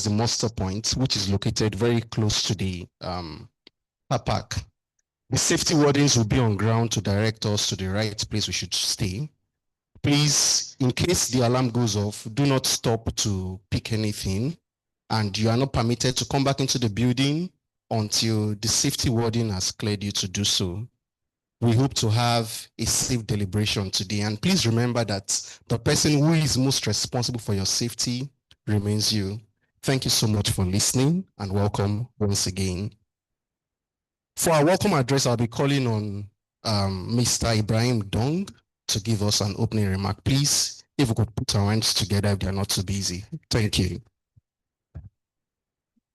the muster point, which is located very close to the car park. The safety wardens will be on ground to direct us to the right place we should stay. Please, in case the alarm goes off, do not stop to pick anything, and you are not permitted to come back into the building until the safety warden has cleared you to do so. We hope to have a safe deliberation today, and please remember that the person who is most responsible for your safety remains you. Thank you so much for listening, and welcome once again. For our welcome address, I'll be calling on Mr. Ibrahim Dong to give us an opening remark. Please, if we could put our hands together if they're not too busy. Thank you.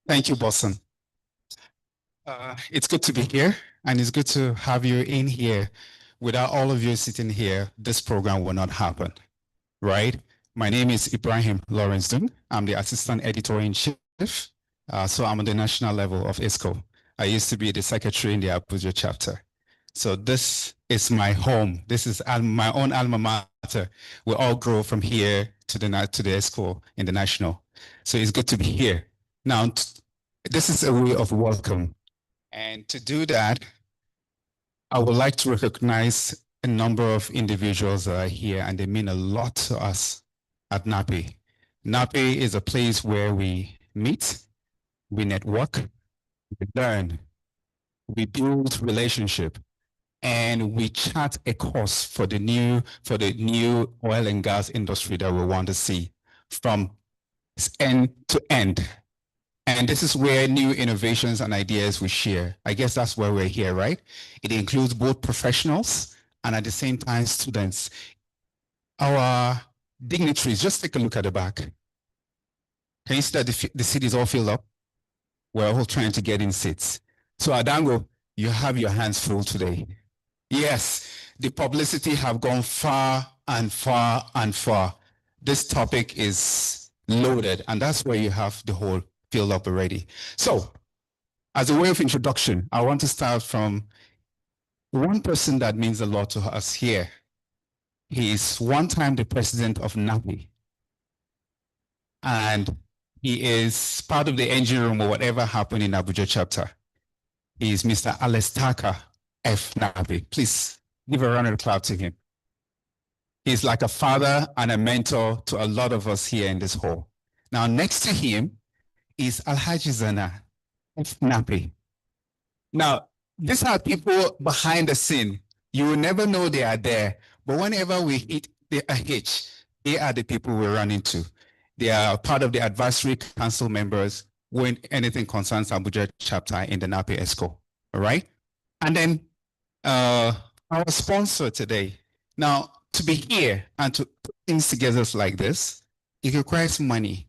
Thank you, Boston. It's good to be here, and it's good to have you in here. Without all of you sitting here, this program will not happen, right? My name is Ibrahim Lawrence Dung. I'm the Assistant Editor-in-Chief, so I'm on the national level of ISCO. I used to be the secretary in the Abuja chapter. So this is my home. This is my own alma mater. We all grow from here to the ISCO in the national. So it's good to be here. Now, this is a way of welcome. And to do that, I would like to recognize a number of individuals that are here, and they mean a lot to us at NAPI. NAPI is a place where we meet, we network, we learn, we build relationship, and we chart a course for the new oil and gas industry that we want to see from end to end. And this is where new innovations and ideas we share. I guess that's why we're here, right? It includes both professionals and at the same time students. Our dignitaries, just take a look at the back. Can you see that the seat is all filled up? We're all trying to get in seats. So Adango, you have your hands full today. Yes, the publicity have gone far and far and far. This topic is loaded, and that's where you have the whole filled up already. So, as a way of introduction, I want to start from one person that means a lot to us here. He is one time the president of NAPI, and he is part of the engine room or whatever happened in Abuja chapter. He is Mr. Alestaka F. NAPI. Please give a round of applause to him. He's like a father and a mentor to a lot of us here in this hall. Now, next to him is Alhaji Zana F. NAPI. Now, these are people behind the scene. You will never know they are there, but whenever we hit a hitch, they are the people we run into. They are part of the advisory council members when anything concerns Abuja chapter in the NAPI ESCO, all right? And then our sponsor today. Now, to be here and to put things together like this, it requires money,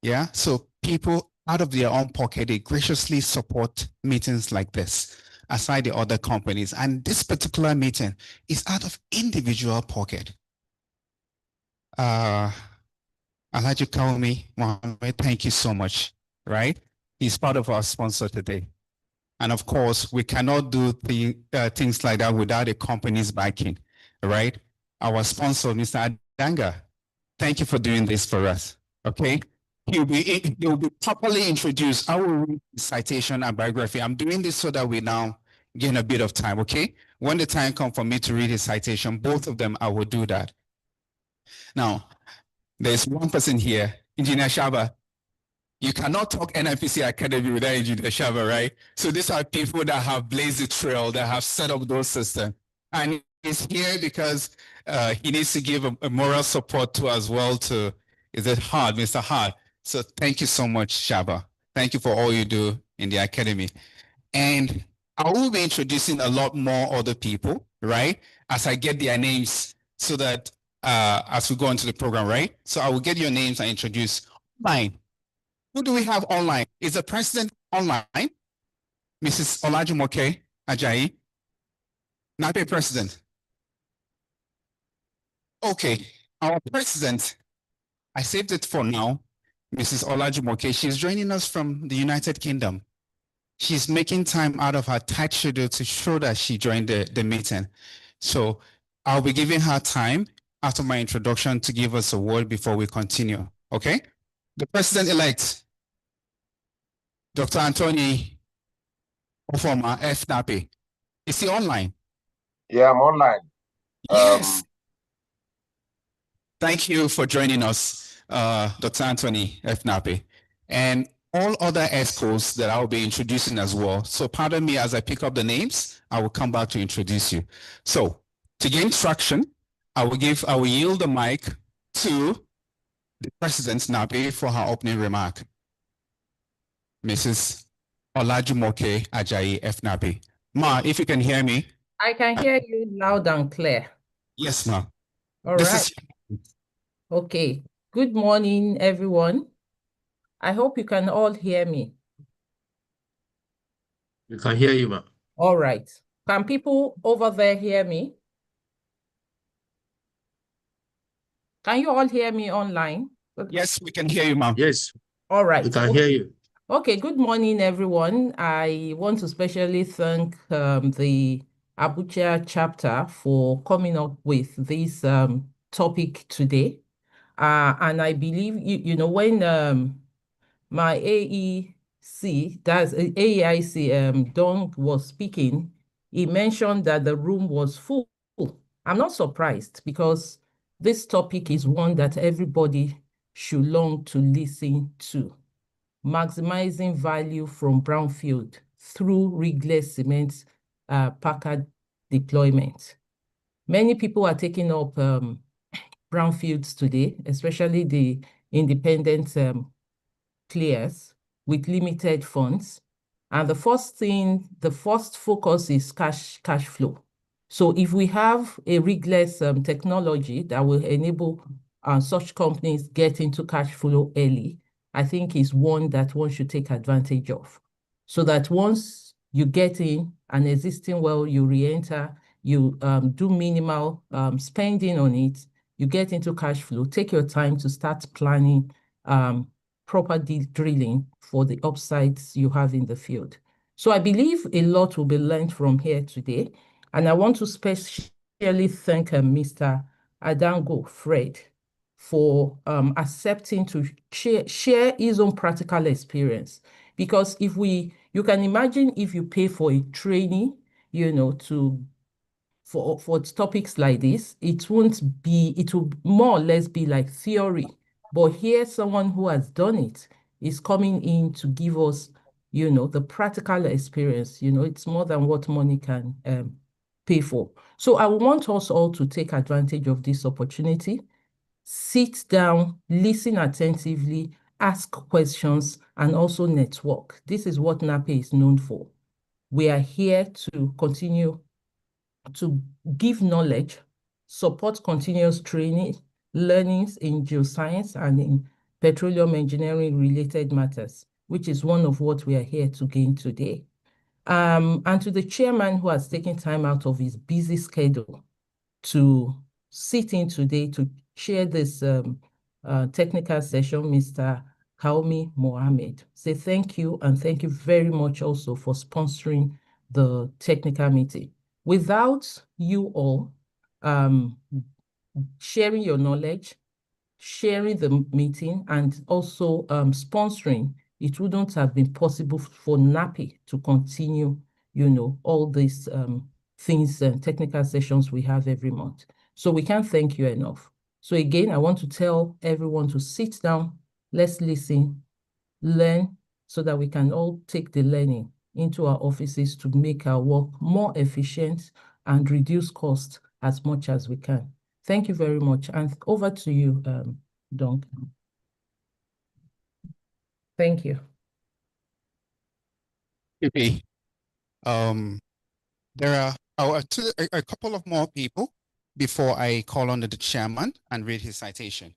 yeah? So people out of their own pocket, they graciously support meetings like this, aside the other companies. And this particular meeting is out of individual pocket. Alhaji Kaumi, Mohammed, thank you so much, right? He's part of our sponsor today. And of course, we cannot do things like that without a company's backing, right? Our sponsor, Mr. Adango, thank you for doing this for us, okay? He'll be properly introduced. I will read the citation and biography. I'm doing this so that we now gain a bit of time, okay? When the time comes for me to read his citation, both of them, I will do that. Now, there's one person here, Engineer Shaba. You cannot talk NNPC Academy without Engineer Shaba, right? So these are people that have blazed the trail, that have set up those systems. And he's here because he needs to give a moral support to as well to, is it Hart, Mr. Hart? So thank you so much, Shaba. Thank you for all you do in the academy. And I will be introducing a lot more other people, right? As I get their names so that as we go into the program, right? So I will get your names and introduce online. Who do we have online? Is the president online? Mrs. Olajumoke Ajayi, NAPI president. Okay, our president, I saved it for now, Mrs. Olajumoke. She's joining us from the United Kingdom. She's making time out of her tight schedule to show that she joined the meeting. So I'll be giving her time after my introduction to give us a word before we continue, okay? The president-elect, Dr. Anthony Ofoma FNAPI. Is he online? Yeah, I'm online. Yes. Thank you for joining us, Dr. Anthony FNAPI, and all other ESCOs that I'll be introducing as well. So pardon me as I pick up the names, I will come back to introduce you. So to gain traction, I will yield the mic to the President NAPI for her opening remark. Mrs. Olajumoke Ajayi FNAPI. Ma, if you can hear me. I can hear you loud and clear. Yes, ma. All right. Okay. Good morning, everyone. I hope you can all hear me. We can hear you, ma. All right. Can people over there hear me? Can you all hear me online? Yes, we can hear you, ma'am. Yes. All right. We can hear you. Okay, good morning, everyone. I want to especially thank the Abuja chapter for coming up with this topic today. And I believe, when my AEC, that's AEIC, Don was speaking, he mentioned that the room was full. I'm not surprised because this topic is one that everybody should long to listen to. Maximizing value from brownfield through Rigless cement packer deployment. Many people are taking up brownfields today, especially the independent players with limited funds. And the first focus is cash flow. So if we have a Rigless technology that will enable such companies get into cash flow early, I think is one that one should take advantage of. So that once you get in an existing well, you re-enter, you do minimal spending on it, you get into cash flow, take your time to start planning proper drilling for the upsides you have in the field. So I believe a lot will be learned from here today. And I want to especially thank Mr. Adango Fred for accepting to share his own practical experience. Because you can imagine if you pay for a training, for topics like this, it will more or less be like theory. But here, someone who has done it is coming in to give us, the practical experience. It's more than what money can pay for. So I want us all to take advantage of this opportunity, sit down, listen attentively, ask questions, and also network. This is what NAPE is known for. We are here to continue to give knowledge, support continuous training, learnings in geoscience and in petroleum engineering related matters, which is one of what we are here to gain today. And to the chairman who has taken time out of his busy schedule to sit in today to chair this technical session, Mr. Kaumi Mohammed. Say thank you, and thank you very much also for sponsoring the technical meeting. Without you all sharing your knowledge, sharing the meeting, and also sponsoring, it wouldn't have been possible for NAPI to continue, all these things and technical sessions we have every month. So we can't thank you enough. So again, I want to tell everyone to sit down, let's listen, learn, so that we can all take the learning into our offices to make our work more efficient and reduce costs as much as we can. Thank you very much. And over to you, Duncan. Thank you. Okay. There are a couple of more people before I call on the chairman and read his citation.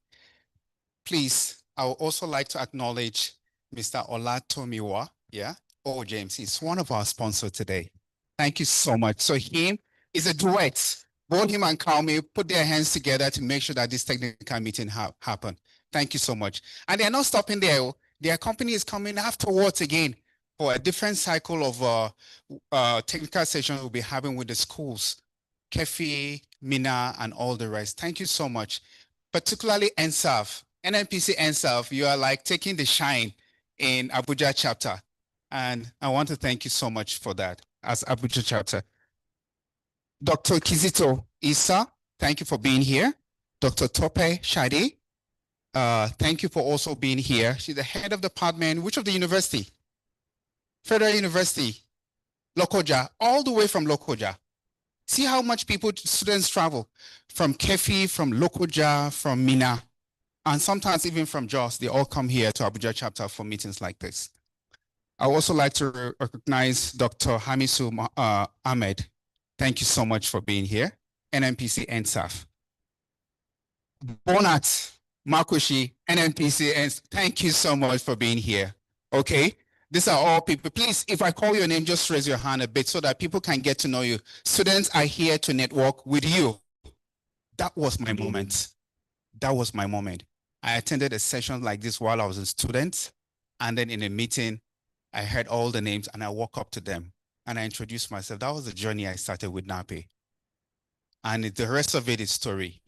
Please, I would also like to acknowledge Mr. Olatomiwa. Yeah. Oh, James, he's one of our sponsors today. Thank you so much. So him is a duet. Both him and Kaumi put their hands together to make sure that this technical meeting happen. Thank you so much. And they're not stopping there. Their company is coming afterwards again for a different cycle of technical sessions we'll be having with the schools, Kefi, Mina, and all the rest. Thank you so much. Particularly NSAF, NNPC NSAF, you are like taking the shine in Abuja chapter. And I want to thank you so much for that as Abuja chapter. Dr. Kizito Issa, thank you for being here. Dr. Tope Shade, thank you for also being here. She's the head of the department, which of the university? Federal University, Lokoja, all the way from Lokoja. See how much students travel from Kefi, from Lokoja, from Mina, and sometimes even from Jos. They all come here to Abuja chapter for meetings like this. I would also like to recognize Dr. Hamisu Ahmed. Thank you so much for being here. NNPC NSAF. Bonat Makushi, NNPC, and thank you so much for being here. Okay, these are all people. Please, if I call your name, just raise your hand a bit so that people can get to know you. Students are here to network with you. That was my moment. That was my moment. I attended a session like this while I was a student, and then in a meeting, I heard all the names and I walked up to them and I introduced myself. That was the journey I started with NAPE. And the rest of it is story.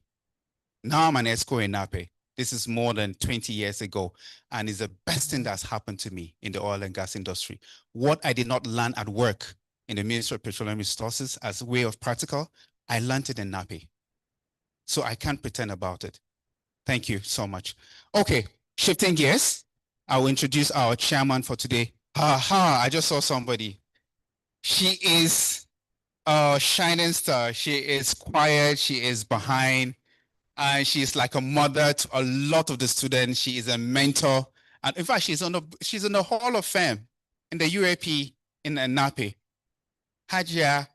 Now I'm an ESCO in NAPE. This is more than 20 years ago, and it's the best thing that's happened to me in the oil and gas industry. What I did not learn at work in the Ministry of Petroleum Resources as a way of practical, I learned it in NAPE. So I can't pretend about it. Thank you so much. Okay, shifting gears, I will introduce our chairman for today. I just saw somebody. She is a shining star. She is quiet, she is behind, and she's like a mother to a lot of the students. She is a mentor. And in fact, she's in the Hall of Fame in the UAP in NAPE. Hajia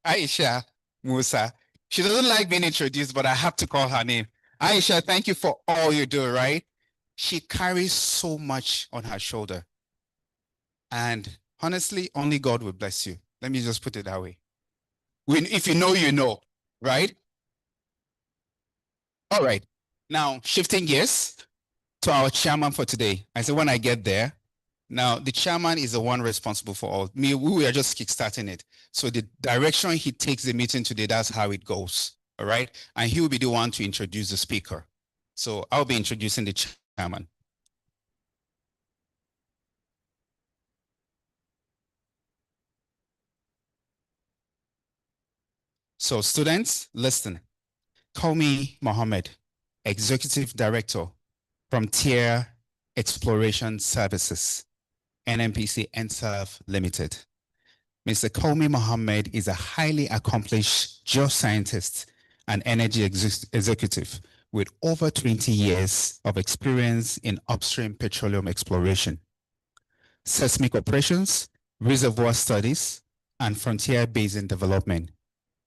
Aisha Musa. She doesn't like being introduced, but I have to call her name. Aisha, thank you for all you do, right? She carries so much on her shoulder. And honestly, only God will bless you. Let me just put it that way. If you know, you know, right? All right. Now, shifting gears to our chairman for today. I said when I get there, now the chairman is the one responsible for all. We are just kickstarting it. So the direction he takes the meeting today, that's how it goes. All right. And he will be the one to introduce the speaker. So I'll be introducing the chairman. So students, listen. Kaumi Mohammed, Executive Director, Frontier Exploration Services, NNPC NSAF Limited. Mr. Kaumi Mohammed is a highly accomplished geoscientist and energy executive with over 20 years of experience in upstream petroleum exploration, seismic operations, reservoir studies, and frontier basin development.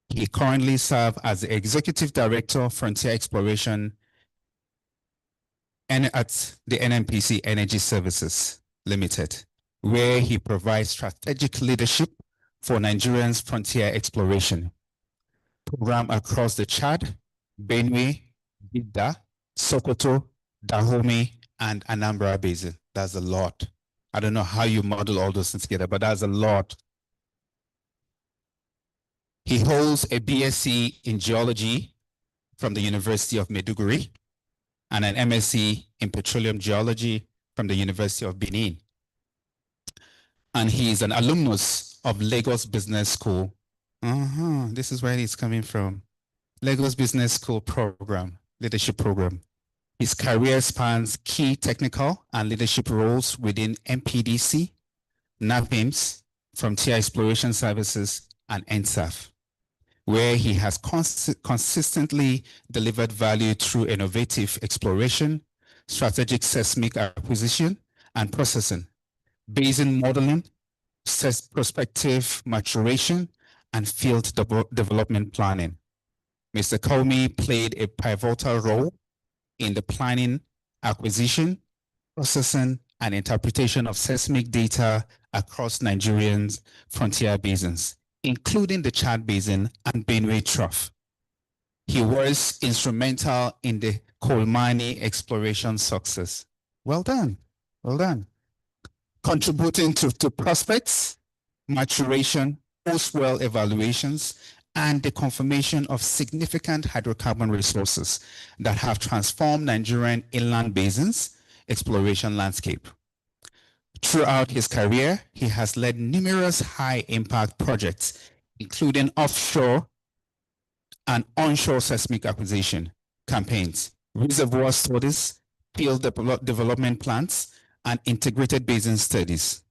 He currently serves as the Executive Director, Frontier Exploration, and at the NNPC Energy Services Limited, where he provides strategic leadership for Nigerians' frontier exploration program across the Chad, Benue, Bida, Sokoto, Dahomey, and Anambra Basin. That's a lot. I don't know how you model all those things together, but that's a lot. He holds a BSc in geology from the University of Maiduguri and an MSc in petroleum geology from the University of Benin. And he is an alumnus of Lagos Business School. This is where he's coming from. Lagos Business School program, leadership program. His career spans key technical and leadership roles within MPDC, NAPIMS, Frontier Exploration Services, and NSAF, where he has consistently delivered value through innovative exploration, strategic seismic acquisition and processing, basin modeling, prospective maturation, and field development planning. Mr. Kaumi played a pivotal role in the planning, acquisition, processing, and interpretation of seismic data across Nigerians' frontier basins, including the Chad Basin and Benue Trough. He was instrumental in the Kolmani exploration success. Well done, well done. Contributing to prospects, maturation, post-well evaluations, and the confirmation of significant hydrocarbon resources that have transformed Nigerian inland basins exploration landscape. Throughout his career, he has led numerous high-impact projects, including offshore and onshore seismic acquisition campaigns, reservoir studies, field development plans, and integrated basin studies.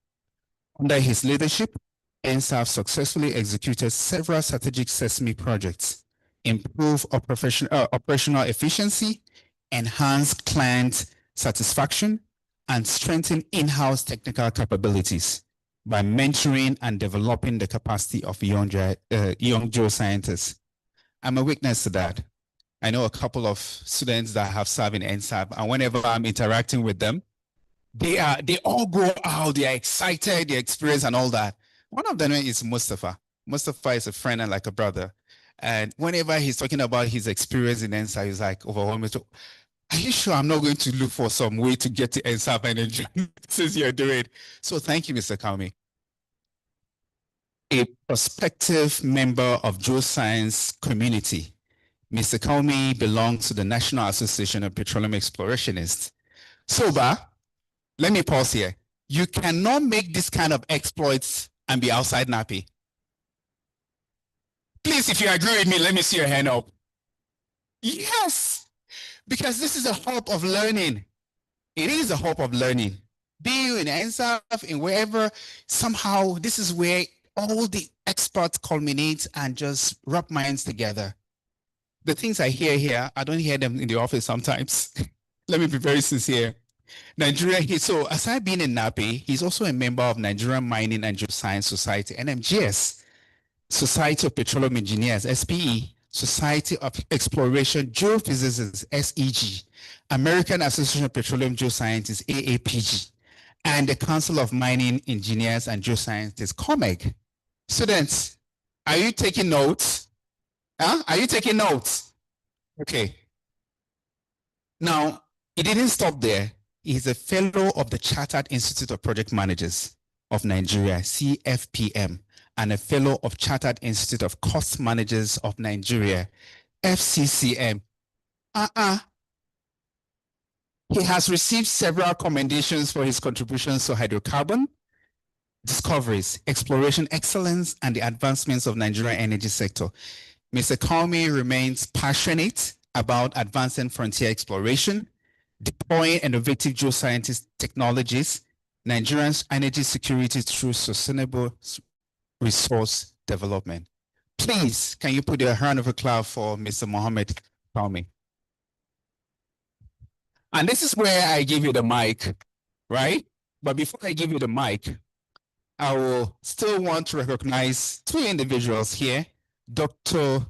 Under his leadership, NSAF successfully executed several strategic seismic projects, improved operational efficiency, enhanced client satisfaction, and strengthened in-house technical capabilities by mentoring and developing the capacity of young geoscientists. I'm a witness to that. I know a couple of students that have served in NSAP, and whenever I'm interacting with them, they all go out, they are excited, their experience and all that. One of them is Mustafa. Mustafa is a friend and like a brother. And whenever he's talking about his experience in NSAP, he's like overwhelmed. Are you sure I'm not going to look for some way to get to NSAP energy since you're doing it? So thank you, Mr. Kaumi. A prospective member of geoscience community, Mr. Kaumi belongs to the National Association of Petroleum Explorationists. Soba, let me pause here. You cannot make this kind of exploits and be outside NAPI. Please, if you agree with me, let me see your hand up. Yes, because this is a hub of learning. It is a hub of learning. Be you in NSAF, in wherever, somehow this is where all the experts culminate and just rub minds together. The things I hear here, I don't hear them in the office sometimes. Let me be very sincere. Nigeria, so aside being in NAPI, he's also a member of Nigerian Mining and Geoscience Society, NMGS, Society of Petroleum Engineers, SPE, Society of Exploration Geophysicists, SEG, American Association of Petroleum Geoscientists, AAPG, and the Council of Mining Engineers and Geoscientists, COMEG. Students, are you taking notes? Huh? Are you taking notes? Okay. Now, it didn't stop there. He's a fellow of the Chartered Institute of Project Managers of Nigeria, CFPM, and a fellow of Chartered Institute of Cost Managers of Nigeria, FCCM. He has received several commendations for his contributions to hydrocarbon discoveries, exploration excellence, and the advancements of Nigerian energy sector. Mr. Kaumi remains passionate about advancing frontier exploration, deploying innovative geoscientist technologies, Nigeria's energy security through sustainable resource development. Please, can you put a round of applause for Mr. Mohammed Kaumi? And this is where I give you the mic, right? But before I give you the mic, I will still want to recognize two individuals here, Dr.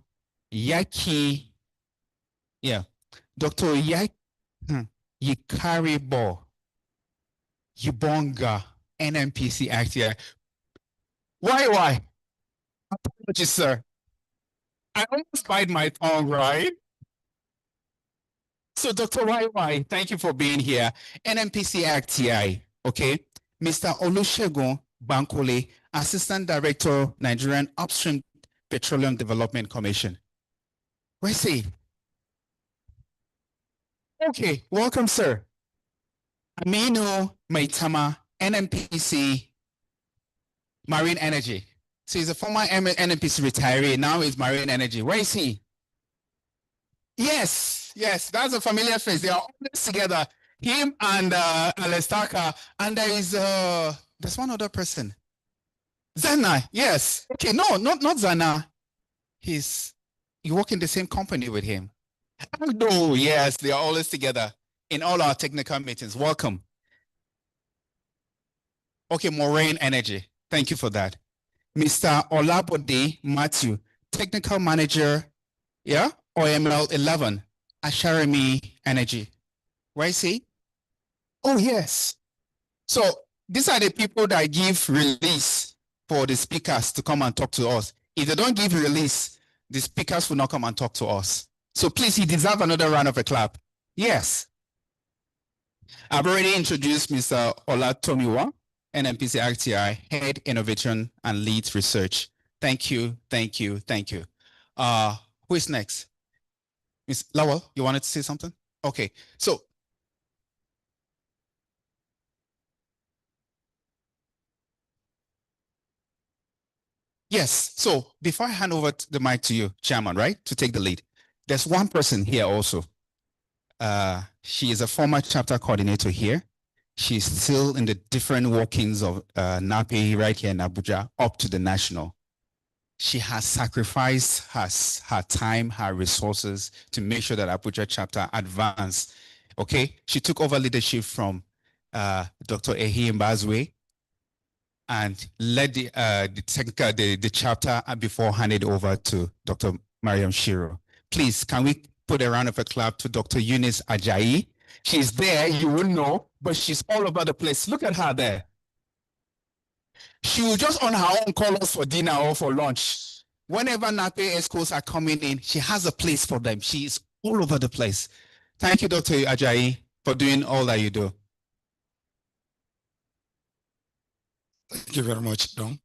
Yaki, Dr. Yikaribo Yubonga, NNPC actor. Why? Apologies, sir. I almost bite my tongue, right? So, Dr. YY, thank you for being here. NNPC ACTI, okay? Mr. Olusegun Bankole, Assistant Director, Nigerian Upstream Petroleum Development Commission. Where's he? Okay, welcome, sir. Aminu Maitama, NNPC Marine Energy. So he's a former NNPC retiree, now he's Marine Energy. Where is he? Yes, that's a familiar face. They are always together. Him and Alestaka, and there's one other person. Zana, yes. Okay, no, not Zana. You work in the same company with him. No, yes, they are always together in all our technical meetings. Welcome. Okay, Marine Energy. Thank you for that. Mr. Olabode Matthew, Technical Manager, OML 11, Asharami Energy. Where is he? Oh, yes. So these are the people that give release for the speakers to come and talk to us. If they don't give release, the speakers will not come and talk to us. So please, he deserves another round of a clap. Yes. I've already introduced Mr. Olatomiwa, NNPC RTI, Head Innovation and Lead Research. Thank you. Who is next? Ms. Lawal, you wanted to say something? Okay, so Yes. So before I hand over the mic to you, Chairman, right, to take the lead, there's one person here also. She is a former chapter coordinator here. She's still in the different workings of NAPE right here in Abuja up to the national. She has sacrificed her time, her resources to make sure that Abuja chapter advance. Okay, she took over leadership from Dr. Ehi Mbazwe and led the chapter before handed over to Dr. Mariam Shiro. Please, can we put a round of applause to Dr. Eunice Ajayi? She's there, you will know, but she's all over the place. Look at her there. She will just on her own call us for dinner or for lunch. Whenever NAPE schools are coming in, she has a place for them. She is all over the place. Thank you, Dr. Ajayi, for doing all that you do. Thank you very much, Don.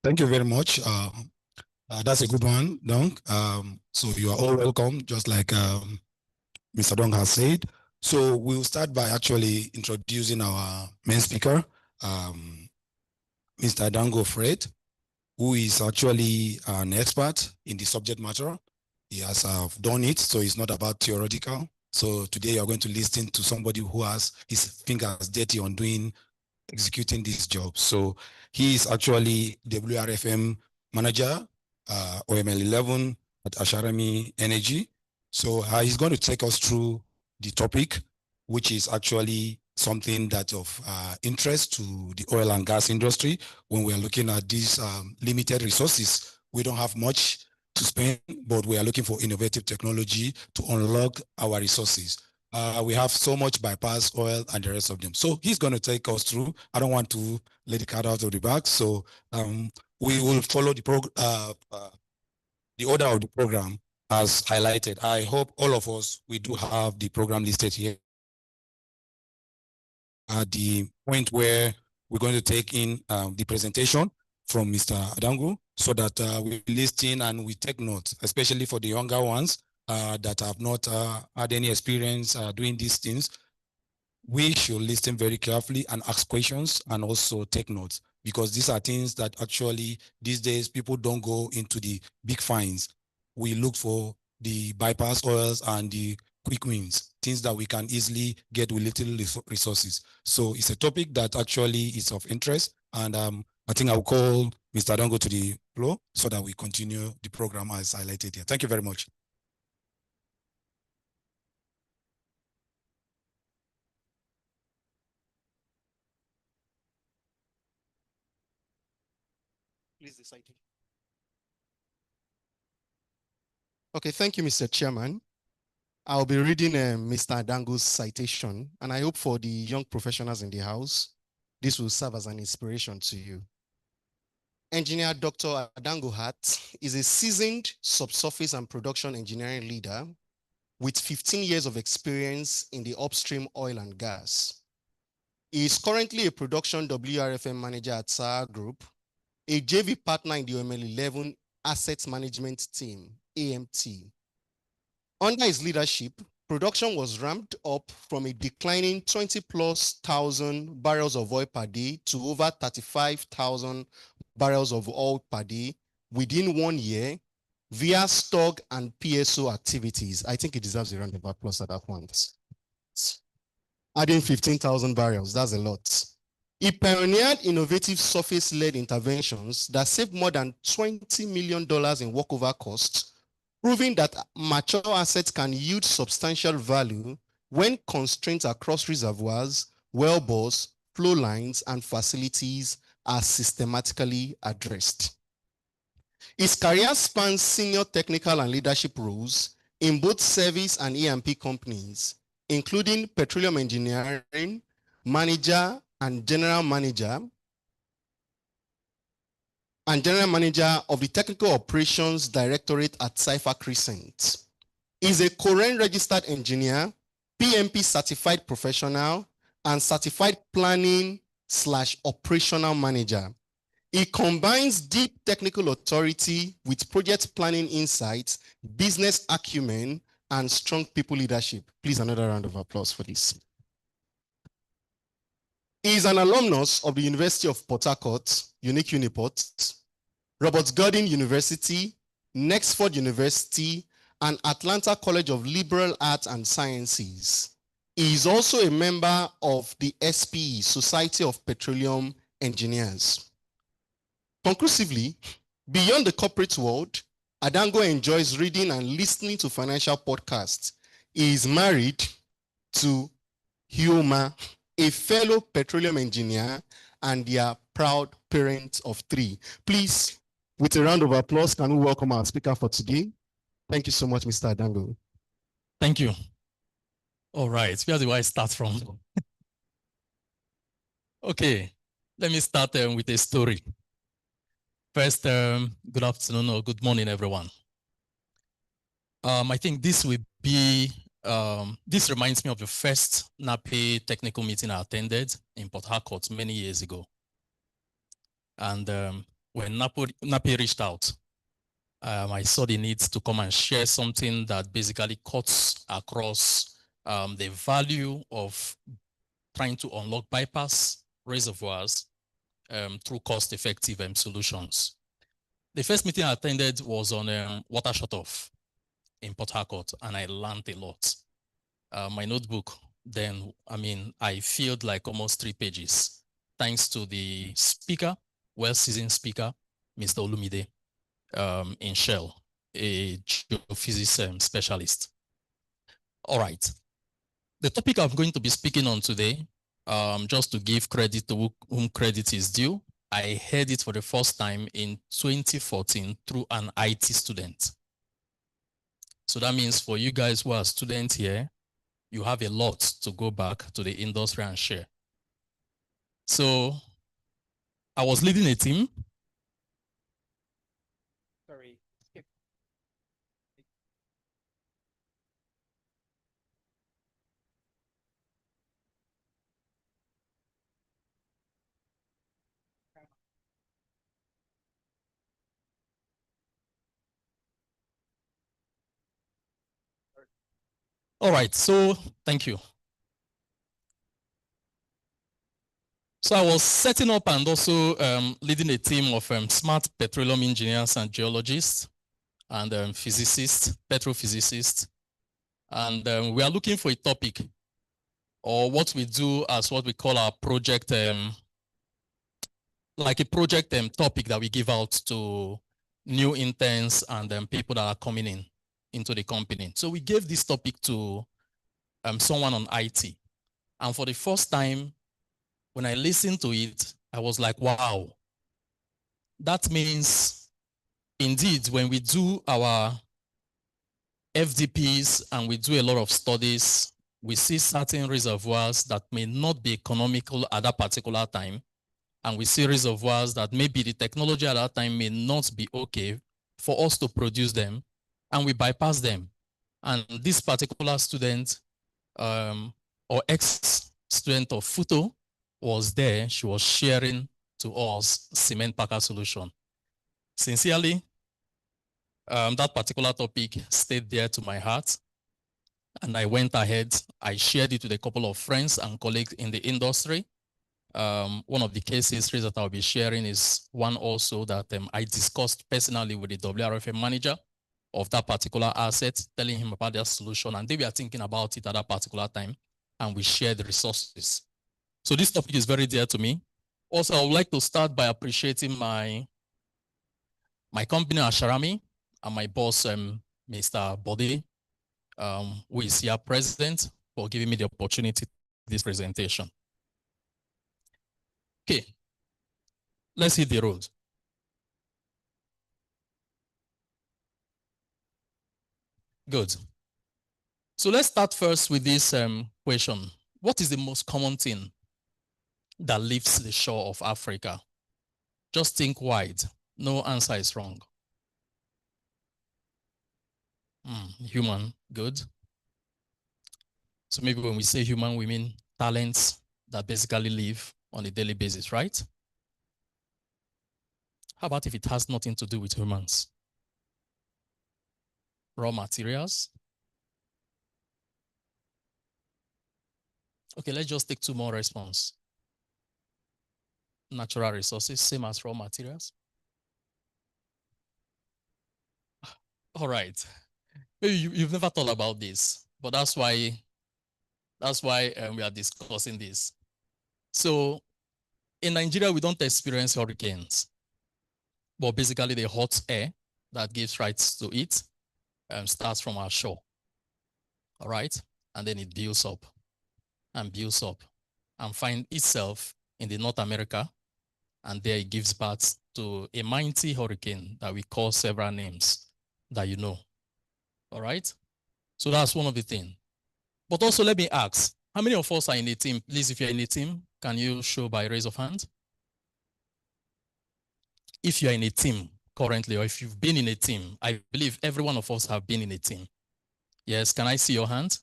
Thank you very much. That's a good one, Don. So you are all welcome, just like Mr. Dong has said. So we'll start by actually introducing our main speaker, Mr. Adango Fred, who is actually an expert in the subject matter. He has done it, so it's not about theoretical. So today you're going to listen to somebody who has his fingers dirty on executing this job. So he is actually WRFM manager, OML 11 at Asharami Energy. So he's going to take us through the topic, which is actually something that of interest to the oil and gas industry. When we are looking at these limited resources, we don't have much to spend, but we are looking for innovative technology to unlock our resources. We have so much bypass oil and the rest of them. So he's going to take us through. I don't want to let the cat out of the bag. So we will follow the order of the program as highlighted. I hope all of us, we do have the program listed here. At the point where we're going to take in the presentation from Mr. Adango so that we listen and we take notes, especially for the younger ones that have not had any experience doing these things. We should listen very carefully and ask questions and also take notes, because these are things that actually these days people don't go into the big finds. We look for the bypass oils and the quick wins, things that we can easily get with little resources. So it's a topic that actually is of interest, and I think I'll call Mr. Adango to the floor so that we continue the program as highlighted here. Thank you very much. Please, the citation. Okay, thank you, Mr. Chairman. I'll be reading Mr. Adango's citation, and I hope for the young professionals in the house, this will serve as an inspiration to you. Engineer Dr. Adango Hart is a seasoned subsurface and production engineering leader with 15 years of experience in the upstream oil and gas. He is currently a production WRFM manager at SAR Group, a JV partner in the OML 11 Asset Management Team, AMT. Under his leadership, production was ramped up from a declining 20,000+ barrels of oil per day to over 35,000 barrels of oil per day within 1 year via stock and PSO activities. I think it deserves a round of applause at that point. Adding 15,000 barrels, that's a lot. He pioneered innovative surface-led interventions that saved more than $20 million in workover costs, proving that mature assets can yield substantial value when constraints across reservoirs, wellbores, flow lines, and facilities are systematically addressed. His career spans senior technical and leadership roles in both service and E&P companies, including petroleum engineering, manager and general manager of the Technical Operations Directorate at Cypher Crescent. He's a Korean registered engineer, PMP certified professional, and certified planning / operational manager. He combines deep technical authority with project planning insights, business acumen, and strong people leadership. Please, another round of applause for this. He is an alumnus of the University of Port Harcourt, Unique Uniport, Robert Gordon University, Nexford University, and Atlanta College of Liberal Arts and Sciences. He is also a member of the SPE, Society of Petroleum Engineers. Conclusively, beyond the corporate world, Adango enjoys reading and listening to financial podcasts. He is married to Hioma, a fellow petroleum engineer, and their proud parent of 3. Please, with a round of applause, can we welcome our speaker for today? Thank you so much, Mr. Adango. Thank you. All right, where do I start from? Okay, let me start with a story. First, good afternoon or good morning, everyone. I think this will be, this reminds me of the first NAPE technical meeting I attended in Port Harcourt many years ago. And when NAPE reached out, I saw the need to come and share something that basically cuts across the value of trying to unlock bypass reservoirs through cost-effective solutions. The first meeting I attended was on water shutoff in Port Harcourt, and I learned a lot. My notebook then, I filled like almost 3 pages, thanks to the speaker, well-seasoned speaker, Mr. Olumide, in Shell, a geophysics specialist. All right. The topic I'm going to be speaking on today, just to give credit to whom credit is due, I heard it for the first time in 2014 through an IT student. So that means for you guys who are students here, you have a lot to go back to the industry and share. So I was leading a team. Sorry. All right, so thank you. So I was setting up and also leading a team of smart petroleum engineers and geologists and physicists, petrophysicists. And we are looking for a topic, or what we do as what we call our project, like a project topic that we give out to new interns and people that are coming into the company. So we gave this topic to someone on IT. And for the first time, when I listened to it, I was like, wow. That means, indeed, when we do our FDPs and we do a lot of studies, we see certain reservoirs that may not be economical at that particular time. And we see reservoirs that maybe the technology at that time may not be okay for us to produce them, and we bypass them. And this particular student, or ex-student of Futo, was there. She was sharing to us cement packer solution. Sincerely, that particular topic stayed dear to my heart. And I went ahead, I shared it with a couple of friends and colleagues in the industry. One of the case histories that I'll be sharing is one also that I discussed personally with the WRFM manager of that particular asset, telling him about their solution, and they were thinking about it at that particular time, and we shared the resources. So this topic is very dear to me. Also, I would like to start by appreciating my company, Asharami, and my boss, Mr. Bode, who is here present, for giving me the opportunity to this presentation. Okay, let's hit the road. Good. So let's start first with this question. What is the most common thing that leaves the shore of Africa? Just think wide. No answer is wrong. Human, good. So maybe when we say human, we mean talents, that basically live on a daily basis, right? How about if it has nothing to do with humans? Raw materials. Okay, let's just take two more response. Natural resources, same as raw materials. All right. Maybe you've never thought about this, but that's why we are discussing this. So in Nigeria, we don't experience hurricanes, but basically the hot air that gives rise to it starts from our shore. All right. And then it builds up and builds up and finds itself in the North America. And there it gives birth to a mighty hurricane that we call several names that you know. All right. So that's one of the things. But also let me ask, how many of us are in a team? Please, if you're in a team, can you show by raise of hand? If you're in a team currently, or if you've been in a team, I believe every one of us have been in a team. Yes, can I see your hand?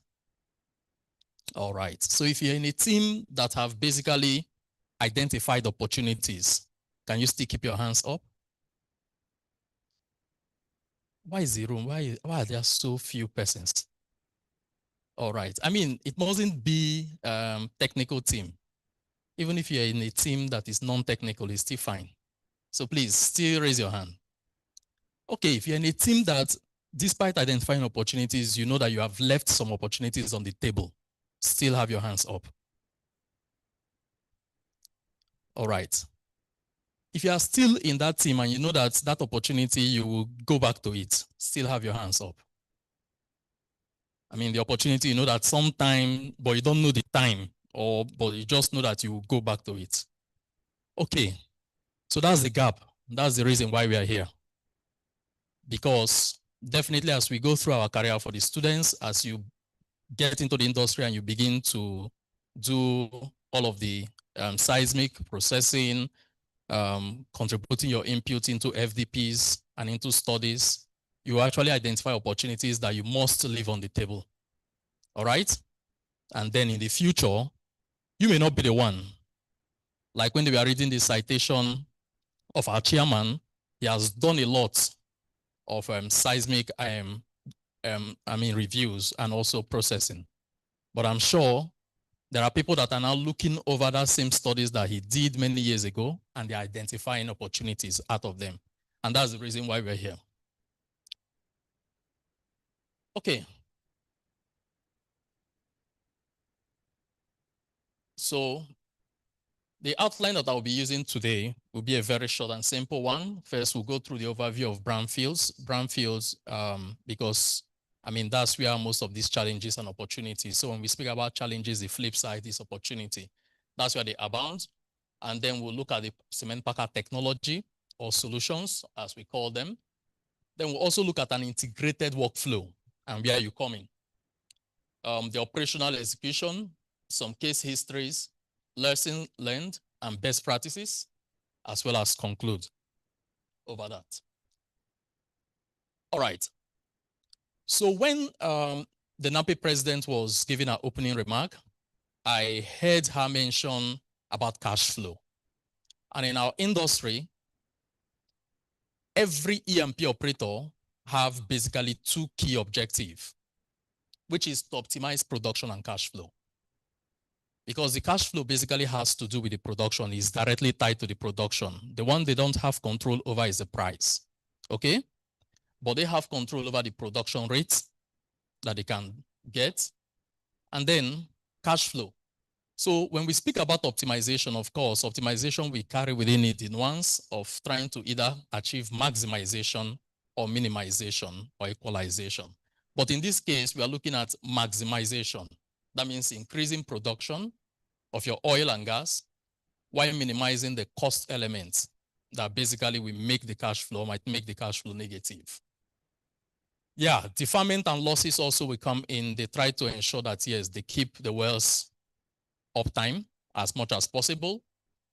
All right. So if you're in a team that have basically identified opportunities, can you still keep your hands up? Why is the room? Why are there so few persons? All right. I mean, it mustn't be technical team. Even if you're in a team that is non-technical, it's still fine. So please still raise your hand. Okay, if you're in a team that, despite identifying opportunities, you know that you have left some opportunities on the table, still have your hands up. All right. If you are still in that team and you know that that opportunity, you will go back to it, still have your hands up. I mean, the opportunity, you know that sometime, but you don't know the time, but you just know that you will go back to it. Okay, so that's the gap. That's the reason why we are here. Because definitely as we go through our career for the students, as you get into the industry and you begin to do all of the seismic processing, contributing your input into FDPs and into studies, you actually identify opportunities that you must leave on the table. All right? And then in the future, you may not be the one. Like when we are reading the citation of our chairman, he has done a lot of seismic reviews and also processing. But I'm sure there are people that are now looking over that same studies that he did many years ago, and they're identifying opportunities out of them. And that's the reason why we're here. Okay. So the outline that I'll be using today will be a very short and simple one. First, we'll go through the overview of brownfields. Brownfields, because I mean, that's where most of these challenges and opportunities. So when we speak about challenges, the flip side is opportunity. That's where they abound. And then we'll look at the cement packer technology or solutions, as we call them. Then we'll also look at an integrated workflow and where you come in. The operational execution, some case histories, lessons learned, and best practices, as well as conclude over that. All right. So when the NNPC president was giving her opening remark, I heard her mention about cash flow. And in our industry, every E&P operator have basically two key objectives, which is to optimize production and cash flow. Because the cash flow basically has to do with the production, is directly tied to the production. The one they don't have control over is the price, okay? But they have control over the production rates that they can get, and then cash flow. So when we speak about optimization, of course, optimization we carry within it the nuance of trying to either achieve maximization or minimization or equalization. But in this case, we are looking at maximization. That means increasing production of your oil and gas while minimizing the cost elements that basically will make the cash flow, might make the cash flow negative. Yeah, deferment and losses also will come in. They try to ensure that, yes, they keep the wells uptime as much as possible,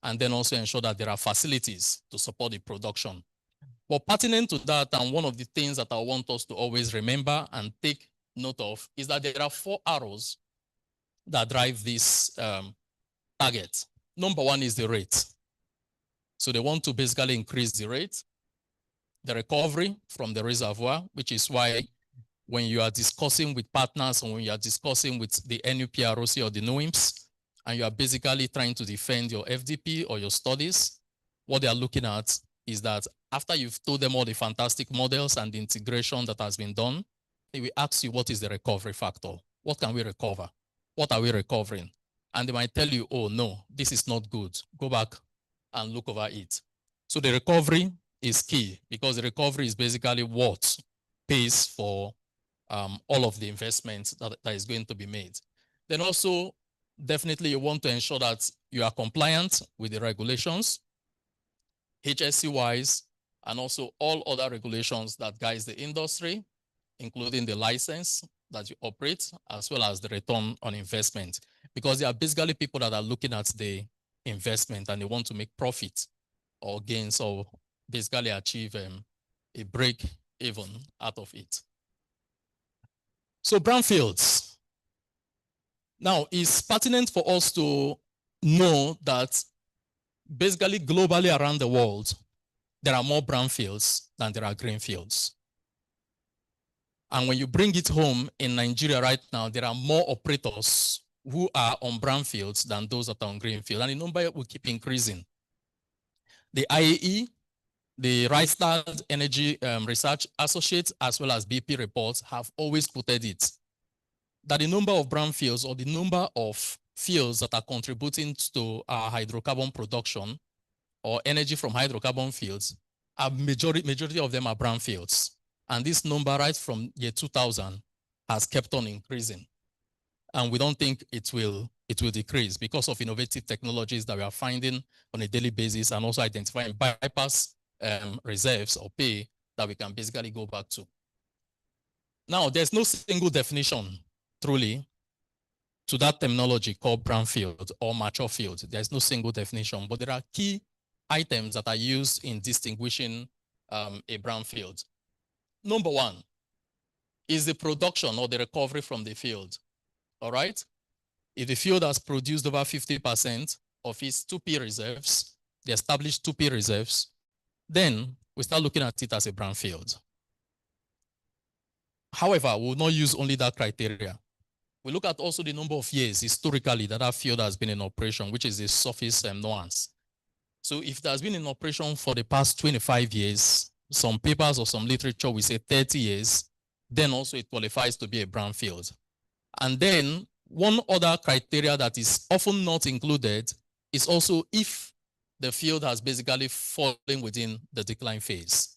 and then also ensure that there are facilities to support the production. But pertinent to that, and one of the things that I want us to always remember and take note of, is that there are 4 arrows that drive this target. Number one is the rate. So they want to basically increase the rate, the recovery from the reservoir, which is why when you are discussing with partners or when you are discussing with the NUPROC or the NOIMS, and you are basically trying to defend your FDP or your studies, what they are looking at is that after you've told them all the fantastic models and the integration that has been done, they will ask you, what is the recovery factor? What can we recover? What are we recovering? And they might tell you, oh no, this is not good. Go back and look over it. So the recovery is key because the recovery is basically what pays for all of the investments that is going to be made. Then also, definitely you want to ensure that you are compliant with the regulations, HSC-wise, and also all other regulations that guides the industry, including the license that you operate, as well as the return on investment, because they are basically people that are looking at the investment and they want to make profit or gains or basically achieve a break even out of it. So brownfields. Now, it's pertinent for us to know that basically globally around the world, there are more brownfields than there are greenfields. And when you bring it home in Nigeria right now, there are more operators who are on brownfields than those that are on greenfield. And the number will keep increasing. The IAE, the Rystad Energy Research Associates, as well as BP reports have always quoted it, that the number of brownfields or the number of fields that are contributing to our hydrocarbon production or energy from hydrocarbon fields, a majority of them are brownfields. And this number right from year 2000 has kept on increasing. And we don't think it will decrease because of innovative technologies that we are finding on a daily basis and also identifying bypass reserves or pay that we can basically go back to. Now, there's no single definition truly to that terminology called brownfield or mature field. There's no single definition, but there are key items that are used in distinguishing a brownfield. Number one is the production or the recovery from the field. All right? If the field has produced over 50% of its 2P reserves, the established 2P reserves, then we start looking at it as a brownfield. However, we will not use only that criteria. We look at also the number of years historically that field has been in operation, which is the surface nuance. So if it has been in operation for the past 25 years, some papers or some literature will say 30 years, then also it qualifies to be a brownfield. And then one other criteria that is often not included is also if the field has basically fallen within the decline phase.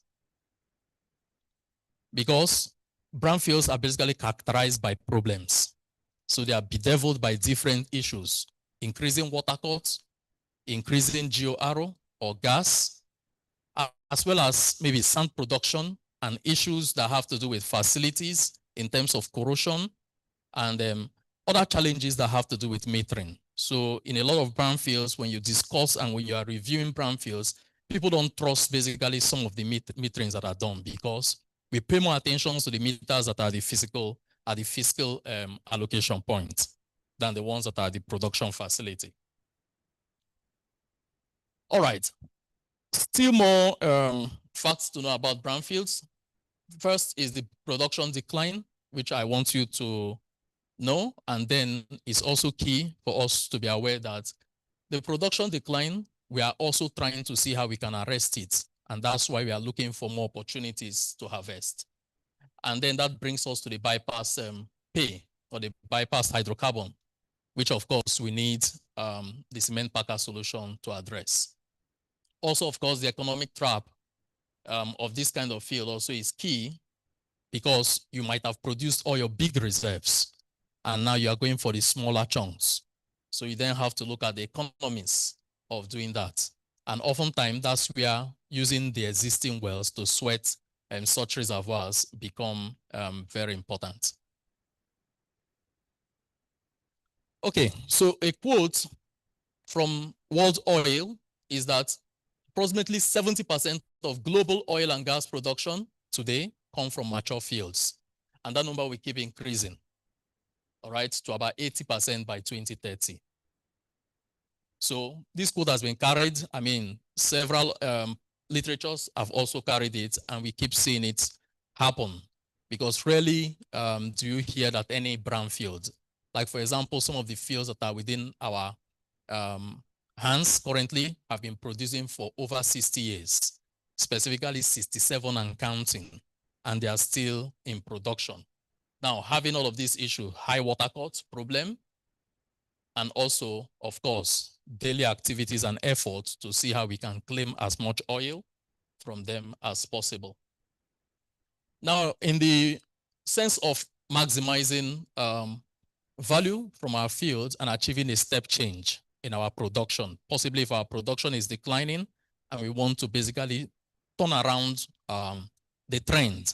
Because brownfields are basically characterized by problems. So they are bedeviled by different issues, increasing water cuts, increasing GOR or gas, as well as maybe sand production and issues that have to do with facilities in terms of corrosion and other challenges that have to do with metering. So in a lot of brownfields, when you discuss and when you are reviewing brownfields, people don't trust basically some of the meterings that are done because we pay more attention to the meters that are the fiscal allocation point than the ones that are the production facility. All right, still more facts to know about brownfields. First is the production decline, which I want you to know, and then it's also key for us to be aware that the production decline, we are also trying to see how we can arrest it, and that's why we are looking for more opportunities to harvest. And then that brings us to the bypass pay or the bypass hydrocarbon, which of course we need the cement packer solution to address. Also, of course, the economic trap of this kind of field also is key because you might have produced all your big reserves and now you are going for the smaller chunks. So you then have to look at the economies of doing that. And oftentimes that's where using the existing wells to sweat such reservoirs become very important. Okay, so a quote from World Oil is that approximately 70% of global oil and gas production today come from mature fields. And that number will keep increasing, all right, to about 80% by 2030. So this code has been carried. I mean, several literatures have also carried it, and we keep seeing it happen because rarely do you hear that any brownfield, like for example, some of the fields that are within our hands currently have been producing for over 60 years, specifically 67 and counting, and they are still in production. Now, having all of these issues, high water cut problem, and also, of course, daily activities and efforts to see how we can claim as much oil from them as possible. Now, in the sense of maximizing value from our fields and achieving a step change in our production, possibly if our production is declining and we want to basically turn around the trend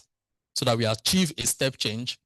so that we achieve a step change,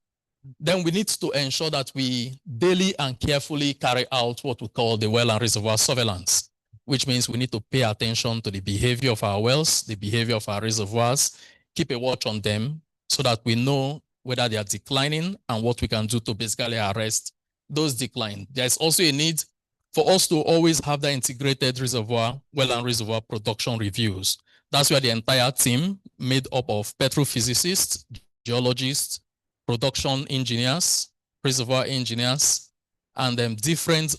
then we need to ensure that we daily and carefully carry out what we call the well and reservoir surveillance, which means we need to pay attention to the behavior of our wells, the behavior of our reservoirs, keep a watch on them so that we know whether they are declining and what we can do to basically arrest those decline. There's also a need for us to always have the integrated reservoir, well and reservoir production reviews. That's where the entire team made up of petrophysicists, geologists, production engineers, reservoir engineers, and different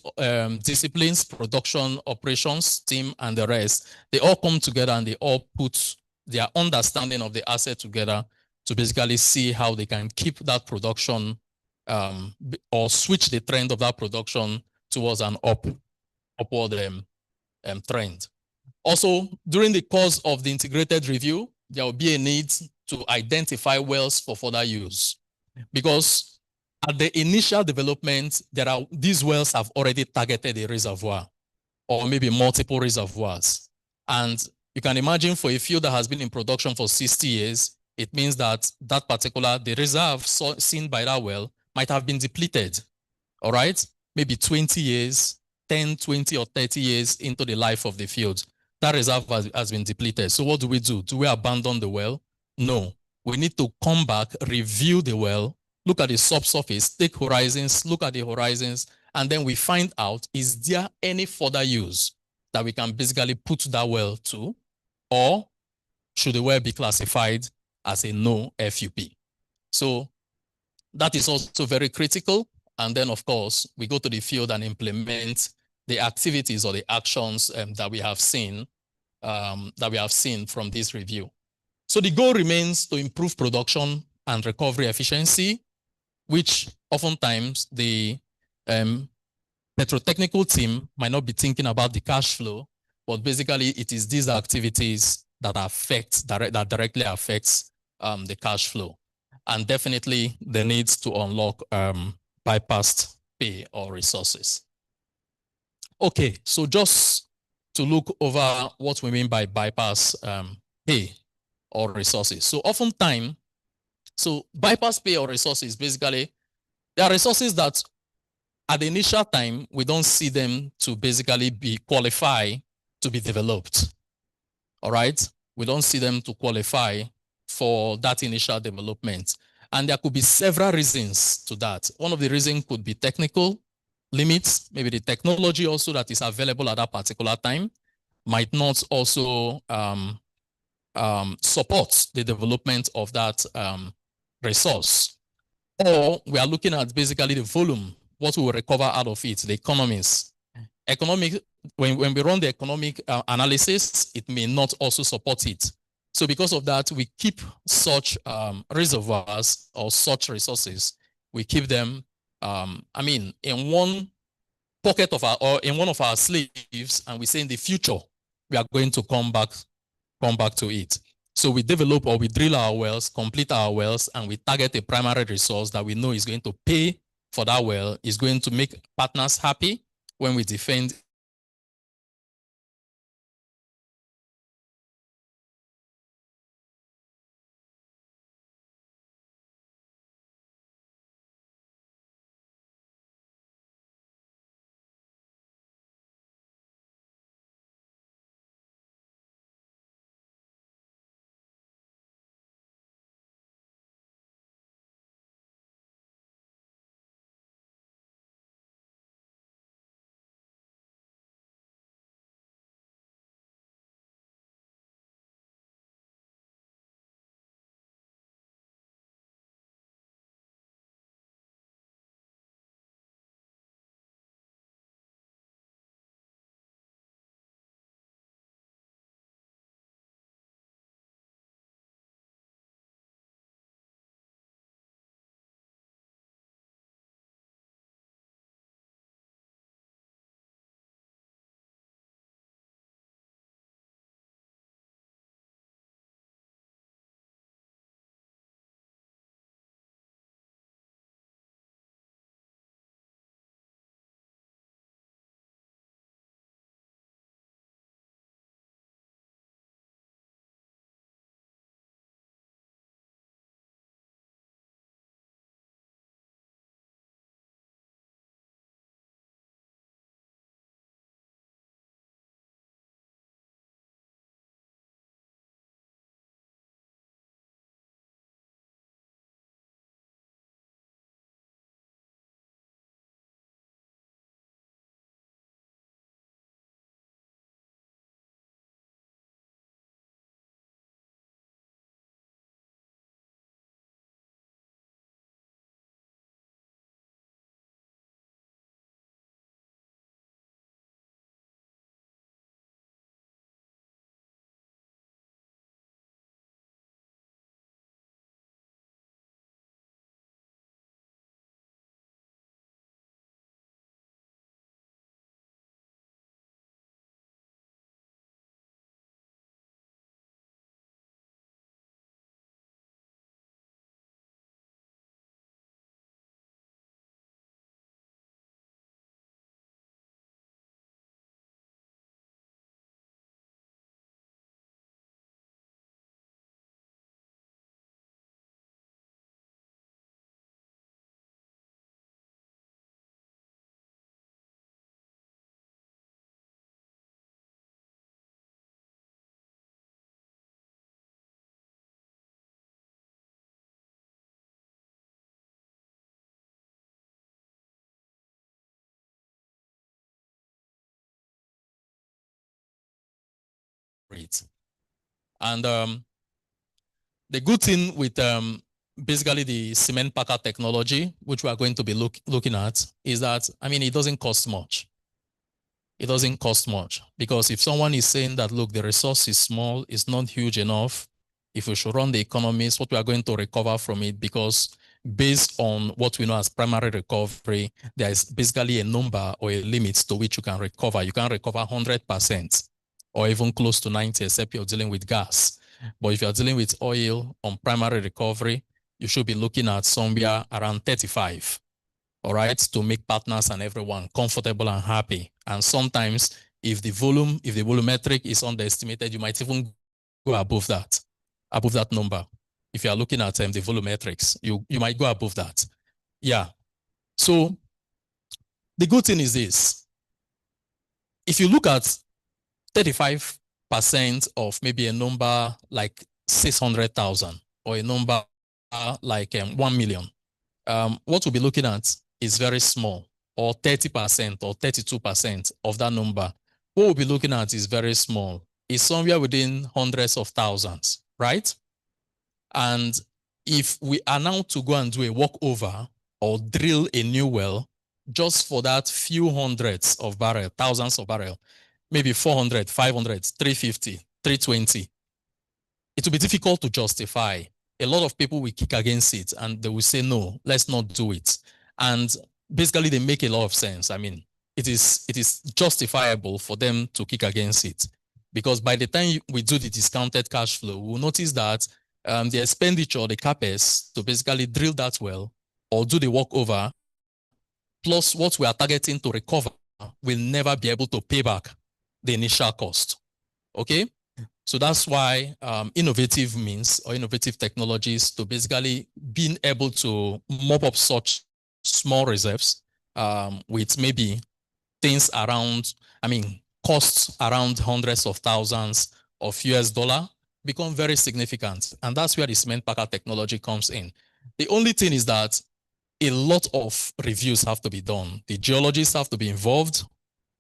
disciplines, production, operations, team, and the rest. They all come together and they all put their understanding of the asset together to basically see how they can keep that production or switch the trend of that production towards an upward trend. Also, during the course of the integrated review, there will be a need to identify wells for further use, because at the initial development, these wells have already targeted a reservoir or maybe multiple reservoirs. And you can imagine for a field that has been in production for 60 years, it means that the reserve seen by that well might have been depleted, all right? Maybe 20 years, 10, 20, or 30 years into the life of the field. That reserve has been depleted. So what do? Do we abandon the well? No. We need to come back, review the well, look at the subsurface, take horizons, look at the horizons, and then we find out, is there any further use that we can basically put that well to, or should the well be classified as a no FUP? So that is also very critical. And then, of course, we go to the field and implement the activities or the actions that we have seen from this review. So the goal remains to improve production and recovery efficiency, which oftentimes the petrotechnical team might not be thinking about the cash flow, but basically it is these activities that directly affects the cash flow. And definitely the needs to unlock bypassed pay or resources. Okay, so just to look over what we mean by bypass pay or resources. So oftentimes, bypass pay or resources, basically, there are resources that at the initial time, we don't see them to basically be qualified to be developed. All right? We don't see them to qualify for that initial development. And there could be several reasons to that. One of the reasons could be technical limits. Maybe the technology also that is available at that particular time might not also support the development of that resource. Or we are looking at basically the volume, what we will recover out of it, the economies. When we run the economic analysis, it may not also support it. So because of that, we keep such reservoirs or such resources, we keep them, in one pocket of in one of our sleeves, and we say in the future, we are going to come back to it. So we develop or we drill our wells, complete our wells, and we target a primary resource that we know is going to pay for that well, is going to make partners happy when we defend it. And the good thing with basically the cement packer technology, which we are going to be looking at, is that, I mean, it doesn't cost much. It doesn't cost much, because if someone is saying that, look, the resource is small, it's not huge enough, if we should run the economies, what we are going to recover from it, because based on what we know as primary recovery, there is basically a number or a limit to which you can recover. You can recover 100% or even close to 90, except you're dealing with gas. But if you're dealing with oil on primary recovery, you should be looking at somewhere around 35. All right, to make partners and everyone comfortable and happy. And sometimes if the volumetric is underestimated, you might even go above that number. If you are looking at the volumetrics, you might go above that. Yeah. So the good thing is this. If you look at 35% of maybe a number like 600,000 or a number like 1 million, what we'll be looking at is very small, or 30% or 32% of that number. What we'll be looking at is very small. It's somewhere within hundreds of thousands, right? And if we are now to go and do a walkover or drill a new well, just for that few hundreds of barrels, thousands of barrels, maybe 400, 500, 350, 320, it will be difficult to justify. A lot of people will kick against it and they will say, no, let's not do it. And basically they make a lot of sense. I mean, it is justifiable for them to kick against it, because by the time we do the discounted cash flow, we'll notice that the expenditure, the CapEx to basically drill that well or do the walkover, plus what we are targeting to recover, will never be able to pay back the initial cost. Okay? So that's why innovative means, or innovative technologies, to basically being able to mop up such small reserves with maybe things around, I mean, costs around hundreds of thousands of US dollar become very significant. And that's where the cement packer technology comes in. The only thing is that a lot of reviews have to be done. The geologists have to be involved.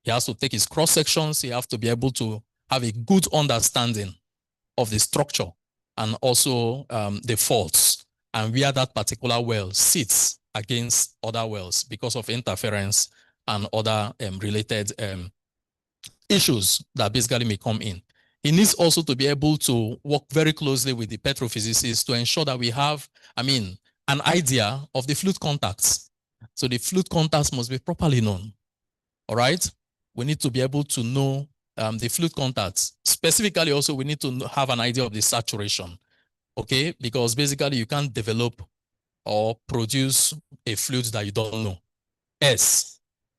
He has to take his cross sections. He has to be able to have a good understanding of the structure and also the faults and where that particular well sits against other wells because of interference and other related issues that basically may come in. He needs also to be able to work very closely with the petrophysicists to ensure that we have, I mean, an idea of the fluid contacts. So the fluid contacts must be properly known. All right? We need to be able to know the fluid contacts. Specifically, also, we need to have an idea of the saturation, okay? Because basically, you can't develop or produce a fluid that you don't know.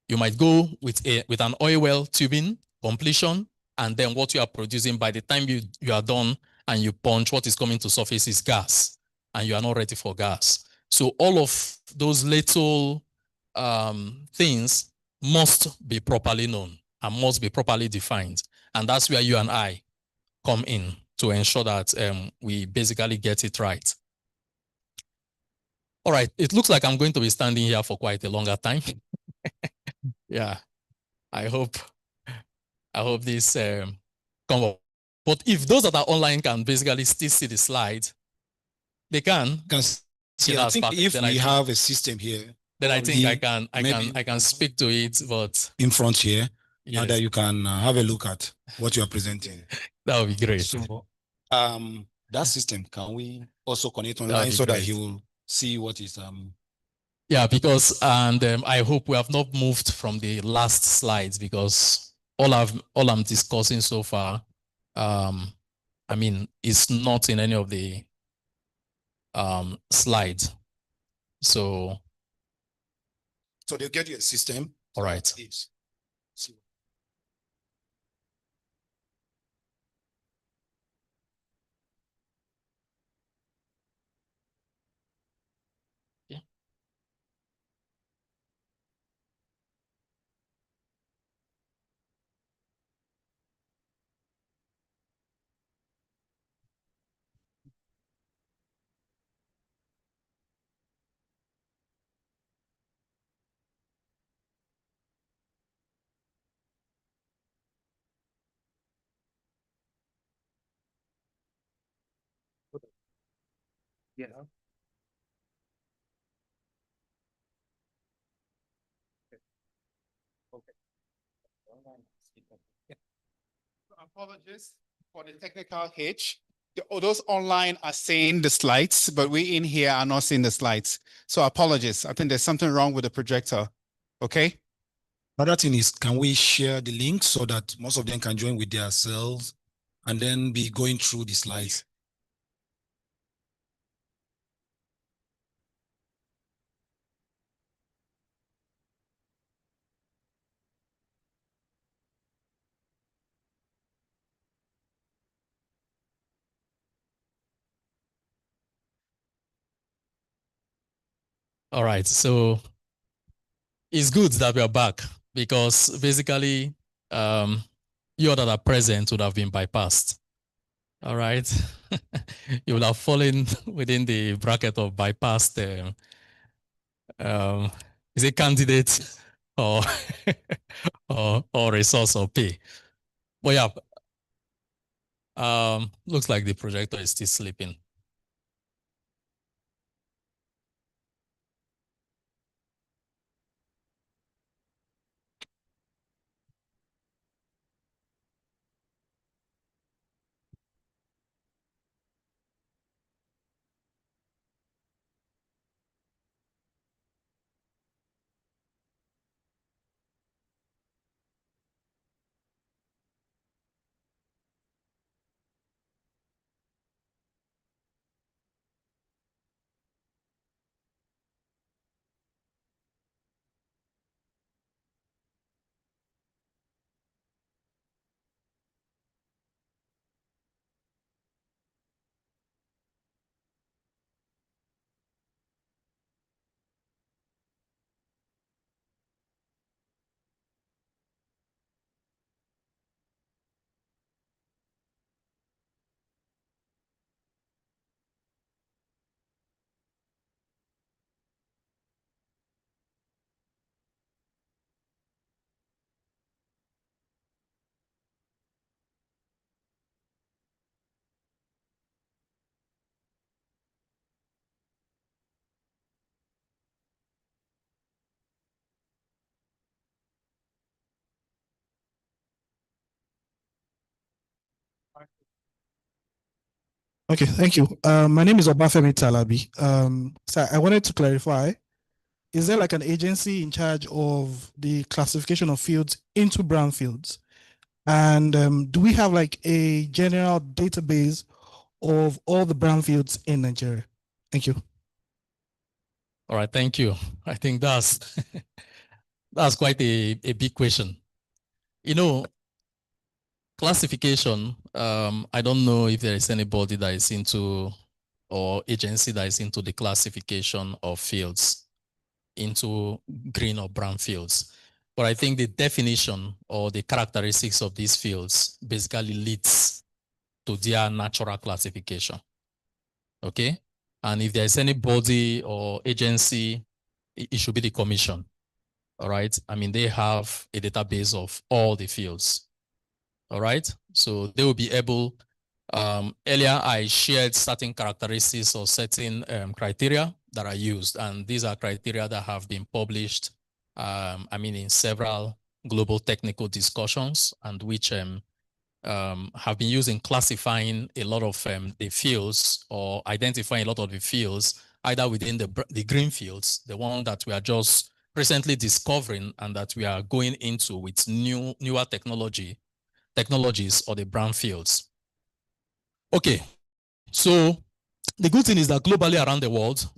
You might go with an oil well tubing completion, and then what you are producing, by the time you are done and you punch, what is coming to surface is gas, and you are not ready for gas. So all of those little things must be properly known and must be properly defined. And that's where you and I come in to ensure that we basically get it right. All right, it looks like I'm going to be standing here for quite a longer time. Yeah, I hope this come up. But if those that are online can basically still see the slide, they can. See, I think if we have a system here, then I think I can speak to it, but in front here, yes, and that you can have a look at what you are presenting. That would be great. So, that system, can we also connect online so that he will see what is Yeah, because I hope we have not moved from the last slides, because all I'm discussing so far, I mean, is not in any of the slides. So they'll get you a system. All right. Yeah. Okay. Apologies for the technical hitch. Those online are seeing the slides, but we in here are not seeing the slides. So apologies. I think there's something wrong with the projector. Okay. Another thing is, can we share the link so that most of them can join with their cells and then be going through the slides? All right, so it's good that we are back because basically you that are present would have been bypassed. All right, you will have fallen within the bracket of bypassed. Is it candidate or or resource or pay? But yeah, looks like the projector is still sleeping. Okay, thank you. My name is Obafemi Talabi. So I wanted to clarify, is there like an agency in charge of the classification of fields into brownfields? And do we have like a general database of all the brownfields in Nigeria? Thank you. All right, thank you. I think that's that's quite a big question. You know, classification, I don't know if there is anybody that is into or agency that is into the classification of fields into green or brown fields. But I think the definition or the characteristics of these fields basically leads to their natural classification. Okay? And if there's any body or agency, it should be the commission. All right? I mean, they have a database of all the fields. All right? So they will be able, earlier I shared certain characteristics or certain criteria that are used. And these are criteria that have been published, I mean, in several global technical discussions and which have been used in classifying a lot of the fields or identifying a lot of the fields, either within the green fields, the one that we are just recently discovering and that we are going into with newer technologies or the brown fields. Okay, so the good thing is that globally around the world,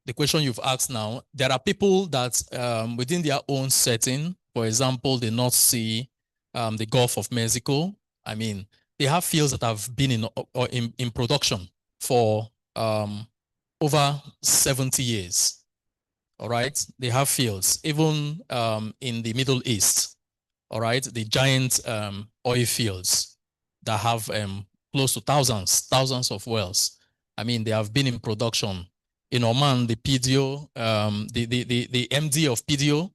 the question you've asked now, there are people that within their own setting, for example, the North Sea, the Gulf of Mexico, I mean, they have fields that have been in production for over 70 years. All right, they have fields, even in the Middle East. All right, the giant oil fields that have close to thousands of wells. I mean, they have been in production. In Oman, the PDO, the MD of PDO,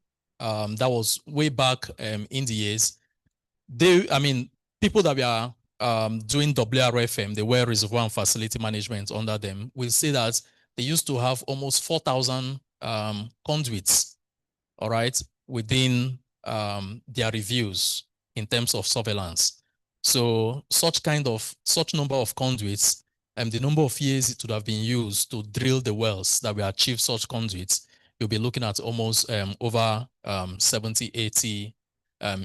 that was way back in the years. I mean, people that we are doing WRFM, the Well Reservoir and Facility Management under them, we'll see that they used to have almost 4,000 conduits, all right, within their reviews in terms of surveillance. So such number of conduits and the number of years it would have been used to drill the wells that will achieve such conduits, you'll be looking at almost over 70, 80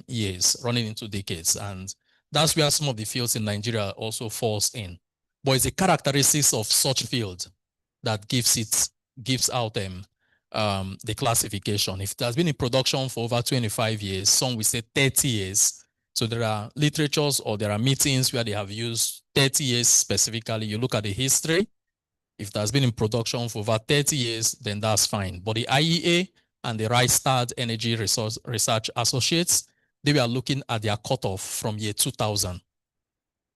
years, running into decades. And that's where some of the fields in Nigeria also falls in. But it's the characteristics of such field that gives out the classification. If it has been in production for over 25 years, some will say 30 years. So there are literatures or there are meetings where they have used 30 years specifically. You look at the history. If it has been in production for over 30 years, then that's fine. But the IEA and the Rystad Energy Research Associates, they were looking at their cutoff from year 2000.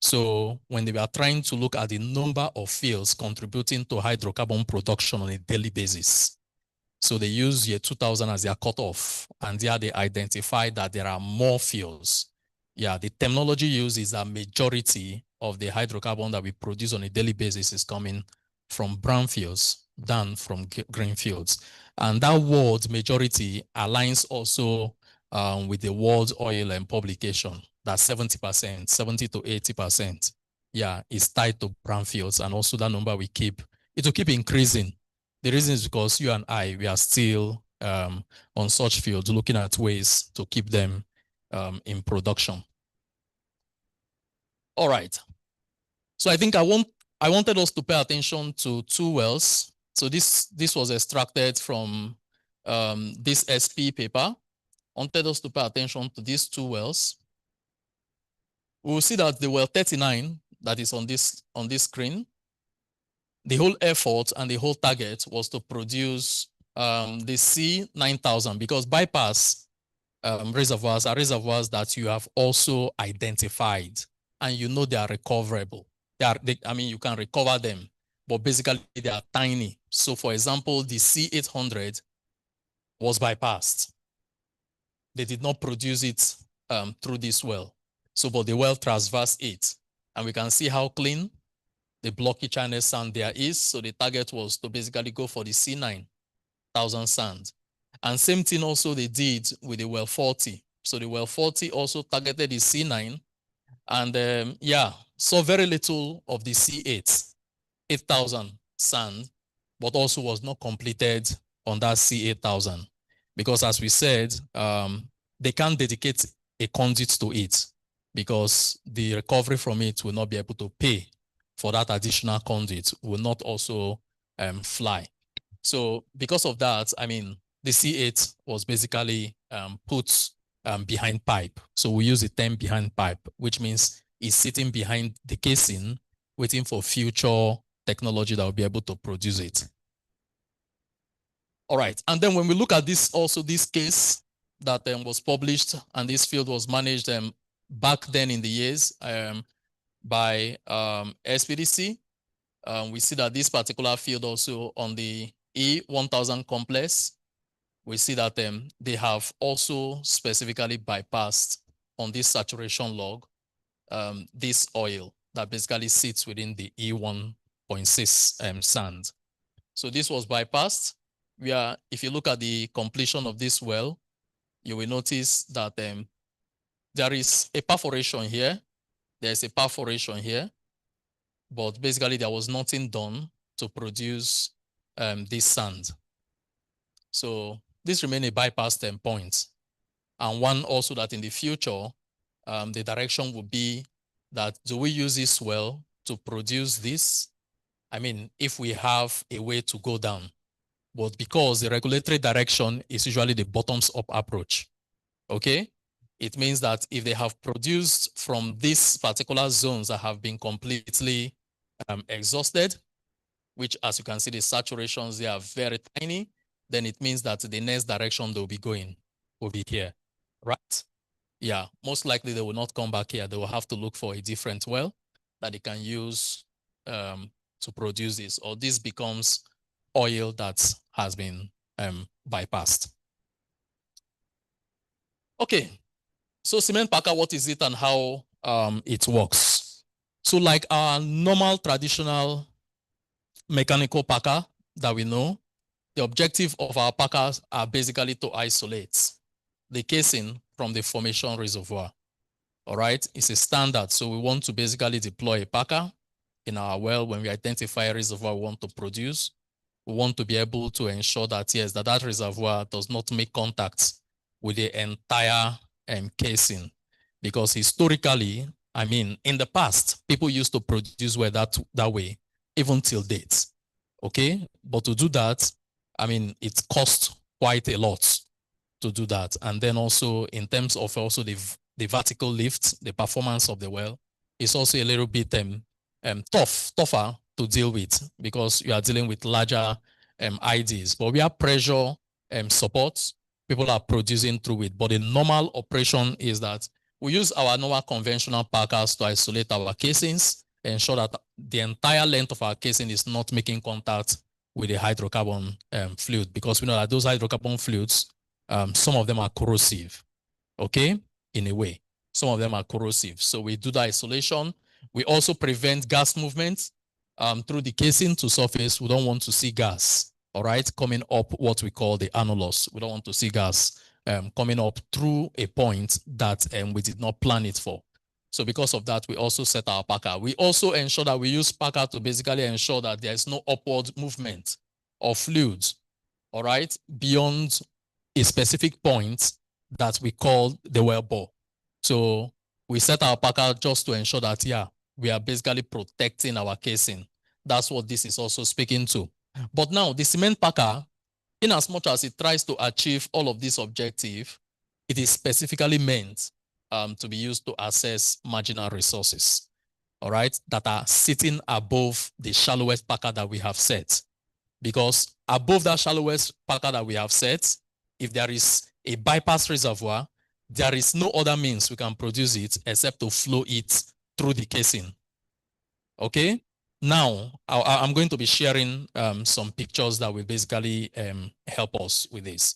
So when they were trying to look at the number of fields contributing to hydrocarbon production on a daily basis, so they use year 2000 as their cutoff, and there they identified that there are more fields. Yeah, the terminology used is a majority of the hydrocarbon that we produce on a daily basis is coming from brown fields than from green fields. And that word majority aligns also with the World Oil and Publication, that 70%, 70 to 80%, yeah, is tied to brown fields. And also that number it will keep increasing. The reason is because you and I, we are still on such fields looking at ways to keep them in production. All right. So I think I wanted us to pay attention to two wells. So this was extracted from this SP paper. I wanted us to pay attention to these two wells. We will see that the well 39 that is on this screen, the whole effort and the whole target was to produce the C9000, because bypass reservoirs are reservoirs that you have also identified and you know they are recoverable. I mean, you can recover them, but basically they are tiny. So for example, the C800 was bypassed. They did not produce it through this well. So, but the well traversed it. And we can see how clean the blocky channel sand there is. So the target was to basically go for the C9000 sand. And same thing also they did with the well 40. So the well 40 also targeted the C9. And yeah, saw very little of the C8, 8,000 sand, but also was not completed on that C8000. Because as we said, they can't dedicate a conduit to it because the recovery from it will not be able to pay for that additional conduit, will not also fly. So because of that, I mean, the C8 was basically put behind pipe. So we use the term behind pipe, which means it's sitting behind the casing, waiting for future technology that will be able to produce it. All right, and then when we look at this, also this case that was published and this field was managed back then in the years by SPDC, we see that this particular field also on the E1000 complex, we see that they have also specifically bypassed on this saturation log, this oil that basically sits within the E1.6 sand. So this was bypassed. If you look at the completion of this well, you will notice that there is a perforation here. There's a perforation here, but basically there was nothing done to produce this sand. So this remains a bypass point. And one also that in the future, the direction would be that do we use this well to produce this? I mean, if we have a way to go down, but because the regulatory direction is usually the bottoms-up approach, okay? It means that if they have produced from these particular zones that have been completely exhausted, which as you can see, the saturations, they are very tiny, then it means that the next direction they'll be going will be here, right? Yeah, most likely they will not come back here. They will have to look for a different well that they can use to produce this, or this becomes oil that has been bypassed. Okay, so cement packer, what is it and how it works? So like our normal traditional mechanical packer that we know, the objective of our packers are basically to isolate the casing from the formation reservoir. All right, it's a standard. So we want to basically deploy a packer in our well when we identify a reservoir we want to produce. We want to be able to ensure that, yes, that reservoir does not make contact with the entire casing. Because historically, I mean, in the past, people used to produce well that way, even till date. Okay, but to do that, I mean, it costs quite a lot to do that. And then also in terms of also the vertical lift, the performance of the well, is also a little bit tougher to deal with because you are dealing with larger IDs. But we have pressure support. People are producing through it. But the normal operation is that we use our normal conventional packers to isolate our casings, ensure that the entire length of our casing is not making contact with the hydrocarbon fluid, because we know that those hydrocarbon fluids, some of them are corrosive, okay, in a way. Some of them are corrosive. So we do the isolation. We also prevent gas movement through the casing to surface. We don't want to see gas, all right, coming up what we call the annulus. We don't want to see gas coming up through a point that we did not plan it for. So because of that, we also set our packer. We also ensure that we use packer to basically ensure that there is no upward movement of fluids, all right, beyond a specific point that we call the well bore. So we set our packer just to ensure that, yeah, we are basically protecting our casing. That's what this is also speaking to. But now the cement packer, in as much as it tries to achieve all of these objectives, it is specifically meant to be used to assess marginal resources, all right, that are sitting above the shallowest packer that we have set. Because above that shallowest packer that we have set, if there is a bypass reservoir, there is no other means we can produce it except to flow it through the casing. Okay? Now, I'm going to be sharing some pictures that will basically help us with this.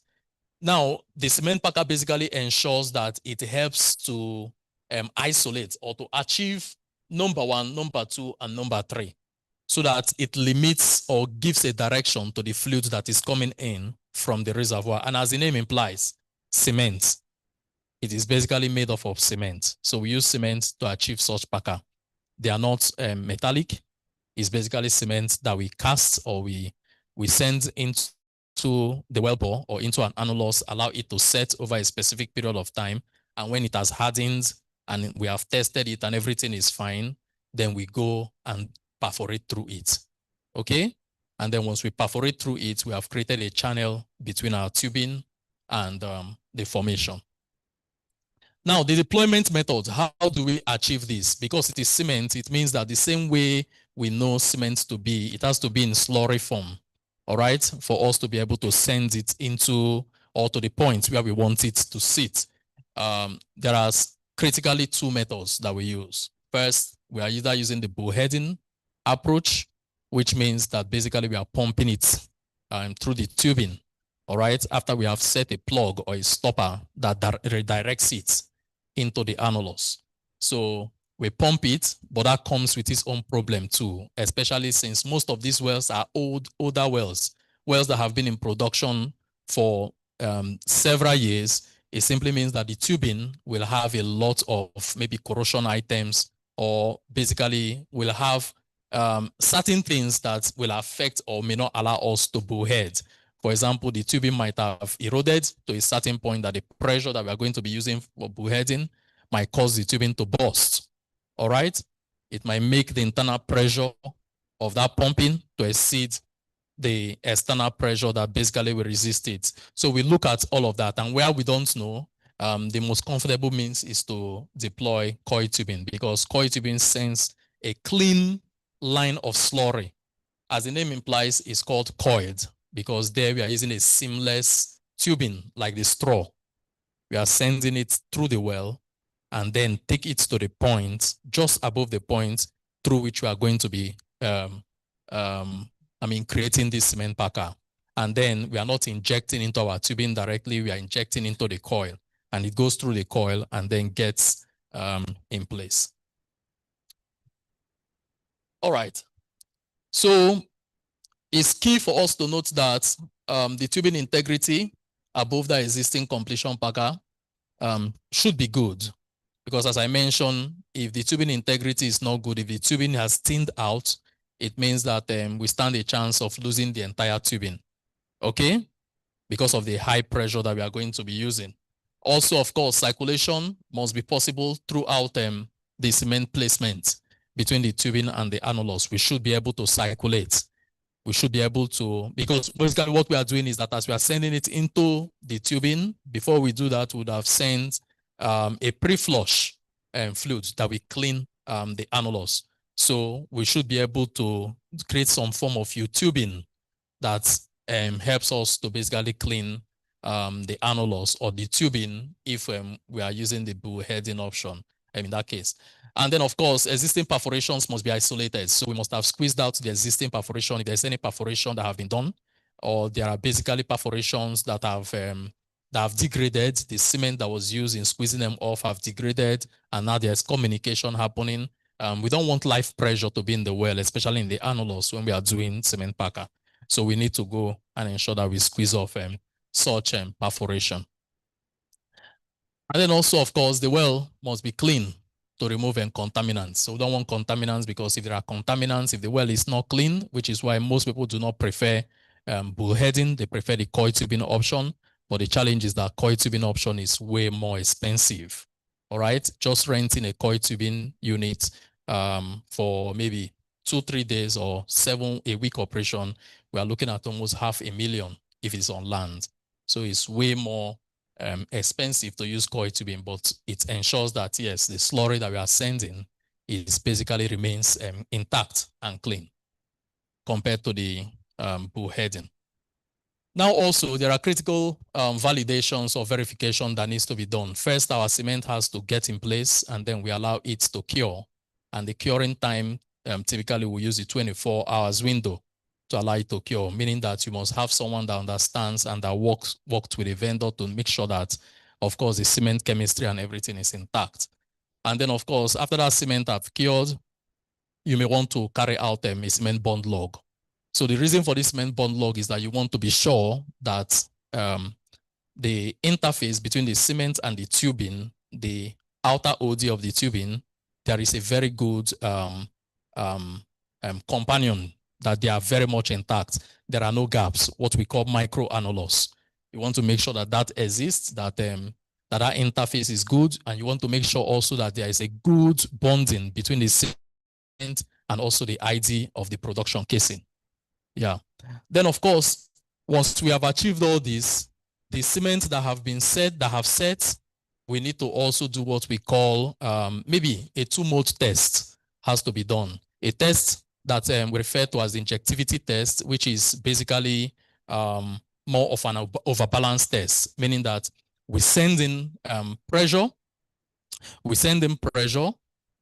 Now, the cement packer basically ensures that it helps to isolate or to achieve number 1, number 2, and number 3, so that it limits or gives a direction to the fluid that is coming in from the reservoir. And as the name implies, cement. It is basically made up of cement. So we use cement to achieve such packer. They are not metallic. It's basically cement that we cast or we send into the wellbore or into an annulus, allow it to set over a specific period of time. And when it has hardened and we have tested it and everything is fine, then we go and perforate through it. Okay? And then once we perforate through it, we have created a channel between our tubing and the formation. Now, the deployment method, how do we achieve this? Because it is cement, it means that the same way we know cement to be, it has to be in slurry form, all right, for us to be able to send it into or to the point where we want it to sit. There are critically 2 methods that we use. First, we are either using the bullheading approach, which means that basically we are pumping it through the tubing, all right, after we have set a plug or a stopper that redirects it into the annulus. So we pump it, but that comes with its own problem too, especially since most of these wells are older wells that have been in production for several years. It simply means that the tubing will have a lot of maybe corrosion items, or basically will have certain things that will affect or may not allow us to bullhead. For example, the tubing might have eroded to a certain point that the pressure that we are going to be using for bullheading might cause the tubing to burst. All right? It might make the internal pressure of that pumping to exceed the external pressure that basically will resist it. So we look at all of that, and where we don't know, the most comfortable means is to deploy coil tubing, because coil tubing sends a clean line of slurry. As the name implies, it's called coiled, because there we are using a seamless tubing like the straw. We are sending it through the well and then take it to the point just above the point through which we are going to be creating this cement packer. And then we are not injecting into our tubing directly, we are injecting into the coil, and it goes through the coil and then gets in place. All right. So it's key for us to note that the tubing integrity above the existing completion packer should be good. Because as I mentioned, if the tubing integrity is not good, if the tubing has thinned out, it means that we stand a chance of losing the entire tubing, okay? Because of the high pressure that we are going to be using. Also, of course, circulation must be possible throughout the cement placement between the tubing and the annulus. We should be able to circulate. We should be able to, because basically what we are doing is that as we are sending it into the tubing, before we do that, we would have sent a pre-flush fluid that we clean the annulus. So we should be able to create some form of tubing that helps us to basically clean the annulus or the tubing if we are using the bullheading option in that case. And then, of course, existing perforations must be isolated. So we must have squeezed out the existing perforation if there's any perforation that have been done, or there are basically perforations that have degraded. The cement that was used in squeezing them off have degraded, and now there's communication happening. We don't want live pressure to be in the well, especially in the annulus when we are doing cement packer. So we need to go and ensure that we squeeze off such perforation. And then also, of course, the well must be clean to remove contaminants. So we don't want contaminants, because if there are contaminants, if the well is not clean, which is why most people do not prefer bullheading, they prefer the coil tubing option. But the challenge is that coil tubing option is way more expensive. All right, just renting a coil tubing unit for maybe 2-3 days or 7-a-week operation, we are looking at almost $500,000 if it's on land. So it's way more expensive to use coil tubing, but it ensures that, yes, the slurry that we are sending is basically remains intact and clean compared to the bullheading. Now also, there are critical validations or verification that needs to be done. First, our cement has to get in place, and then we allow it to cure. And the curing time, typically we use the 24 hours window to allow it to cure, meaning that you must have someone that understands and that worked with a vendor to make sure that, of course, the cement chemistry and everything is intact. And then, of course, after that cement have cured, you may want to carry out a cement bond log. So the reason for this cement bond log is that you want to be sure that the interface between the cement and the tubing, the outer OD of the tubing, there is a very good companion, that they are very much intact. There are no gaps, what we call micro annulus. You want to make sure that that exists, that that interface is good, and you want to make sure also that there is a good bonding between the cement and also the ID of the production casing. Yeah. Then, of course, once we have achieved all this, the cement that have been set, we need to also do what we call maybe a 2-mode test has to be done. A test that we refer to as the injectivity test, which is basically more of an overbalance test, meaning that we send in pressure,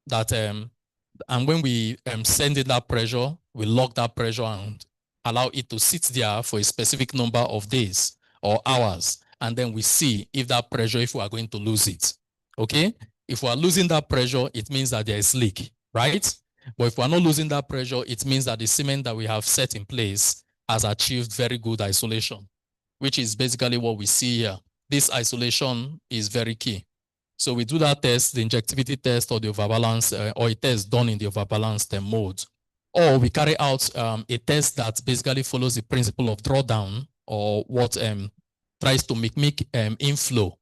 that, and when we send in that pressure, we lock that pressure and allow it to sit there for a specific number of days or hours. And then we see if that pressure, if we are going to lose it, okay? If we are losing that pressure, it means that there is leak, right? But if we're not losing that pressure, it means that the cement that we have set in place has achieved very good isolation, which is basically what we see here. This isolation is very key. So we do that test, the injectivity test or the overbalance, or a test done in the overbalanced mode. Or we carry out a test that basically follows the principle of drawdown, or what tries to make inflow,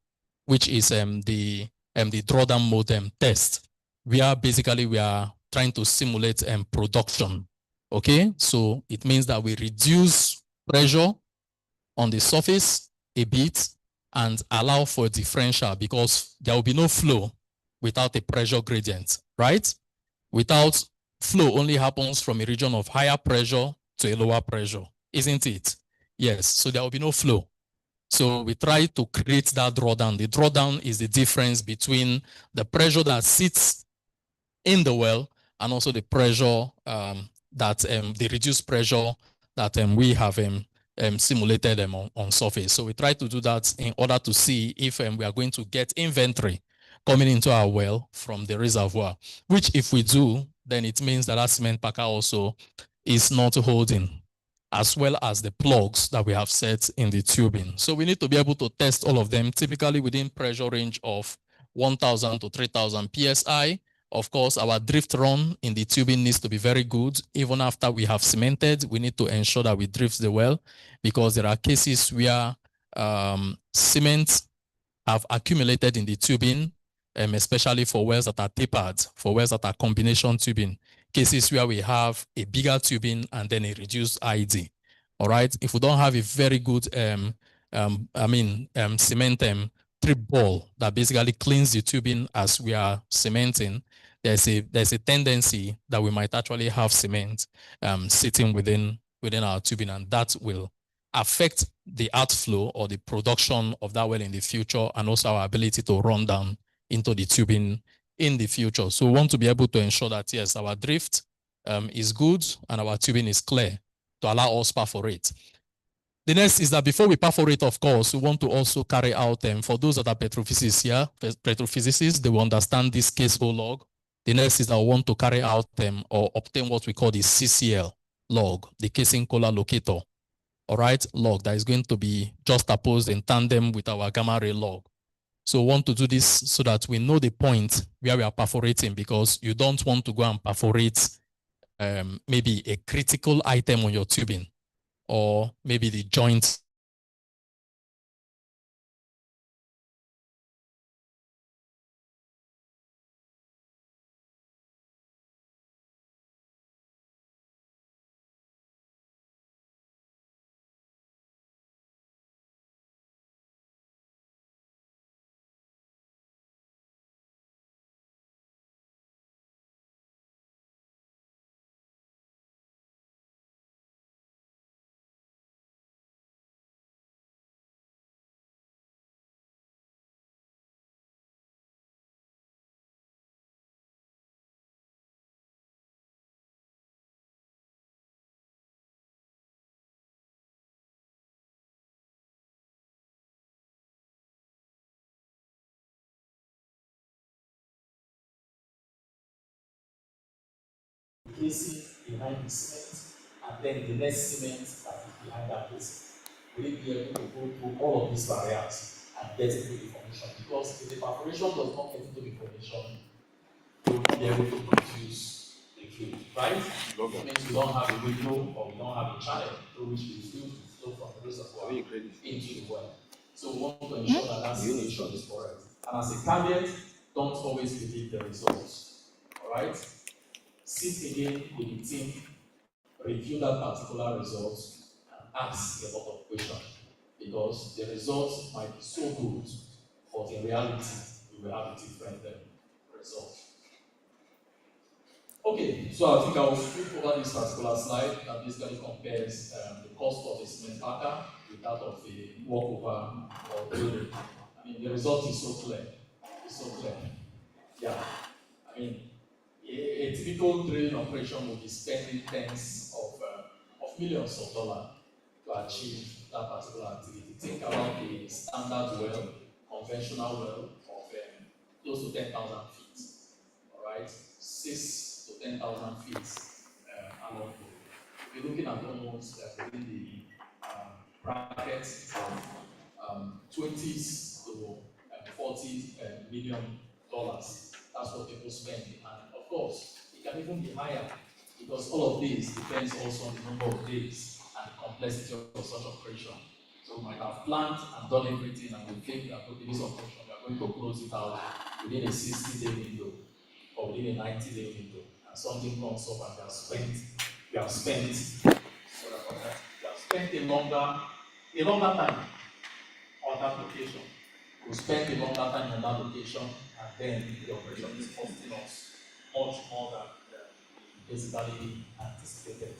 which is the drawdown mode test. We are trying to simulate production. Okay, so it means that we reduce pressure on the surface a bit and allow for a differential, because there will be no flow without a pressure gradient, right? Without flow only happens from a region of higher pressure to a lower pressure, isn't it? Yes, so there will be no flow. So we try to create that drawdown. The drawdown is the difference between the pressure that sits in the well and also the pressure the reduced pressure that we have simulated on surface. So we try to do that in order to see if we are going to get inventory coming into our well from the reservoir, which if we do, then it means that cement packer also is not holding, as well as the plugs that we have set in the tubing. So we need to be able to test all of them, typically within pressure range of 1,000 to 3,000 PSI. Of course, our drift run in the tubing needs to be very good. Even after we have cemented, we need to ensure that we drift the well, because there are cases where cement have accumulated in the tubing, especially for wells that are tapered, for wells that are combination tubing, cases where we have a bigger tubing and then a reduced ID. All right. If we don't have a very good, cement trip ball that basically cleans the tubing as we are cementing, there's a tendency that we might actually have cement sitting within our tubing, and that will affect the outflow or the production of that well in the future, and also our ability to run down into the tubing in the future. So we want to be able to ensure that, yes, our drift is good and our tubing is clear to allow us perforate. The next is that before we perforate, of course, we want to also carry out, for those that are petrophysicists here, petrophysicists, they will understand this case hole log. The next is that we want to carry out or obtain what we call the CCL log, the casing collar locator. All right, log that is going to be juxtaposed in tandem with our gamma ray log. So we want to do this so that we know the point where we are perforating, because you don't want to go and perforate maybe a critical item on your tubing, or maybe the joint. Casing behind the cement, and then the next cement that is behind that casing. Will it be able to go through all of these barriers and get into the formation? Because if the perforation does not get into the formation, you will not be able to produce the fluid, right? It means we don't have a window, or we don't have a channel through which the fluid will flow from the reservoir into the well. So we want to ensure that that situation is correct. And as a caveat, don't always believe the results. All right? Sit again with the team, review that particular result, and ask a lot of questions, because the results might be so good, but in reality, we will have a different result. Okay, so I think I will skip over this particular slide that basically compares the cost of a cement packer with that of a walkover or drilling. I mean, the result is so clear. It's so clear. Yeah. I mean, a typical drilling operation will be spending tens of millions of dollars to achieve that particular activity. Think about a standard well, conventional well of close to 10,000 feet. All right, 6 to 10,000 feet along. We're looking at almost within the brackets of 20s to 40 million dollars. That's what people spend, and of course, it can even be higher, because all of this depends also on the number of days and the complexity of such operation. So we might have planned and done everything, and we think that okay, this operation we are going to close it out within a 60-day window or within a 90-day window, and something comes up and we have spent a longer time on that location. We spend a longer time on that location, and then the operation is costing us much more than basically anticipated.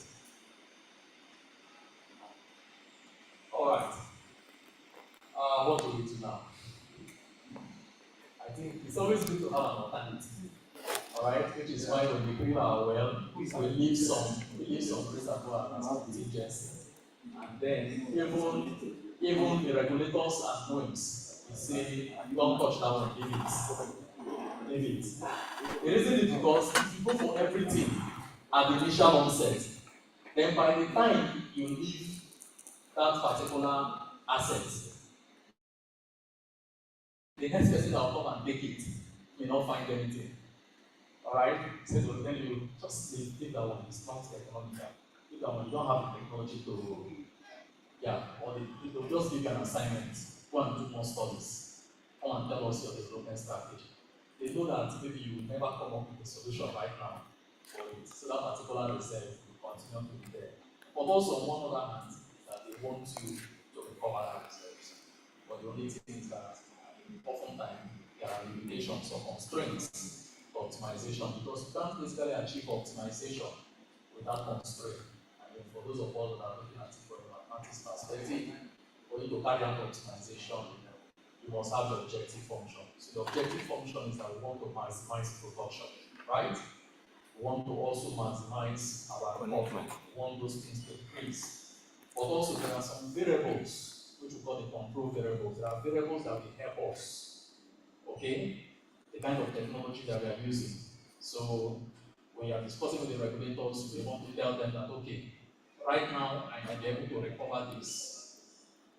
All right. What do we do now? I think it's always good to have an alternative. All right, which is why when we drill our well, we leave some reservoir as contingency, and then even the regulators and NOIMS say don't touch that one, leave it. leave it. The reason is because if you go for everything at the initial onset, then by the time you leave that particular asset, the next person that will come and take it may not find anything. Alright? So then you just leave that one. It's not economical. Leave that one. You don't have the technology to, or they'll just give you an assignment. Go and do more studies. Come and tell us your development strategy. They know that maybe you will never come up with a solution right now for it. So that particular reserve will continue to be there. But also, on one other hand, that they want you to recover that reserves. But the only thing is that oftentimes there are limitations or constraints to optimization because you can't basically achieve optimization without constraint. I mean, for those of us that are looking at it from a mathematics perspective, for you to carry out optimization, you must have the objective function. So the objective function is that we want to maximize production, right? We want to also maximize our recovery. We want those things to increase. But also there are some variables, which we call the control variables. There are variables that will help us, okay? The kind of technology that we are using. So when you are discussing with the regulators, we want to tell them that, okay, right now I might be able to recover this,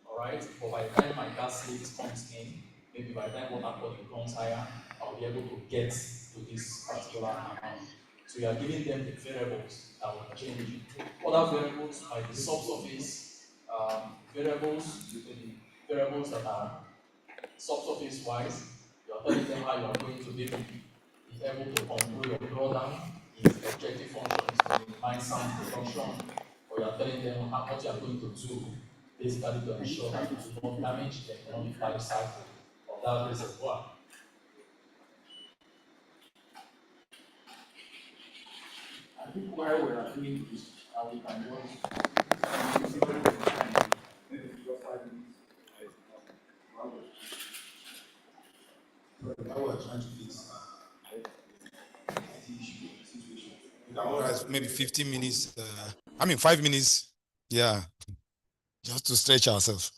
all right? But by the time my gas leak comes in, maybe by the time water quality becomes higher, I'll be able to get to this particular amount. So you are giving them the variables that will change. Other variables might be subsurface variables, the variables that are subsurface wise. You are telling them how you are going to be able to control your drawdown. If the objective function is to minimize sand production, or you are telling them what you are going to do, basically to ensure that you do not damage the economic life cycle of that reservoir. I think while we are doing this, we can just maybe just 5 minutes. I was trying to fix Maybe 15 minutes, 5 minutes, just to stretch ourselves.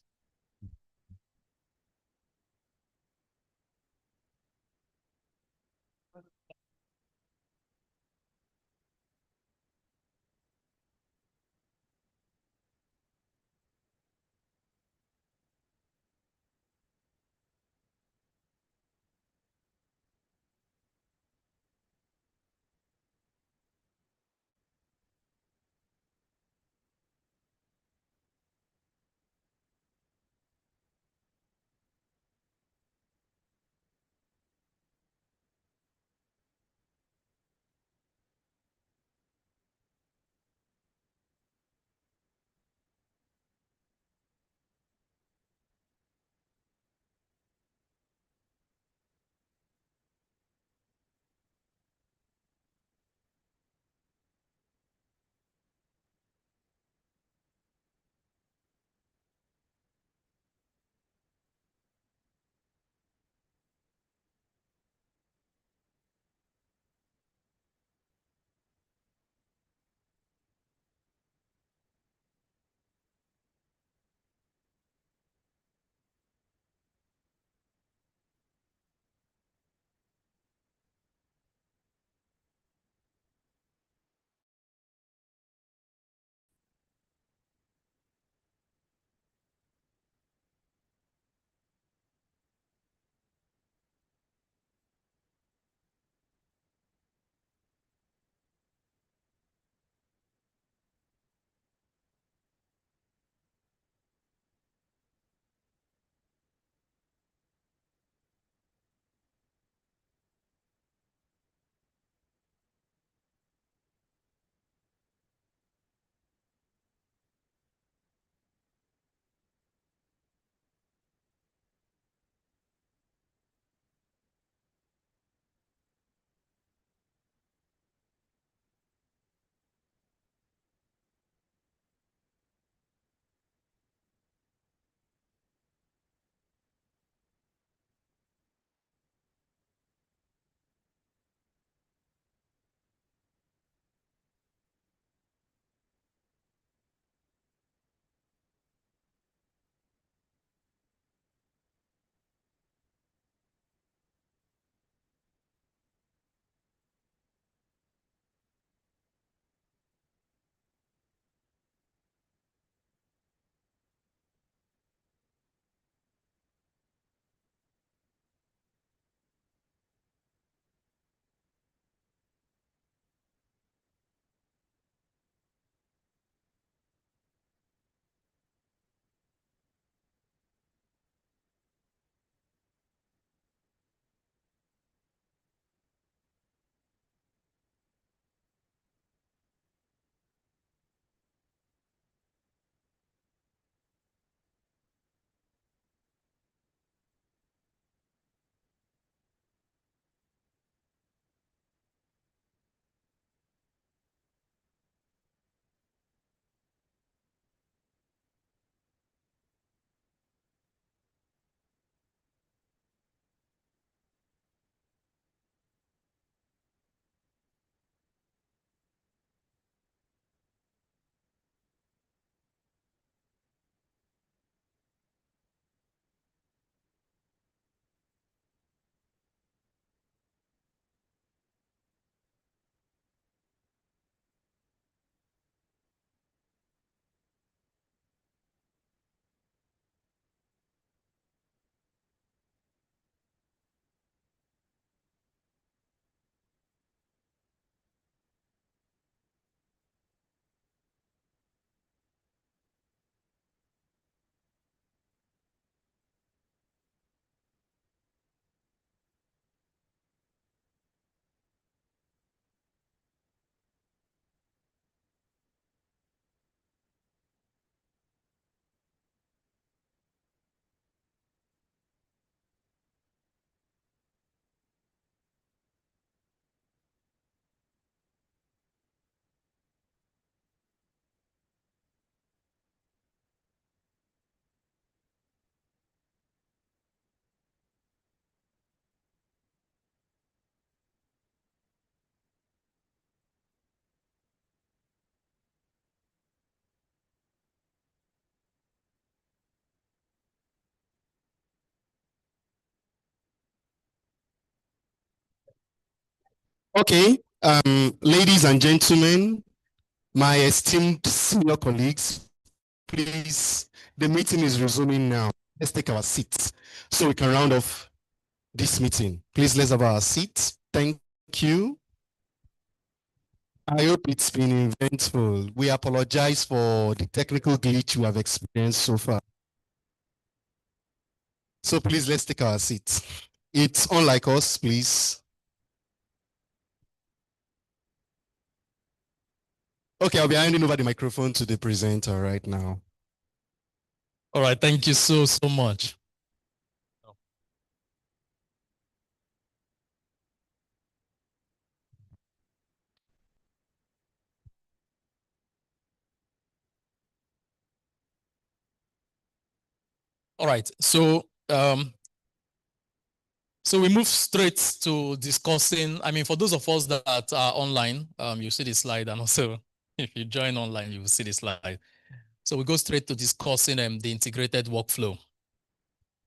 Okay, ladies and gentlemen, my esteemed senior colleagues, please, the meeting is resuming now. Let's take our seats so we can round off this meeting. Please, let's have our seats. Thank you. I hope it's been eventful. We apologize for the technical glitch we have experienced so far. So please, let's take our seats. It's unlike us, please. Okay, I'll be handing over the microphone to the presenter right now. All right, thank you so much. All right, so we move straight to discussing. I mean, for those of us that are online, you see the slide, and also if you join online, you will see the slide. So we go straight to discussing the integrated workflow.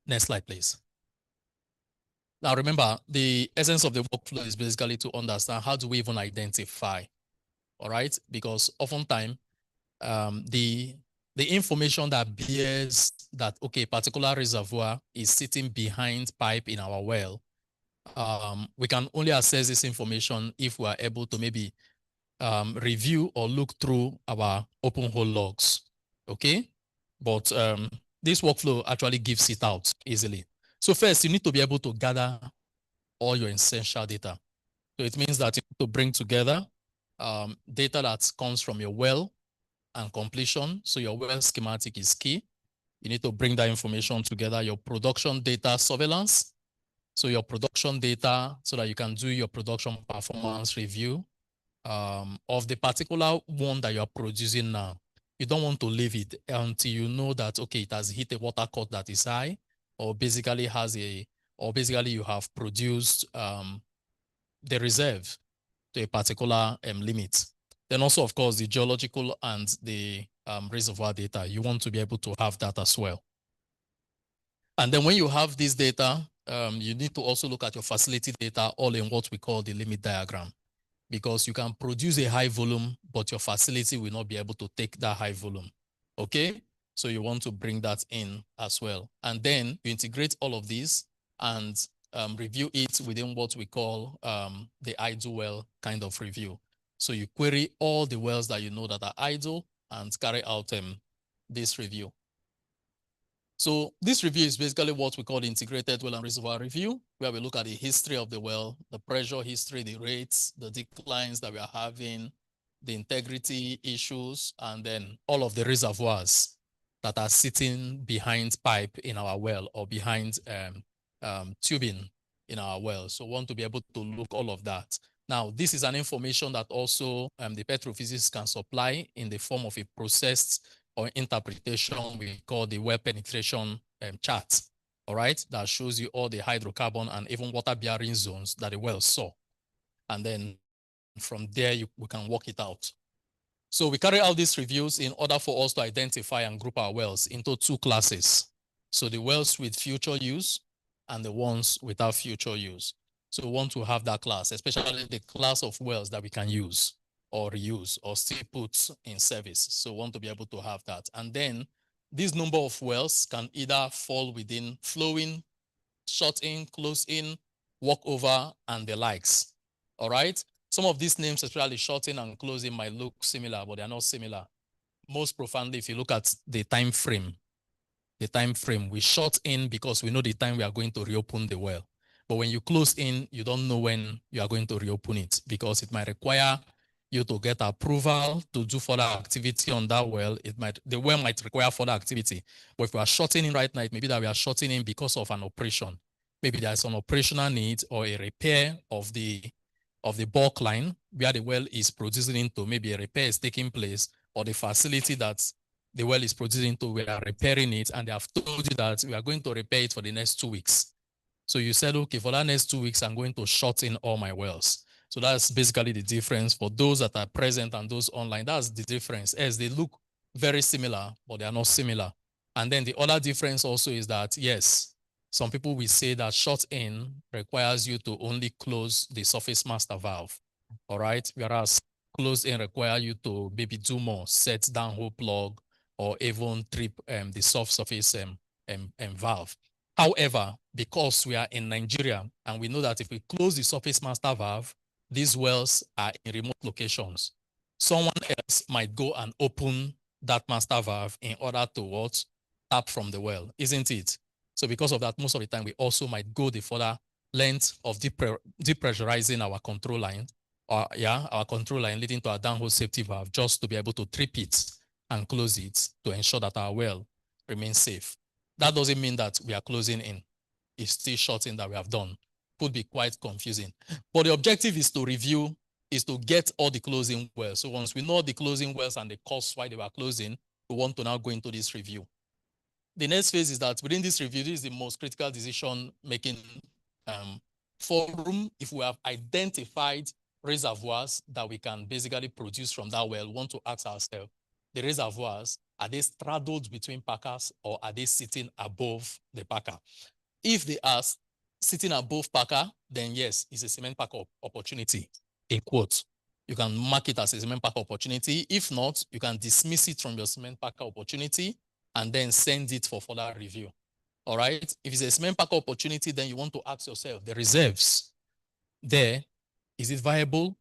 Next slide, please. Now, remember, the essence of the workflow is basically to understand how do we even identify, all right? Because oftentimes, the information that bears that, okay, particular reservoir is sitting behind pipe in our well, we can only access this information if we are able to maybe review or look through our open hole logs, okay? But this workflow actually gives it out easily. So first, you need to be able to gather all your essential data. So it means that you need to bring together data that comes from your well and completion. So your well schematic is key. You need to bring that information together, your production data surveillance. So your production data so that you can do your production performance review of the particular one that you are producing now. You don't want to leave it until you know that, okay, it has hit a water cut that is high, or basically you have produced the reserve to a particular limit. Then also, of course, the geological and the reservoir data, you want to be able to have that as well. And then when you have this data, you need to also look at your facility data all in what we call the limit diagram, because you can produce a high volume, but your facility will not be able to take that high volume, okay? So you want to bring that in as well. And then you integrate all of these and review it within what we call the idle well kind of review. So you query all the wells that you know that are idle and carry out this review. So this review is basically what we call the integrated well and reservoir review, where we look at the history of the well, the pressure history, the rates, the declines that we are having, the integrity issues, and then all of the reservoirs that are sitting behind pipe in our well or behind tubing in our well. So we want to be able to look all of that. Now, this is an information that also the petrophysicist can supply in the form of a processed or interpretation we call the well penetration chart, all right? That shows you all the hydrocarbon and even water-bearing zones that the well saw. And then from there, we can work it out. So we carry out these reviews in order for us to identify and group our wells into two classes. So the wells with future use and the ones without future use. So we want to have that class, especially the class of wells that we can use or reuse or still put in service. So we want to be able to have that. And then this number of wells can either fall within flowing, shut in, close in, walk over, and the likes. All right. Some of these names, especially shut in and closing, might look similar, but they're not similar. Most profoundly, if you look at the time frame, we shut in because we know the time we are going to reopen the well. But when you close in, you don't know when you are going to reopen it because it might require you to get approval to do further activity on that well. The well might require further activity. But if we are shutting in right now, it may be that we are shutting in because of an operation. Maybe there's an operational need or a repair of the bulk line where the well is producing into, maybe a repair is taking place, or the facility that the well is producing into, we are repairing it, and they have told you that we are going to repair it for the next 2 weeks. So you said, okay, for that next 2 weeks, I'm going to shut in all my wells. So that's basically the difference for those that are present and those online. That's the difference, as they look very similar, but they are not similar. And then the other difference also is that, yes, Some people will say that shut in requires you to only close the surface master valve, all right? Whereas close in require you to maybe do more, set downhole plug, or even trip the soft surface valve. However, because we are in Nigeria and we know that if we close the surface master valve, these wells are in remote locations. Someone else might go and open that master valve in order to what? Tap from the well, isn't it? So because of that, most of the time, we also might go the further length of depressurizing our control line, our control line leading to our downhole safety valve, just to be able to trip it and close it to ensure that our well remains safe. That doesn't mean that we are closing in. It's still shutting that we have done. Could be quite confusing. But the objective is to review, is to get all the closing wells. So once we know the closing wells and the costs why they were closing, we want to now go into this review. The next phase is that within this review, this is the most critical decision-making forum. If we have identified reservoirs that we can basically produce from that well, we want to ask ourselves, the reservoirs, are they straddled between packers or are they sitting above the packer? If they are sitting above packer, then yes, it's a cement packer opportunity, in quotes. You can mark it as a cement packer opportunity. If not, you can dismiss it from your cement packer opportunity and then send it for further review. All right. If it's a cement packer opportunity, then you want to ask yourself, the reserves there, is it viable?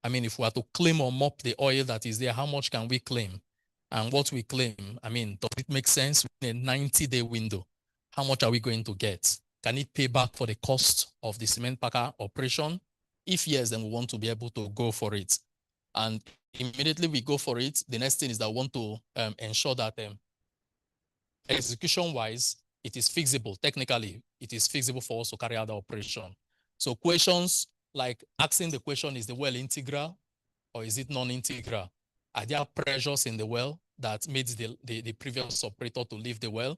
I mean, if we are to claim or mop the oil that is there, how much can we claim? And what we claim, I mean, does it make sense in a 90-day window? How much are we going to get? Can it pay back for the cost of the cement packer operation? If yes, then we want to be able to go for it. And immediately we go for it, the next thing is that we want to ensure that execution-wise, it is feasible. Technically, it is feasible for us to carry out the operation. So questions like asking the question, is the well integral or is it non-integral? Are there pressures in the well that made the previous operator to leave the well?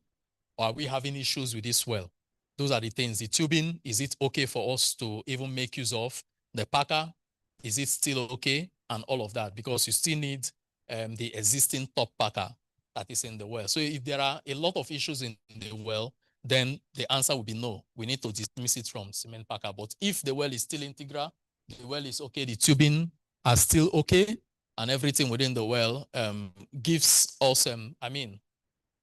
Or are we having issues with this well? Those are the things. The tubing, is it okay for us to even make use of? The packer, is it still okay? And all of that, because you still need the existing top packer that is in the well. So if there are a lot of issues in the well, then the answer will be no. We need to dismiss it from cement packer. But if the well is still integral, the well is okay, the tubing are still okay, and everything within the well gives us,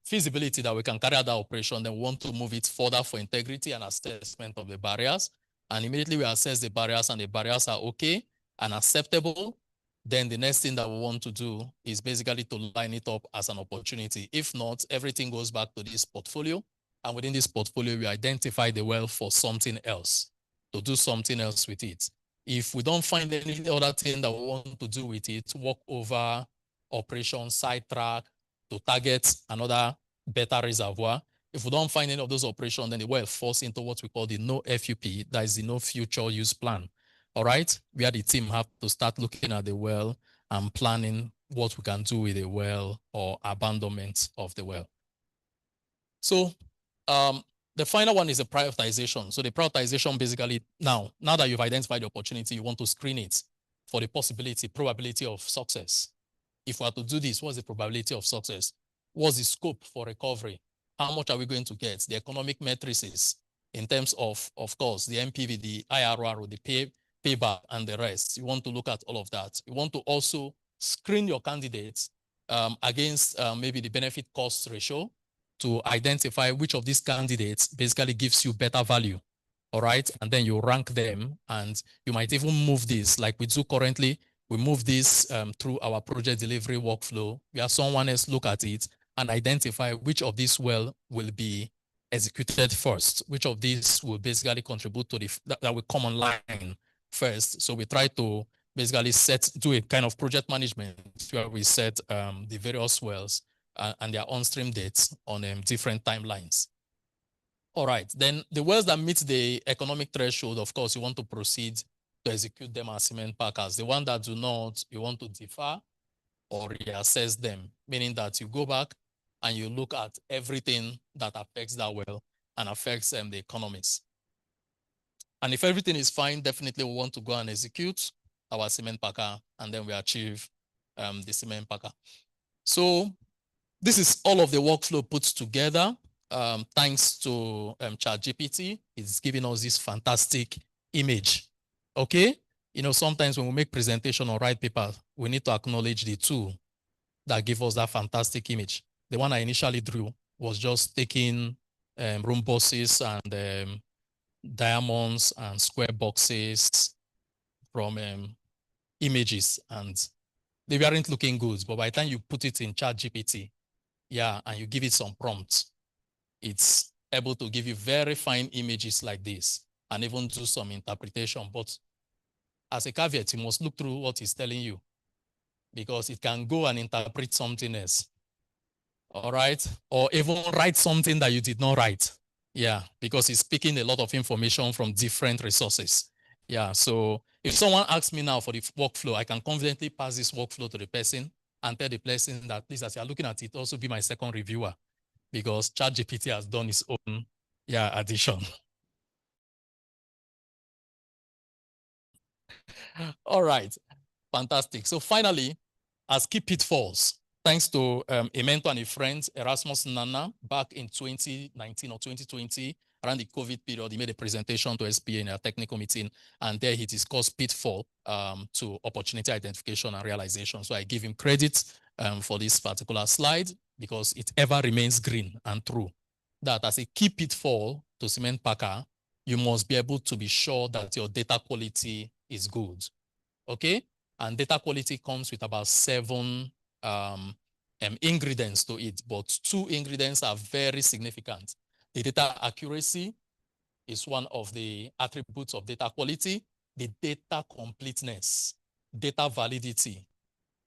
feasibility that we can carry out that operation, then we want to move it further for integrity and assessment of the barriers. And immediately we assess the barriers and the barriers are okay and acceptable, then the next thing that we want to do is basically to line it up as an opportunity. If not, everything goes back to this portfolio. And within this portfolio, we identify the well for something else, to do something else with it. If we don't find any other thing that we want to do with it, walk over, operation, sidetrack, to target another better reservoir. If we don't find any of those operations, then the well falls into what we call the no FUP, that is the no future use plan. All right, where the team have to start looking at the well and planning what we can do with the well or abandonment of the well. So the final one is the prioritization. So the prioritization basically, now that you've identified the opportunity, you want to screen it for the probability of success. If we are to do this, what's the probability of success? What's the scope for recovery? How much are we going to get? The economic matrices in terms of course, the NPV, the IRR, the payback, and the rest. You want to look at all of that. You want to also screen your candidates against maybe the benefit cost ratio to identify which of these candidates basically gives you better value. All right. And then you rank them, and you might even move this like we do currently. We move this through our project delivery workflow, where someone else look at it and identify which of these well will be executed first, which of these will basically contribute to that will come online first. So we try to basically do a kind of project management where we set the various wells and their on-stream dates on different timelines. All right, then the wells that meet the economic threshold, of course, you want to proceed to execute them as cement packers. The one that do not, you want to defer or reassess them, meaning that you go back and you look at everything that affects that well and affects the economics. And if everything is fine, definitely we want to go and execute our cement packer, and then we achieve the cement packer. So this is all of the workflow put together. thanks to ChatGPT, it's giving us this fantastic image. Okay? You know, sometimes when we make presentation or write paper, we need to acknowledge the tool that gives us that fantastic image. The one I initially drew was just taking rhombuses and diamonds and square boxes from images, and they weren't looking good. But by the time you put it in ChatGPT, yeah, and you give it some prompts, it's able to give you very fine images like this and even do some interpretation. But as a caveat, you must look through what it's telling you, because it can go and interpret something else. All right? Or even write something that you did not write. Yeah, because it's picking a lot of information from different resources. Yeah, so if someone asks me now for the workflow, I can confidently pass this workflow to the person and tell the person that, please, as you're looking at it, also be my second reviewer, because ChatGPT has done its own, yeah, addition. All right, fantastic. So finally, as key pitfalls, thanks to a mentor and a friend, Erasmus Nana, back in 2019 or 2020, around the COVID period, he made a presentation to SPA in a technical meeting, and there he discussed pitfall to opportunity identification and realization. So I give him credit for this particular slide, because it ever remains green and true, that as a key pitfall to cement packer, you must be able to be sure that your data quality is good. Okay? And data quality comes with about 7 ingredients to it, but 2 ingredients are very significant. The data accuracy is one of the attributes of data quality, the data completeness, data validity,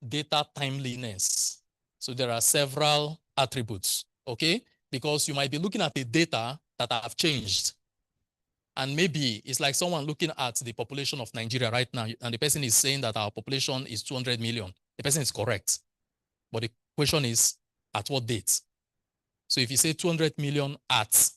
data timeliness. So there are several attributes, okay? Because you might be looking at the data that have changed. And maybe it's like someone looking at the population of Nigeria right now, and the person is saying that our population is 200 million. The person is correct. But the question is, at what date? So if you say 200 million at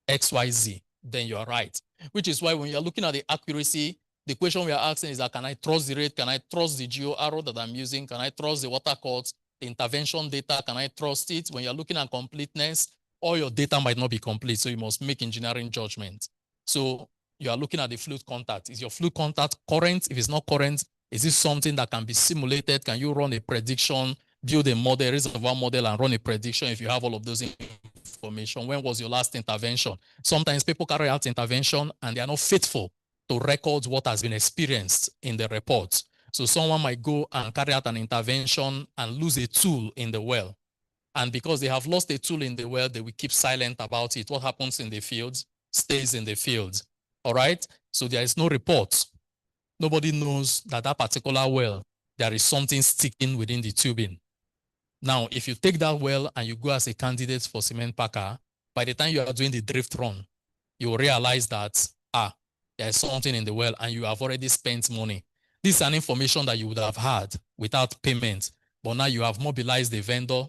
XYZ, then you're right. Which is why when you're looking at the accuracy, the question we are asking is that, can I trust the rate? Can I trust the geo arrow that I'm using? Can I trust the water cuts, the intervention data? Can I trust it? When you're looking at completeness, all your data might not be complete, so you must make engineering judgment. So you are looking at the fluid contact. Is your fluid contact current? If it's not current, is this something that can be simulated? Can you run a prediction, build a model, reservoir model, and run a prediction if you have all of those information? When was your last intervention? Sometimes people carry out intervention and they are not faithful to record what has been experienced in the report. So someone might go and carry out an intervention and lose a tool in the well. And because they have lost a tool in the well, they will keep silent about it. What happens in the fields stays in the fields. All right? So there is no report. Nobody knows that that particular well, there is something sticking within the tubing. Now, if you take that well and you go as a candidate for cement packer, by the time you are doing the drift run, you will realize that, there's something in the well and you have already spent money. This is an information that you would have had without payment, but now you have mobilized the vendor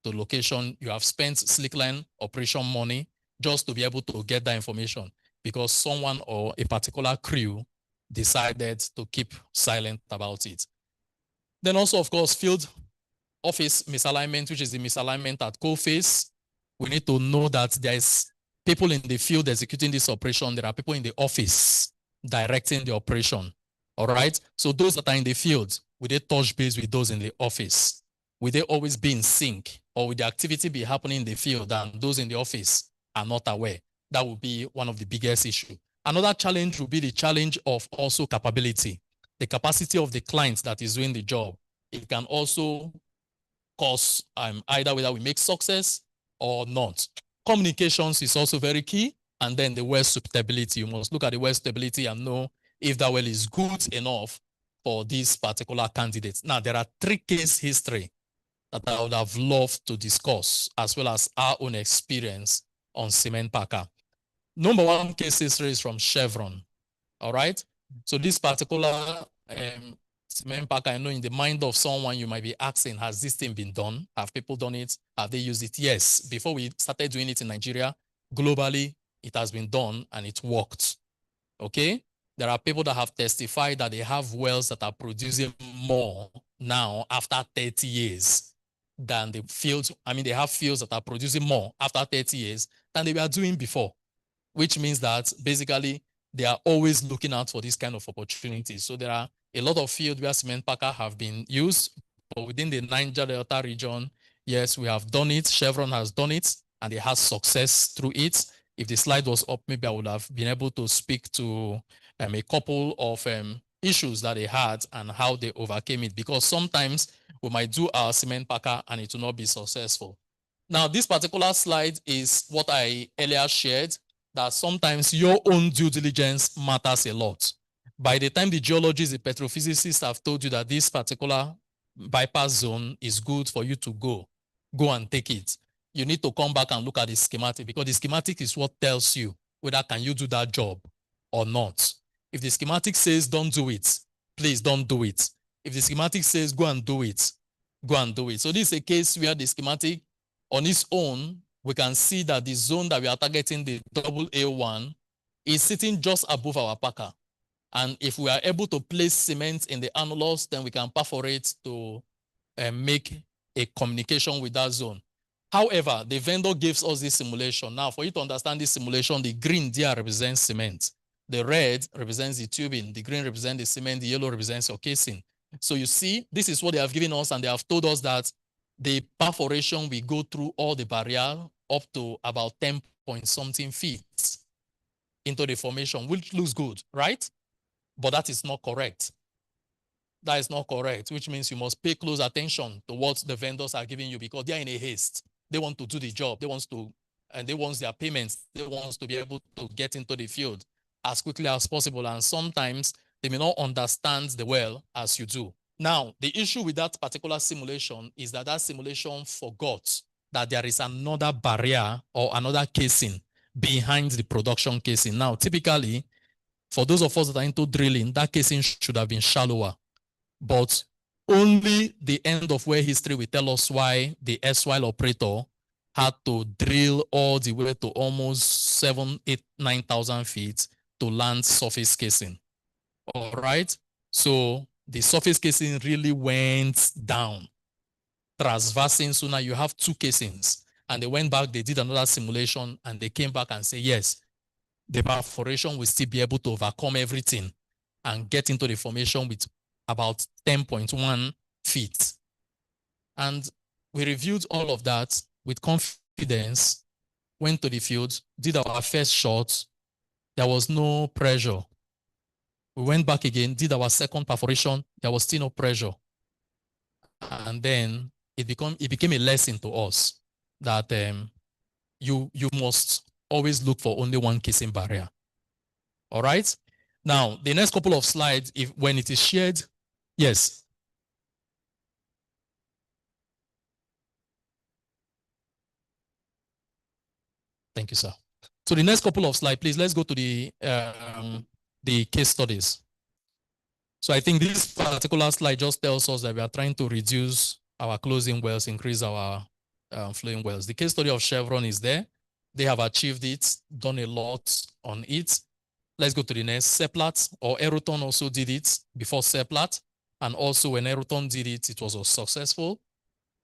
to location. You have spent slickline operation money just to be able to get that information, because someone or a particular crew decided to keep silent about it. Then also, of course, field office misalignment, which is the misalignment at coalface. We need to know that there is people in the field executing this operation. There are people in the office directing the operation. All right. So those that are in the field, will they touch base with those in the office? Will they always be in sync, or will the activity be happening in the field and those in the office are not aware? That would be one of the biggest issues. Another challenge will be the challenge of also capability, the capacity of the client that is doing the job. It can also cause either whether we make success or not. Communications is also very key. And then the well suitability. You must look at the well stability and know if that well is good enough for this particular candidate. Now, there are 3 case history that I would have loved to discuss, as well as our own experience on cement packer. Number 1 case history is from Chevron. All right. So this particular cement packer, I know in the mind of someone, you might be asking, has this thing been done? Have people done it? Have they used it? Yes. Before we started doing it in Nigeria, globally, it has been done and it worked. Okay. There are people that have testified that they have wells that are producing more now after 30 years than the fields. I mean, they have fields that are producing more after 30 years than they were doing before, which means that basically they are always looking out for this kind of opportunities. So there are a lot of fields where cement packer have been used, but within the Niger Delta region, yes, we have done it. Chevron has done it, and they had success through it. If the slide was up, maybe I would have been able to speak to a couple of issues that they had and how they overcame it, because sometimes we might do our cement packer and it will not be successful. Now, this particular slide is what I earlier shared, that sometimes your own due diligence matters a lot. By the time the geologists, the petrophysicists have told you that this particular bypass zone is good for you to go and take it, you need to come back and look at the schematic, because the schematic is what tells you whether can you do that job or not. If the schematic says don't do it, please don't do it. If the schematic says go and do it, go and do it. So this is a case where the schematic on its own, we can see that the zone that we are targeting, the AA1, is sitting just above our packer. And if we are able to place cement in the annulus, then we can perforate to make a communication with that zone. However, the vendor gives us this simulation. Now, for you to understand this simulation, the green there represents cement. The red represents the tubing. The green represents the cement. The yellow represents your casing. So you see, this is what they have given us, and they have told us that the perforation will go through all the barrier up to about 10 point something feet into the formation, which looks good, right? But that is not correct. That is not correct, which means you must pay close attention to what the vendors are giving you, because they are in a haste. They want to do the job. They want their payments. They want to be able to get into the field as quickly as possible. And sometimes they may not understand the well as you do. Now, the issue with that particular simulation is that that simulation forgot that there is another barrier or another casing behind the production casing. Now, typically, for those of us that are into drilling, that casing should have been shallower. But only the end of where history will tell us why the erstwhile operator had to drill all the way to almost 7,000, 8,000, 9,000 feet to land surface casing. All right. So the surface casing really went down, transversing. So now you have two casings. And they went back, they did another simulation, and they came back and said, yes, the perforation will still be able to overcome everything and get into the formation with about 10.1 feet. And we reviewed all of that with confidence, went to the field, did our first shot. There was no pressure. We went back again, did our second perforation. There was still no pressure. And then it became a lesson to us that you must always look for only one casing barrier. All right. Now, the next couple of slides, when it is shared, yes. Thank you, sir. So the next couple of slides, please, let's go to the case studies. So I think this particular slide just tells us that we are trying to reduce our closing wells, increase our flowing wells. The case study of Chevron is there. They have achieved it, done a lot on it. Let's go to the next. Seplat or Eroton also did it before Seplat. And also when Eroton did it, it was successful.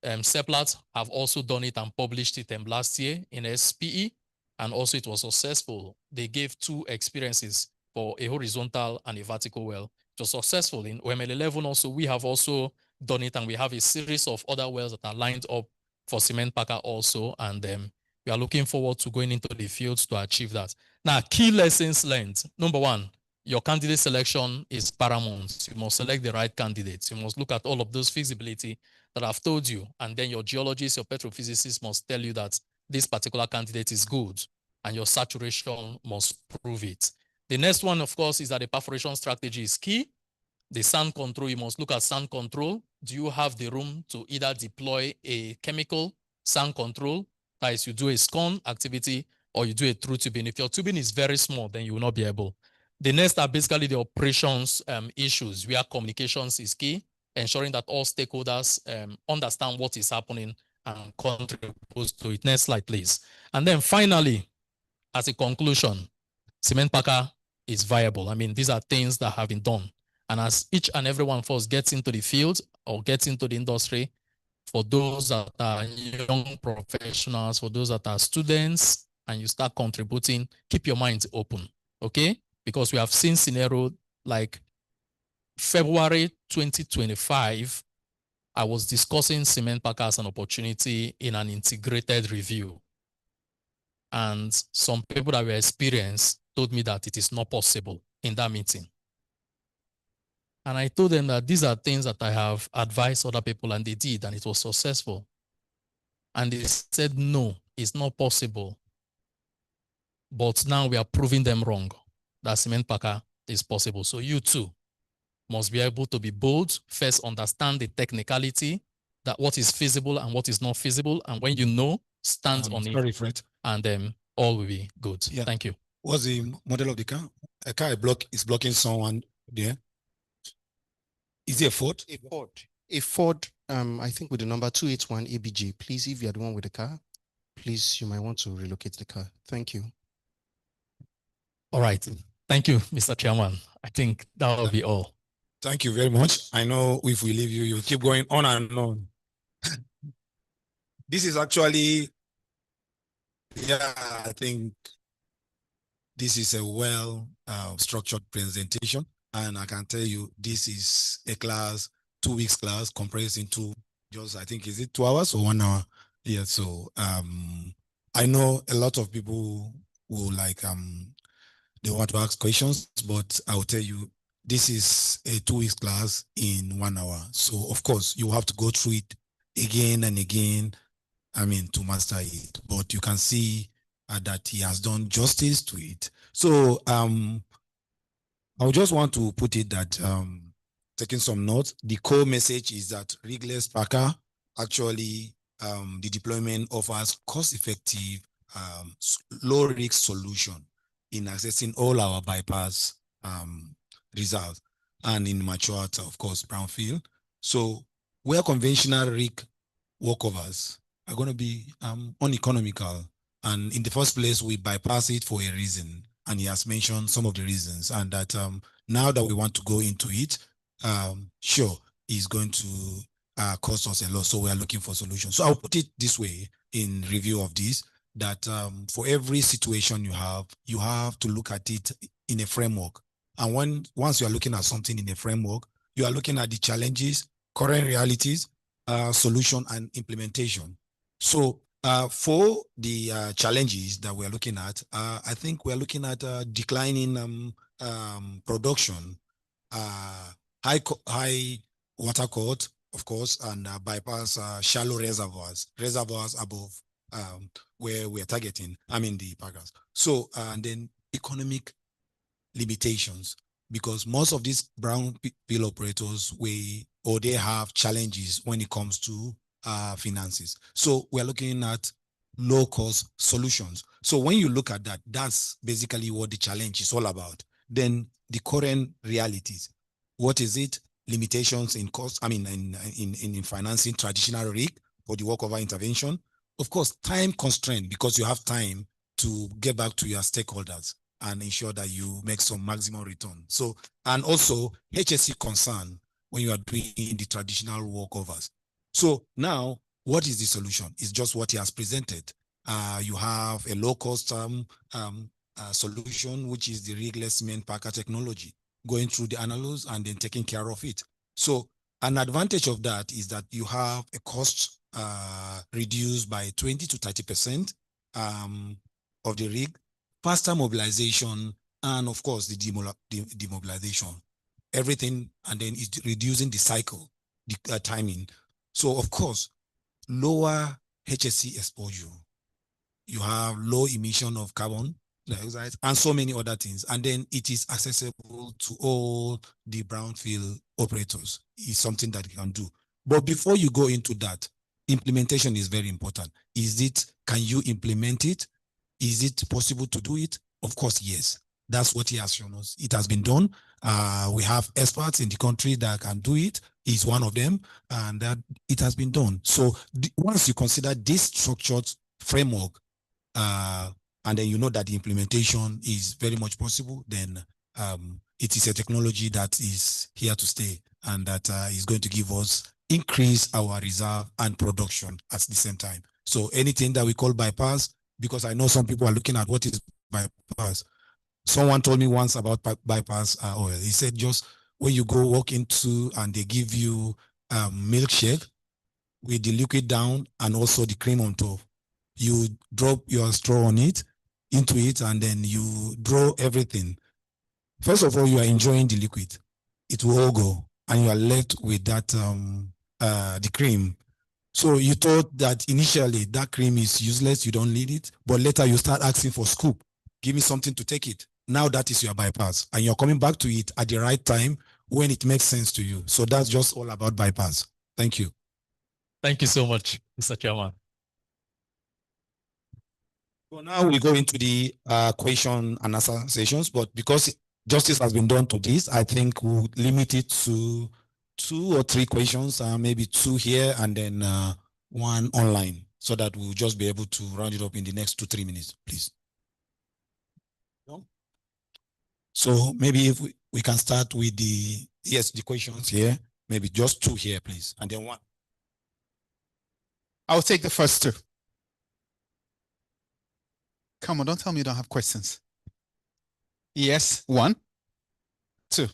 Seplat have also done it and published it last year in SPE. And also it was successful. They gave two experiences for a horizontal and a vertical well. It was successful. In OML 11 also, we have also done it, and we have a series of other wells that are lined up for cement packer also. And we are looking forward to going into the fields to achieve that. Now, key lessons learned. Number one, your candidate selection is paramount. You must select the right candidates. You must look at all of those feasibility that I've told you. And then your geologist, your petrophysicist must tell you that this particular candidate is good, and your saturation must prove it. The next one, of course, is that the perforation strategy is key. The sand control, you must look at sand control. Do you have the room to either deploy a chemical sand control, that is, you do a scone activity, or you do a through tubing? If your tubing is very small, then you will not be able. The next are basically the operations issues, where communications is key, ensuring that all stakeholders understand what is happening and contribute to it. Next slide, please. And then finally, as a conclusion, cement packer is viable. I mean, these are things that have been done. And as each and every one of us gets into the field or gets into the industry, for those that are young professionals, for those that are students, and you start contributing, keep your minds open, okay? Because we have seen scenario like February 2025, I was discussing cement packer as an opportunity in an integrated review. And some people that were experienced told me that it is not possible in that meeting. And I told them that these are things that I have advised other people, and they did, and it was successful. And they said, no, it's not possible. But now we are proving them wrong, that cement packer is possible. So you too must be able to be bold, first understand the technicality, that what is feasible and what is not feasible. And when you know, stand on Sorry, it, Fred. and then all will be good. Yeah. Thank you. What's the model of the car? A car is blocking someone there. Is it a Ford? A Ford. A Ford, I think with the number 281 ABJ. Please, if you're the one with the car, please, you might want to relocate the car. Thank you. All right. Thank you, Mr. Chairman. I think that will be all. Thank you very much. I know if we leave you, you'll keep going on and on. This is actually, yeah, I think this is a well structured presentation. And I can tell you, this is a class, 2 weeks class compressed into just, I think, is it 2 hours or 1 hour? Yeah, so I know a lot of people will like, they want to ask questions, but I'll tell you, this is a 2 weeks class in 1 hour. So of course you have to go through it again and again, I mean, to master it, but you can see that he has done justice to it. So I just want to put it that, taking some notes, the core message is that Rigless Packer actually, the deployment offers cost-effective, low-risk solution in accessing all our bypass results and in mature, of course, brownfield. So where conventional rig workovers are going to be uneconomical, and in the first place, we bypass it for a reason. And he has mentioned some of the reasons, and that now that we want to go into it, sure, it's going to cost us a lot. So we are looking for solutions. So I'll put it this way in review of this, that for every situation you have to look at it in a framework. And once you are looking at something in a framework, you are looking at the challenges, current realities, solution, and implementation. So for the challenges that we're looking at, I think we're looking at declining production, high water cut, of course, and bypass shallow reservoirs above where we're targeting, I mean the packers. So, and then economic limitations, because most of these brownfield operators, they have challenges when it comes to finances. So we're looking at low-cost solutions. So when you look at that, that's basically what the challenge is all about. Then the current realities. What is it? Limitations in cost, I mean, in financing traditional rig for the workover intervention. Of course, time constraint, because you have time to get back to your stakeholders and ensure that you make some maximum return. So, and also HSE concern when you are doing the traditional workovers. So now, what is the solution? It's just what he has presented. You have a low-cost solution, which is the Rigless cement packer technology, going through the analysis and then taking care of it. So an advantage of that is that you have a cost reduced by 20 to 30% of the rig, faster mobilization, and of course the demobilization. Everything, and then it's reducing the cycle, the timing. So of course, lower HSE exposure. You have low emission of carbon dioxide and so many other things. And then it is accessible to all the brownfield operators. It's something that you can do. But before you go into that, implementation is very important. Can you implement it? Is it possible to do it? Of course, yes. That's what he has shown us. It has been done. We have experts in the country that can do it. He's one of them, and that it has been done. So once you consider this structured framework, and then you know that the implementation is very much possible, then it is a technology that is here to stay, and that is going to give us increase our reserve and production at the same time. So anything that we call bypass, because I know some people are looking at what is bypass. Someone told me once about bypass oil. He said just when you go walk into and they give you milkshake with the liquid down and also the cream on top, you drop your straw on it, into it, and then you draw everything. First of all, you are enjoying the liquid. It will all go, and you are left with that the cream. So you thought that initially that cream is useless, you don't need it, but later you start asking for scoop. Give me something to take it. Now that is your bypass, and you're coming back to it at the right time when it makes sense to you. So that's just all about bypass. Thank you. Thank you so much, Mr. Chairman. So now we go into the question and answer sessions, but because justice has been done to this, I think we'll limit it to 2 or 3 questions, maybe 2 here and then 1 online, so that we'll just be able to round it up in the next 2-3 minutes, please. So maybe if we can start with the questions here, maybe just 2 here, please, and then 1. I'll take the first 2. Come on, don't tell me you don't have questions. Yes, 1, 2.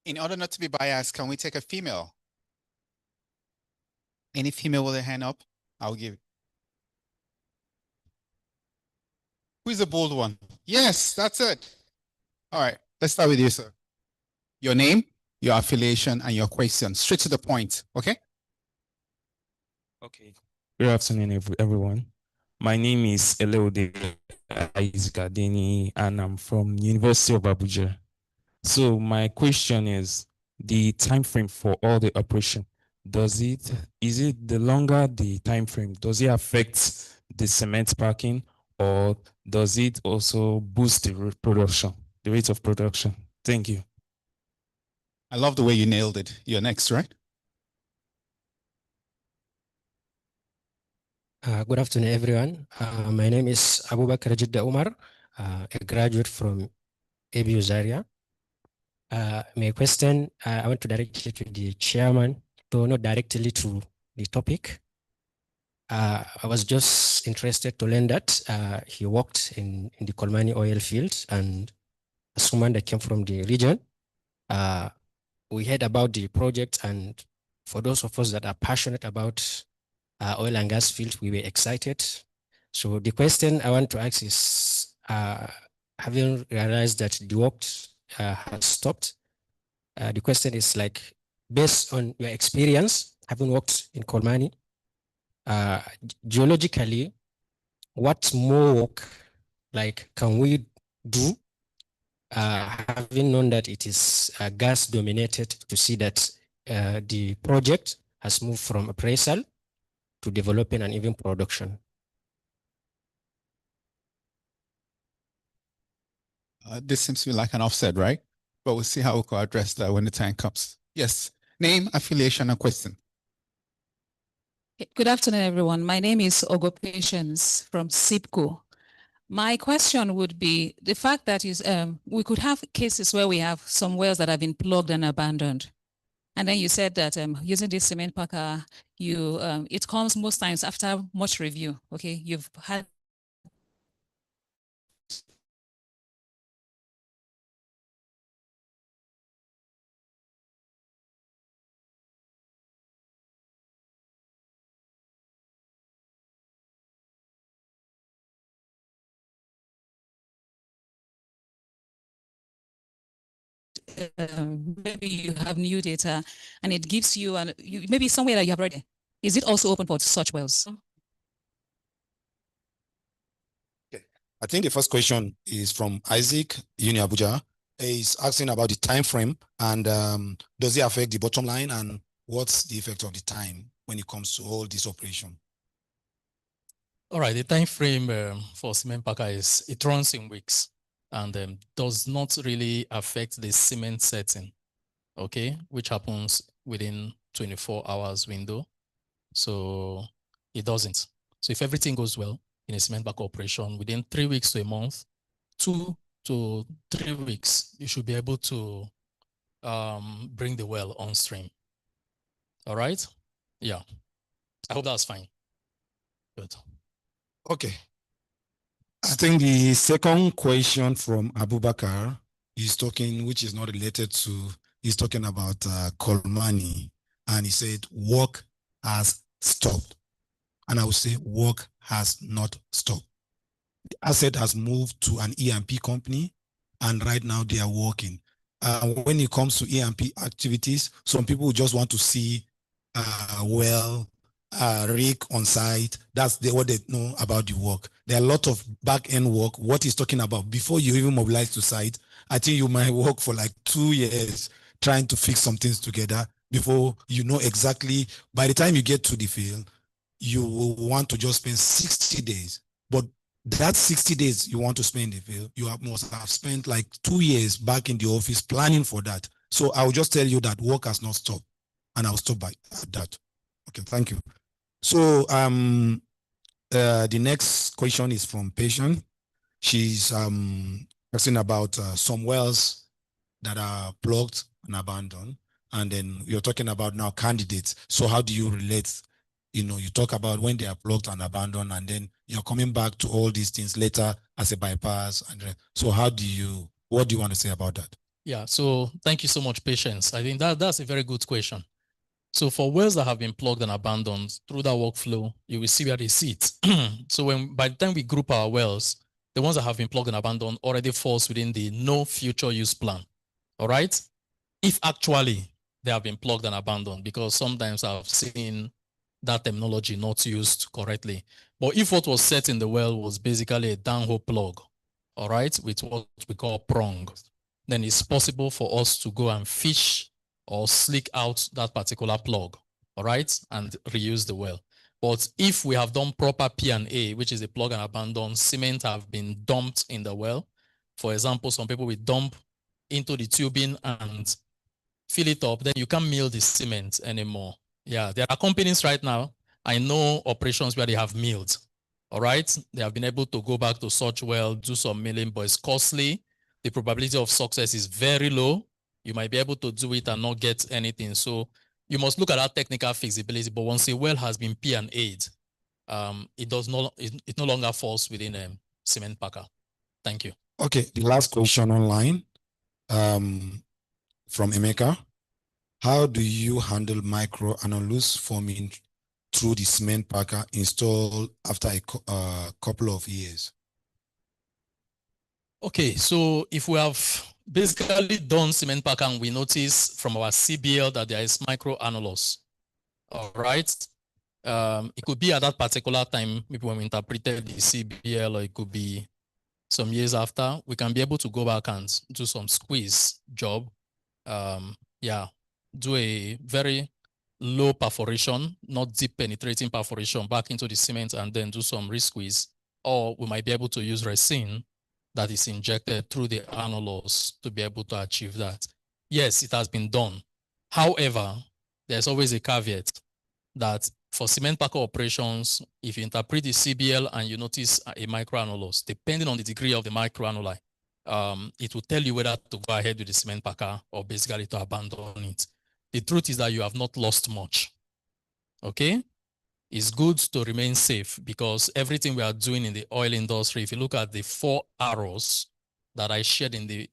In order not to be biased, can we take a female? Any female with a hand up? I'll give it. Who's the bold one? Yes, that's it. All right, let's start with you, sir. Your name, your affiliation, and your question. Straight to the point, okay? Okay. Good afternoon, everyone. My name is Eleode Isgadeni, and I'm from University of Abuja. So my question is, the time frame for all the operation, is it the longer the time frame, does it affect the cement packing, or does it also boost the rate of production? Thank you. I love the way you nailed it. You're next, right? Good afternoon, everyone. My name is Abubakar Jidda Umar, a graduate from ABU Zaria. My question, I want to direct it to the chairman, though not directly to the topic. I was just interested to learn that he worked in the Kolmani oil field, and as someone that came from the region, we heard about the project, and for those of us that are passionate about oil and gas field, we were excited. So the question I want to ask is, having realized that the work has stopped, the question is like, based on your experience, having worked in Kolmani, geologically, what more work like can we do, having known that it is gas dominated, to see that the project has moved from appraisal to developing and even production? This seems to be like an offset, right? But we'll see how we can address that when the time comes. Yes. Name, affiliation, and question. Good afternoon, everyone. My name is Ogo Patience from SIPCO. My question would be the fact that we could have cases where we have some wells that have been plugged and abandoned. And then you said that using this cement packer, it comes most times after much review. Okay, you've had maybe you have new data and it gives you, maybe somewhere that you have already. Is it also open for such wells? Okay. I think the first question is from Isaac, Uni Abuja. He's asking about the time frame and does it affect the bottom line, and what's the effect of the time when it comes to all this operation? All right, the time frame for cement packer it runs in weeks and does not really affect the cement setting, okay, which happens within 24 hours window. So it doesn't. So if everything goes well in a cement packer operation, within 3 weeks to a month, 2 to 3 weeks, you should be able to bring the well on stream. All right. Yeah. I hope that's fine. Good. Okay. I think the second question from Abubakar is talking, which is not related to, he's talking about Kolmani, and he said work has stopped. And I would say work has not stopped. The asset has moved to an E&P company, and right now they are working. When it comes to E&P activities, some people just want to see rig on site. That's what they know about the work. There are a lot of back-end work. What he's talking about, before you even mobilize to site, I think you might work for like 2 years trying to fix some things together before you know exactly. By the time you get to the field, you will want to just spend 60 days. But that 60 days you want to spend in the field, you must have spent like 2 years back in the office planning for that. So I will just tell you that work has not stopped, and I'll stop by that. Okay, thank you. So the next question is from Patient. She's asking about some wells that are plugged and abandoned, and then you're talking about now candidates. So how do you relate? You know, you talk about when they are plugged and abandoned, and then you're coming back to all these things later as a bypass. And so what do you want to say about that? Yeah, so thank you so much, Patience. I think that's a very good question. So for wells that have been plugged and abandoned, through that workflow, you will see where they sit. So by the time we group our wells, the ones that have been plugged and abandoned already falls within the no future use plan. All right? If actually they have been plugged and abandoned, because sometimes I've seen that terminology not used correctly. But if what was set in the well was basically a downhole plug, all right, with what we call prong, then it's possible for us to go and fish or slick out that particular plug, all right, and reuse the well. But if we have done proper P&A, which is a plug and abandon, cement have been dumped in the well. For example, some people will dump into the tubing and fill it up, then you can't mill the cement anymore. Yeah, there are companies right now, I know operations where they have milled, all right? They have been able to go back to such well, do some milling, but it's costly. The probability of success is very low. You might be able to do it and not get anything. So you must look at that technical feasibility, but once a well has been P&A'd, it no longer falls within a cement packer. Thank you. Okay, the last question online from Emeka. How do you handle micro and loose forming through the cement packer installed after a couple of years? Okay, so if we have basically done cement packer and we notice from our CBL that there is micro annulus, all right? It could be at that particular time, maybe when we interpreted the CBL, or it could be some years after, we can be able to go back and do some squeeze job. Yeah, do a very low perforation, not deep penetrating perforation back into the cement, and then do some re-squeeze. Or we might be able to use resin that is injected through the annulus to be able to achieve that. Yes, it has been done. However, there's always a caveat that for cement packer operations, if you interpret the CBL and you notice a microannulus, depending on the degree of the microannuli, it will tell you whether to go ahead with the cement packer or basically to abandon it. The truth is that you have not lost much. Okay? It's good to remain safe because everything we are doing in the oil industry, if you look at the 4 arrows that I shared in the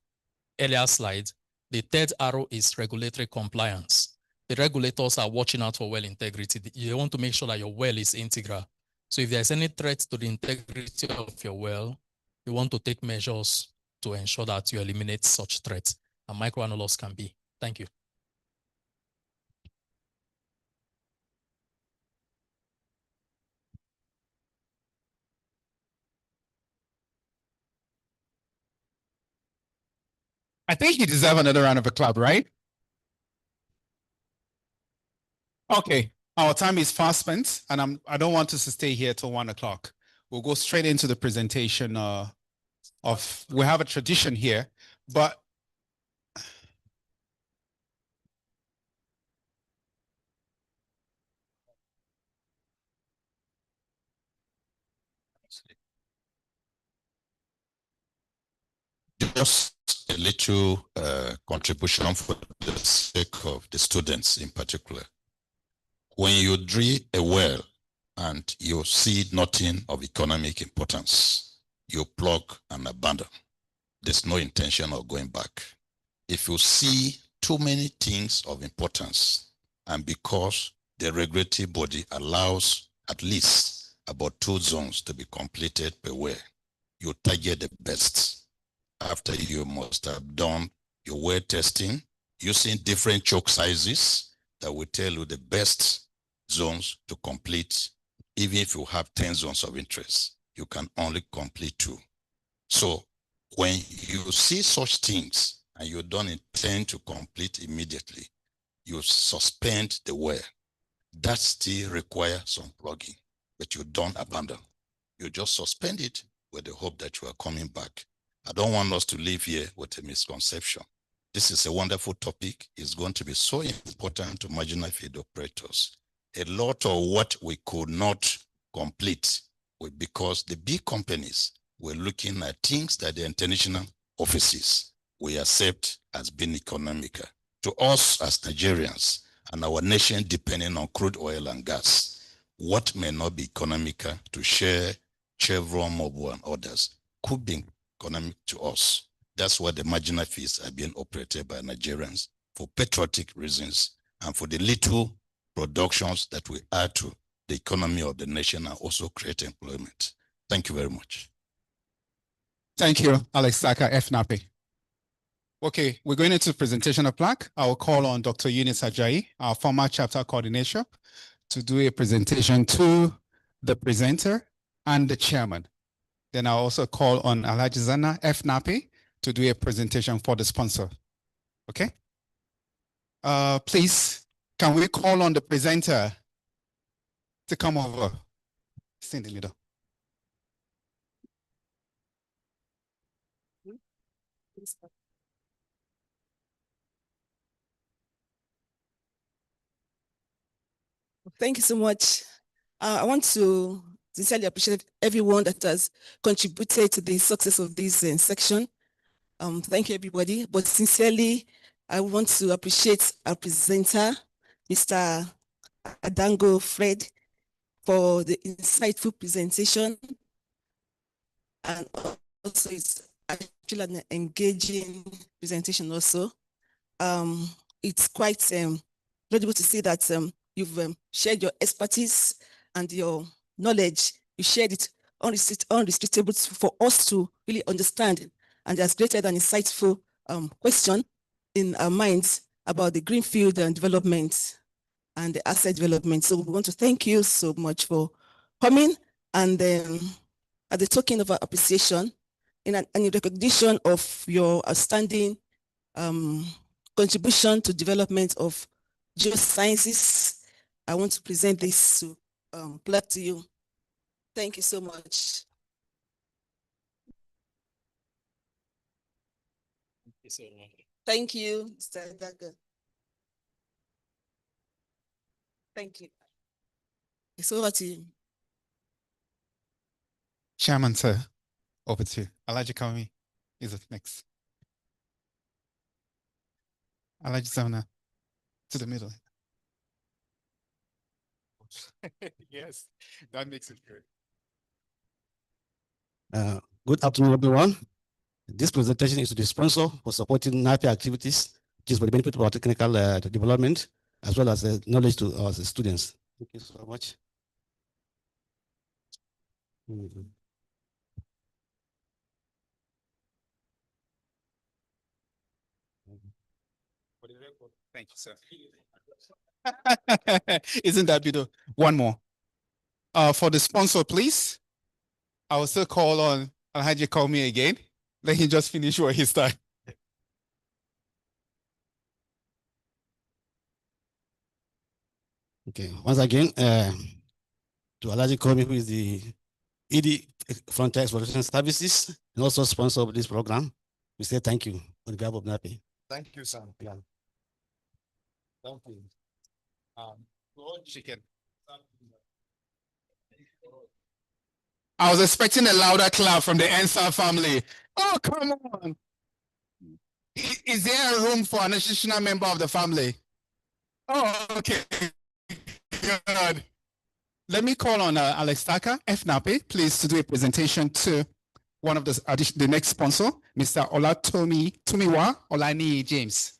earlier slide, the 3rd arrow is regulatory compliance. The regulators are watching out for well integrity. You want to make sure that your well is integral. So if there's any threat to the integrity of your well, you want to take measures to ensure that you eliminate such threats. And microannulus can be. Thank you. I think you deserve another round of applause, right? Okay, our time is fast spent, and I don't want us to stay here till 1 o'clock. We'll go straight into the presentation we have a tradition here, but just a little contribution for the sake of the students in particular. When you drill a well and you see nothing of economic importance, you plug and abandon. There's no intention of going back. If you see too many things of importance, and because the regulatory body allows at least about 2 zones to be completed per well, you target the best. After you must have done your well testing using different choke sizes that will tell you the best zones to complete. Even if you have 10 zones of interest, you can only complete 2. So when you see such things and you don't intend to complete immediately, you suspend the well. That still requires some plugging, but you don't abandon. You just suspend it with the hope that you are coming back. I don't want us to live here with a misconception. This is a wonderful topic. It's going to be so important to marginal field operators. A lot of what we could not complete was because the big companies were looking at things that the international offices we accept as being economical. To us as Nigerians and our nation depending on crude oil and gas, what may not be economical to share Chevron, Mobil, and others could be economic to us. That's why the marginal fees are being operated by Nigerians for patriotic reasons and for the little productions that we add to the economy of the nation and also create employment. Thank you very much. Thank you, Alex Saka, FNAPI. Okay, we're going into presentation of plaque. I will call on Dr. Eunice Ajayi, our former chapter coordinator, to do a presentation to the presenter and the chairman. Then I'll also call on Alhaji Zana, FNAPI, to do a presentation for the sponsor. Okay? Please, can we call on the presenter to come over? Stay in the middle. Thank you so much. I want to sincerely appreciate everyone that has contributed to the success of this section. Thank you, everybody. But sincerely, I want to appreciate our presenter, Mr. Adango Fred, for the insightful presentation. And also, it's actually an engaging presentation also. It's quite incredible to see that you've shared your expertise and your knowledge. You shared it unrestricted for us to really understand. And has created an insightful question in our minds about the greenfield and development and the asset development. So we want to thank you so much for coming. And at the token of our appreciation, in recognition of your outstanding contribution to development of geosciences, I want to present this to plaque to you. Thank you so much. Thank you, Mr. Daga. Thank you. It's over to you. Chairman, sir, over to you. Alhaji Kaumi is up next. Alhaji Zamna, to the middle. Yes, that makes it good. Good afternoon, everyone. This presentation is to the sponsor for supporting NAPI activities, which is for the benefit of our technical development, as well as knowledge to our students. Thank you so much. Thank you, sir. Isn't that beautiful? One more. For the sponsor, please. I will still call on Alhaji Kaumi again. Let him just finish what he started. Okay, once again, to Alhaji Kaumi, who is the ED Frontier Exploration Services and also sponsor of this program, we say thank you on behalf of NAPI. Thank you, sir. Yeah. Thank you. Chicken. I was expecting a louder clap from the Ansar family. Oh, come on. Is there a room for an additional member of the family? Oh, okay. God. Let me call on Alex Taka, FNAPE, please, to do a presentation to one of the next sponsor, Mr. Tumiwa Olani James.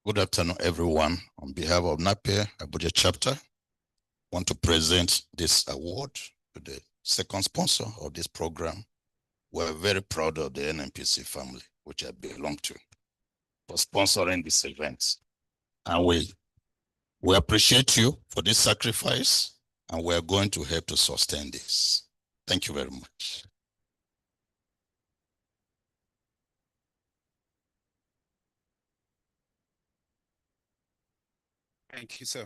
Good afternoon, everyone. On behalf of NAPE Abuja chapter, I want to present this award to the second sponsor of this program. We're very proud of the NNPC family, which I belong to, for sponsoring this event. And we appreciate you for this sacrifice, and we're going to help to sustain this. Thank you very much. Thank you, sir.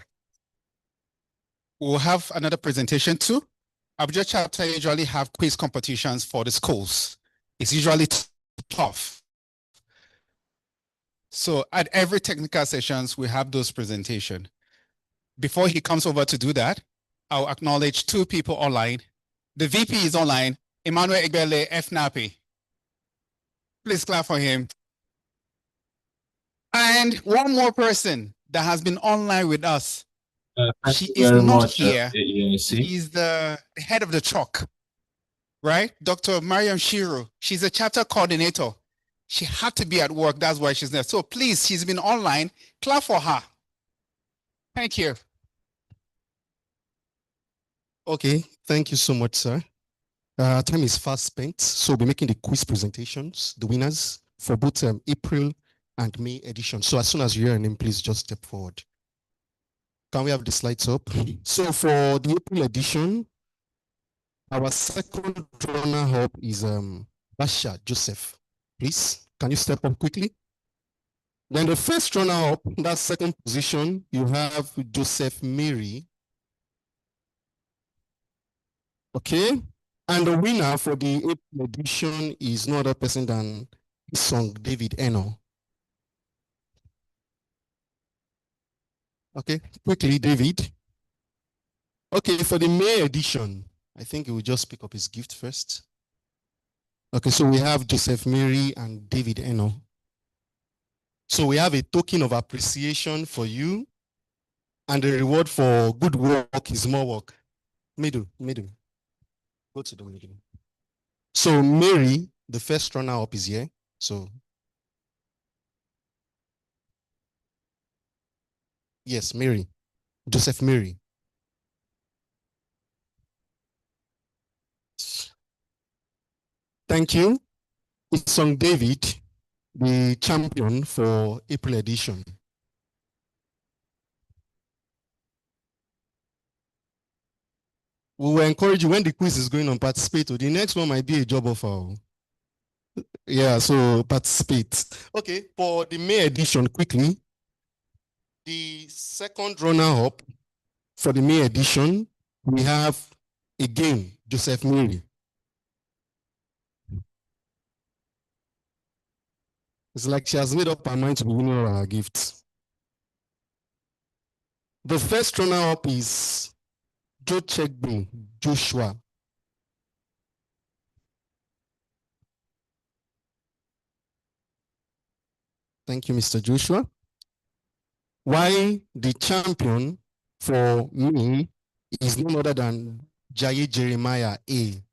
We'll have another presentation too. Abuja chapter usually have quiz competitions for the schools. It's usually tough. So at every technical sessions, we have those presentations. Before he comes over to do that, I'll acknowledge two people online. The VP is online, Emmanuel Egbele FNAPE. Please clap for him. And one more person that has been online with us. She is not here. She is the head of the chalk, right? Dr. Mariam Shiro. She's a chapter coordinator. She had to be at work. That's why she's there. So please, she's been online. Clap for her. Thank you. Okay, thank you so much, sir. Time is fast spent, so we'll be making the quiz presentations, the winners for both April and May edition. So as soon as you hear a name, please just step forward. Can we have the slides up? So for the April edition, our second runner-up is Basha Joseph. Please, can you step up quickly? Then the first runner-up, that second position, you have Joseph Mary. Okay, and the winner for the April edition is no other person than his son David Eno. Okay, quickly, David. Okay, for the May edition, I think he will just pick up his gift first. Okay, so we have Joseph Mary and David Eno. So we have a token of appreciation for you, and the reward for good work is more work. Middle. Go to the middle. So Mary, the first runner-up, is here. So yes, Mary, Joseph Mary. Thank you. It's on David, the champion for April edition. We will encourage you when the quiz is going on, participate. The next one might be a job offer. Yeah, so participate. Okay, for the May edition, quickly. The second runner-up for the May edition, we have again Joseph Mary. It's like she has made up her mind to be winning her gifts. The first runner-up is Joshua. Thank you, Mr. Joshua. Why the champion for me is none other than Jaye Jeremiah A.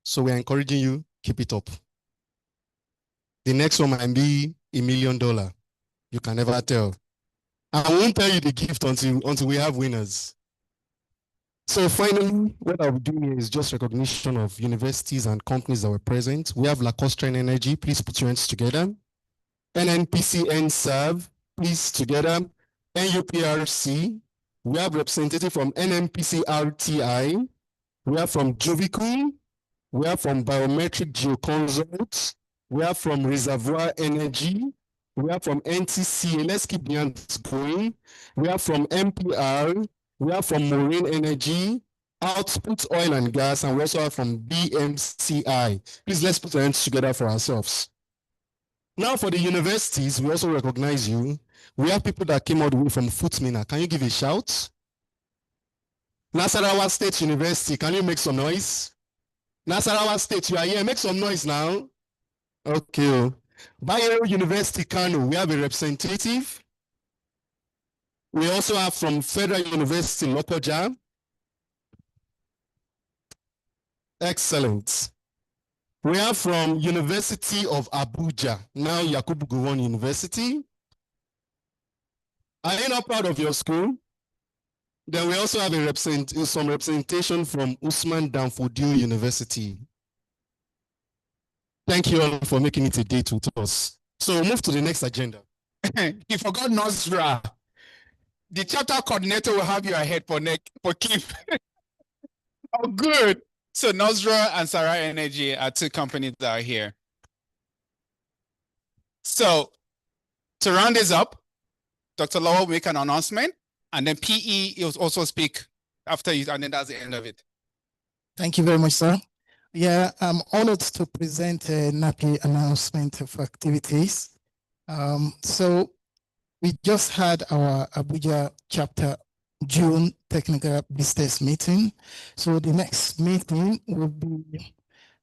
So we're encouraging you, keep it up. The next one might be $1 million. You can never tell. I won't tell you the gift until we have winners. So finally, what I'll do here is just recognition of universities and companies that were present. We have La Costrain Energy, please put your hands together. NNPC NServe, please together. NUPRC, we have representative from NNPC RTI. We are from Jovico. We are from Biometric Geoconsult. We are from Reservoir Energy. We are from NTCA. Let's keep the hands going. We are from MPR. We are from Marine Energy, Output Oil and Gas, and we also are from BMCI. Please, let's put our hands together for ourselves. Now, for the universities, we also recognize you. We have people that came all the way from Footmina. Can you give a shout? Nasarawa State University, can you make some noise? Nasarawa State, you are here, make some noise now. Okay. Bayero University, Kano, we have a representative. We also have from Federal University, Lokoja. Excellent. We have from University of Abuja, now Yakubu Gowon University. Are you not proud of your school? Then we also have some representation from Usman Danfodio University. Thank you all for making it a date with us. So we'll move to the next agenda. You forgot Nosra. The chapter coordinator will have you ahead for Keith. Oh, good. So Nosra and Sarah Energy are two companies that are here. So to round this up, Dr. Lowell will make an announcement, and then PE will also speak after you, and then that's the end of it. Thank you very much, sir. Yeah, I'm honored to present a NAPI announcement of activities. So we just had our Abuja chapter June technical business meeting. So the next meeting will be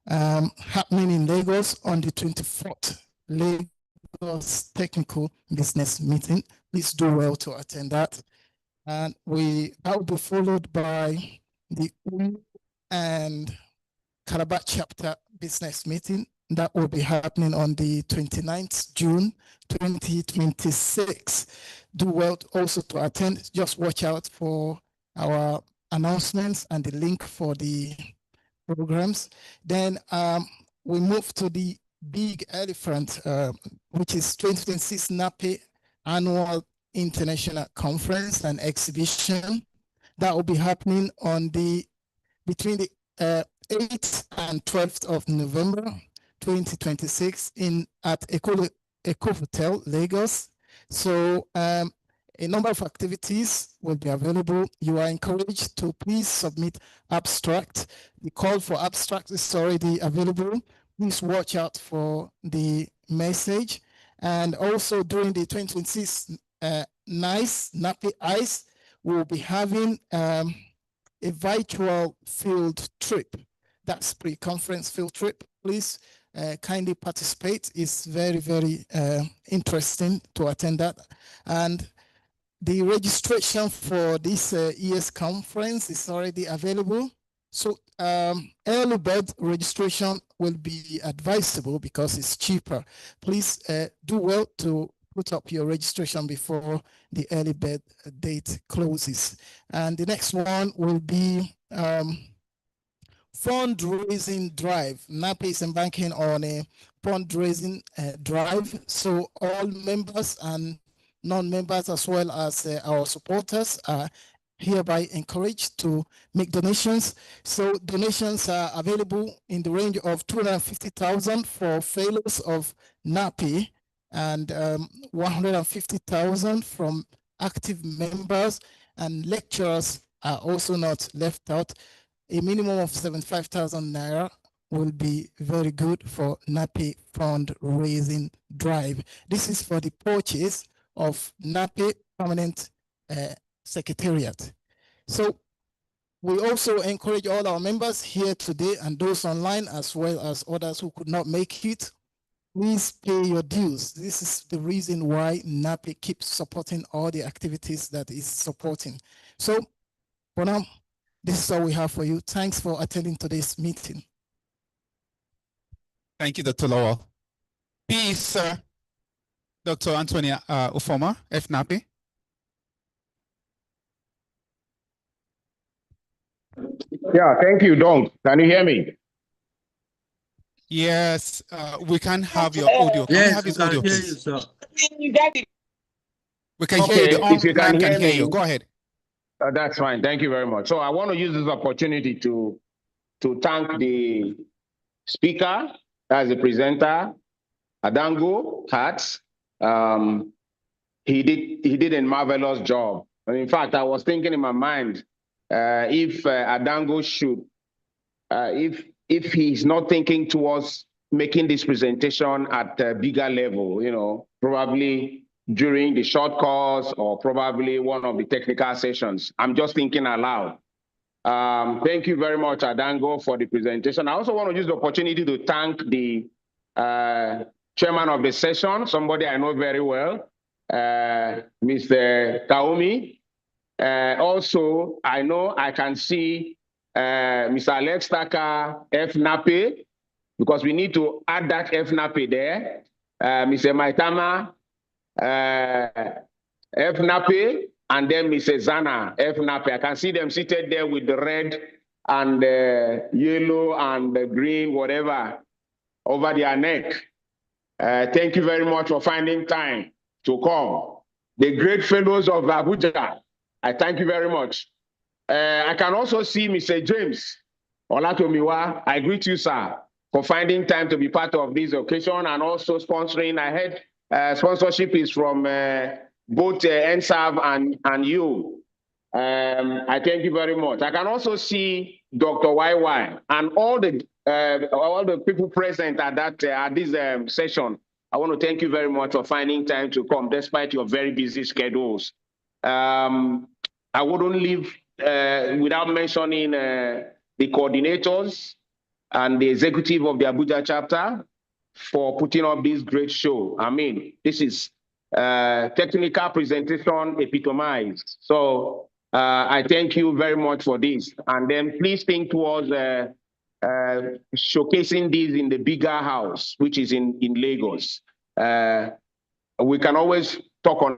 happening in Lagos on the 24th, Lagos technical business meeting. Please do well to attend that. And that will be followed by the and Calabar chapter business meeting that will be happening on the 29th June 2026. Do well also to attend. Just watch out for our announcements and the link for the programs. Then we move to the big elephant, which is 2026 NAPI Annual International Conference and Exhibition. That will be happening on between the 8th and 12th of November 2026 at Eco Hotel, Lagos. So a number of activities will be available. You are encouraged to please submit abstract. The call for abstract is already available. Please watch out for the message. And also during the 2026 NICE, NAPI ICE, we'll be having a virtual field trip. That's pre-conference field trip. Please kindly participate. It's very, very interesting to attend that. And the registration for this year's conference is already available. So early bird registration will be advisable because it's cheaper. Please do well to put up your registration before the early bird date closes. And the next one will be fundraising drive. NAPI is embarking on a fundraising drive. So all members and non-members as well as our supporters are hereby encouraged to make donations. So donations are available in the range of 250,000 for fellows of NAPI and 150,000 from active members, and lecturers are also not left out. A minimum of 75,000 naira will be very good for NAPI fundraising drive. This is for the purchase of NAPI permanent secretariat. So we also encourage all our members here today and those online as well as others who could not make it, please pay your dues. This is the reason why NAPI keeps supporting all the activities that it's supporting. So for now, this is all we have for you. Thanks for attending today's meeting. Thank you, Dr. Lowell. Peace, sir. Dr. Anthony Ufoma, FNAPI. Yeah, thank you, Don. Can you hear me? Yes, we can have your audio. Can we have his audio, please? We can hear you. The online can hear you. Go ahead. That's fine. Thank you very much. So I want to use this opportunity to thank the speaker, as the presenter, Adango, Hart. He did a marvelous job. And in fact, I was thinking in my mind, if Adango should, if he's not thinking towards making this presentation at a bigger level, you know, probably during the short course or probably one of the technical sessions. I'm just thinking aloud. Thank you very much, Adango, for the presentation. I also want to use the opportunity to thank the chairman of the session, somebody I know very well, Mr. Kaumi. Also, I know I can see Mr. Alex Taka FNAPE, because we need to add that FNAPE there. Mr. Maitama FNAPE, and then Mrs. Zana FNAPE. I can see them seated there with the red and yellow and the green, whatever, over their neck. Thank you very much for finding time to come. The great fellows of Abuja, I thank you very much. I can also see Mr. James Olatomiwa. I greet you, sir, for finding time to be part of this occasion and also sponsoring. I heard sponsorship is from both NSAV and you. I thank you very much. I can also see Dr. YY and all the people present at that at this session. I want to thank you very much for finding time to come despite your very busy schedules. I wouldn't leave without mentioning the coordinators and the executive of the Abuja chapter for putting up this great show. I mean, this is technical presentation epitomized. So I thank you very much for this. And then please think towards showcasing this in the bigger house, which is in Lagos. We can always talk on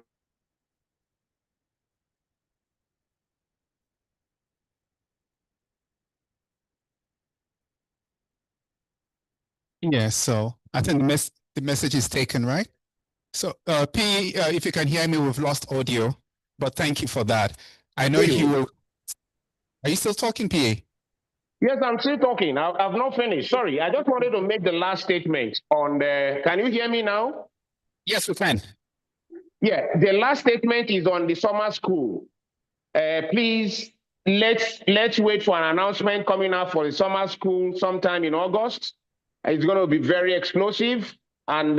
Yeah, so I think the message is taken, right? So P, if you can hear me, we've lost audio, but thank you for that. I know you will. Are you still talking, PA? Yes, I'm still talking. I've not finished. Sorry, I just wanted to make the last statement on the. Can you hear me now? Yes, we can. Yeah, the last statement is on the summer school. Please, let's wait for an announcement coming out for the summer school sometime in August. It's going to be very explosive, and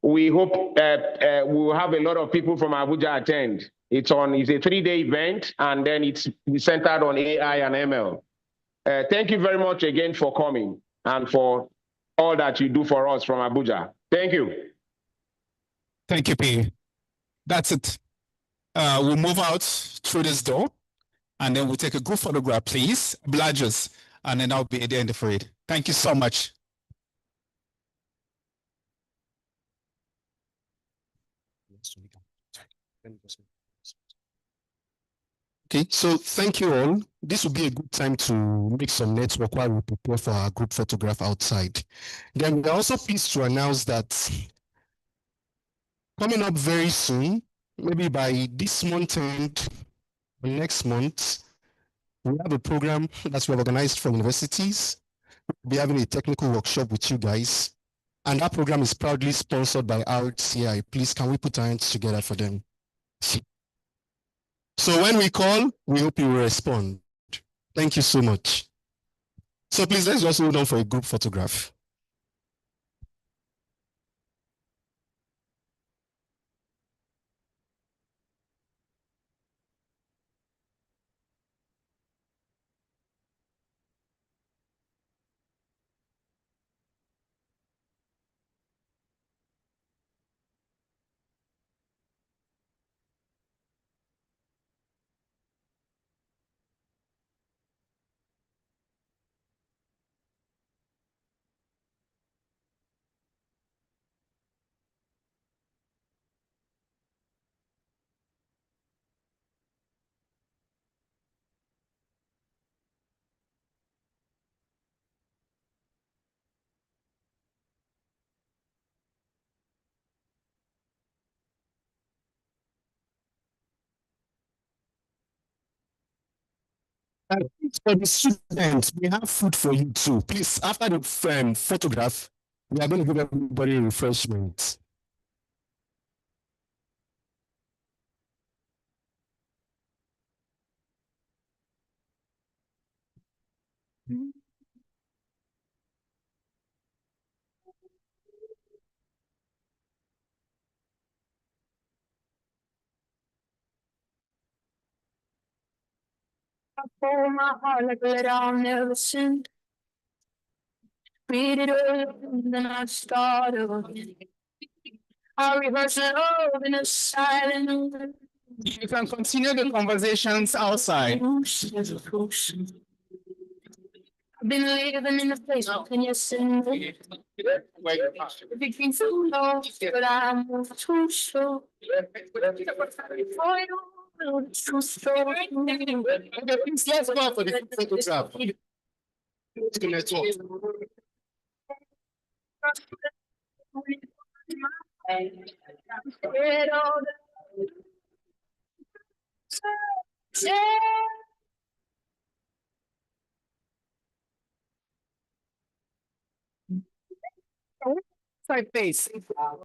we hope we'll have a lot of people from Abuja attend. It's a 3-day event, and then it's centered on AI and ML. Thank you very much again for coming and for all that you do for us from Abuja. Thank you. Thank you, P. That's it. We'll move out through this door, and then we'll take a group photograph, please. Obligers, and then I'll be at the end for it. Thank you so much. Okay, so thank you all. This will be a good time to make some network while we prepare for our group photograph outside. Then we're also pleased to announce that coming up very soon, maybe by this month end or next month, we have a program that we have organized from universities. We'll be having a technical workshop with you guys. And that program is proudly sponsored by RCI. Please, can we put our hands together for them? So when we call, we hope you will respond. Thank you so much. So please, let's just hold on for a group photograph. For the students, we have food for you too. Please, after the photograph, we are going to give everybody refreshments. pour my heart like a letter I'll never send. Read it over, then I start again. I rehearse it all in a silent. You can continue the conversations outside. I've been living in a place where can you send me? It been so long, but I move too slow. For you, it's too slow. Okay, please, let's go for the photograph. Let's walk. Sorry, face.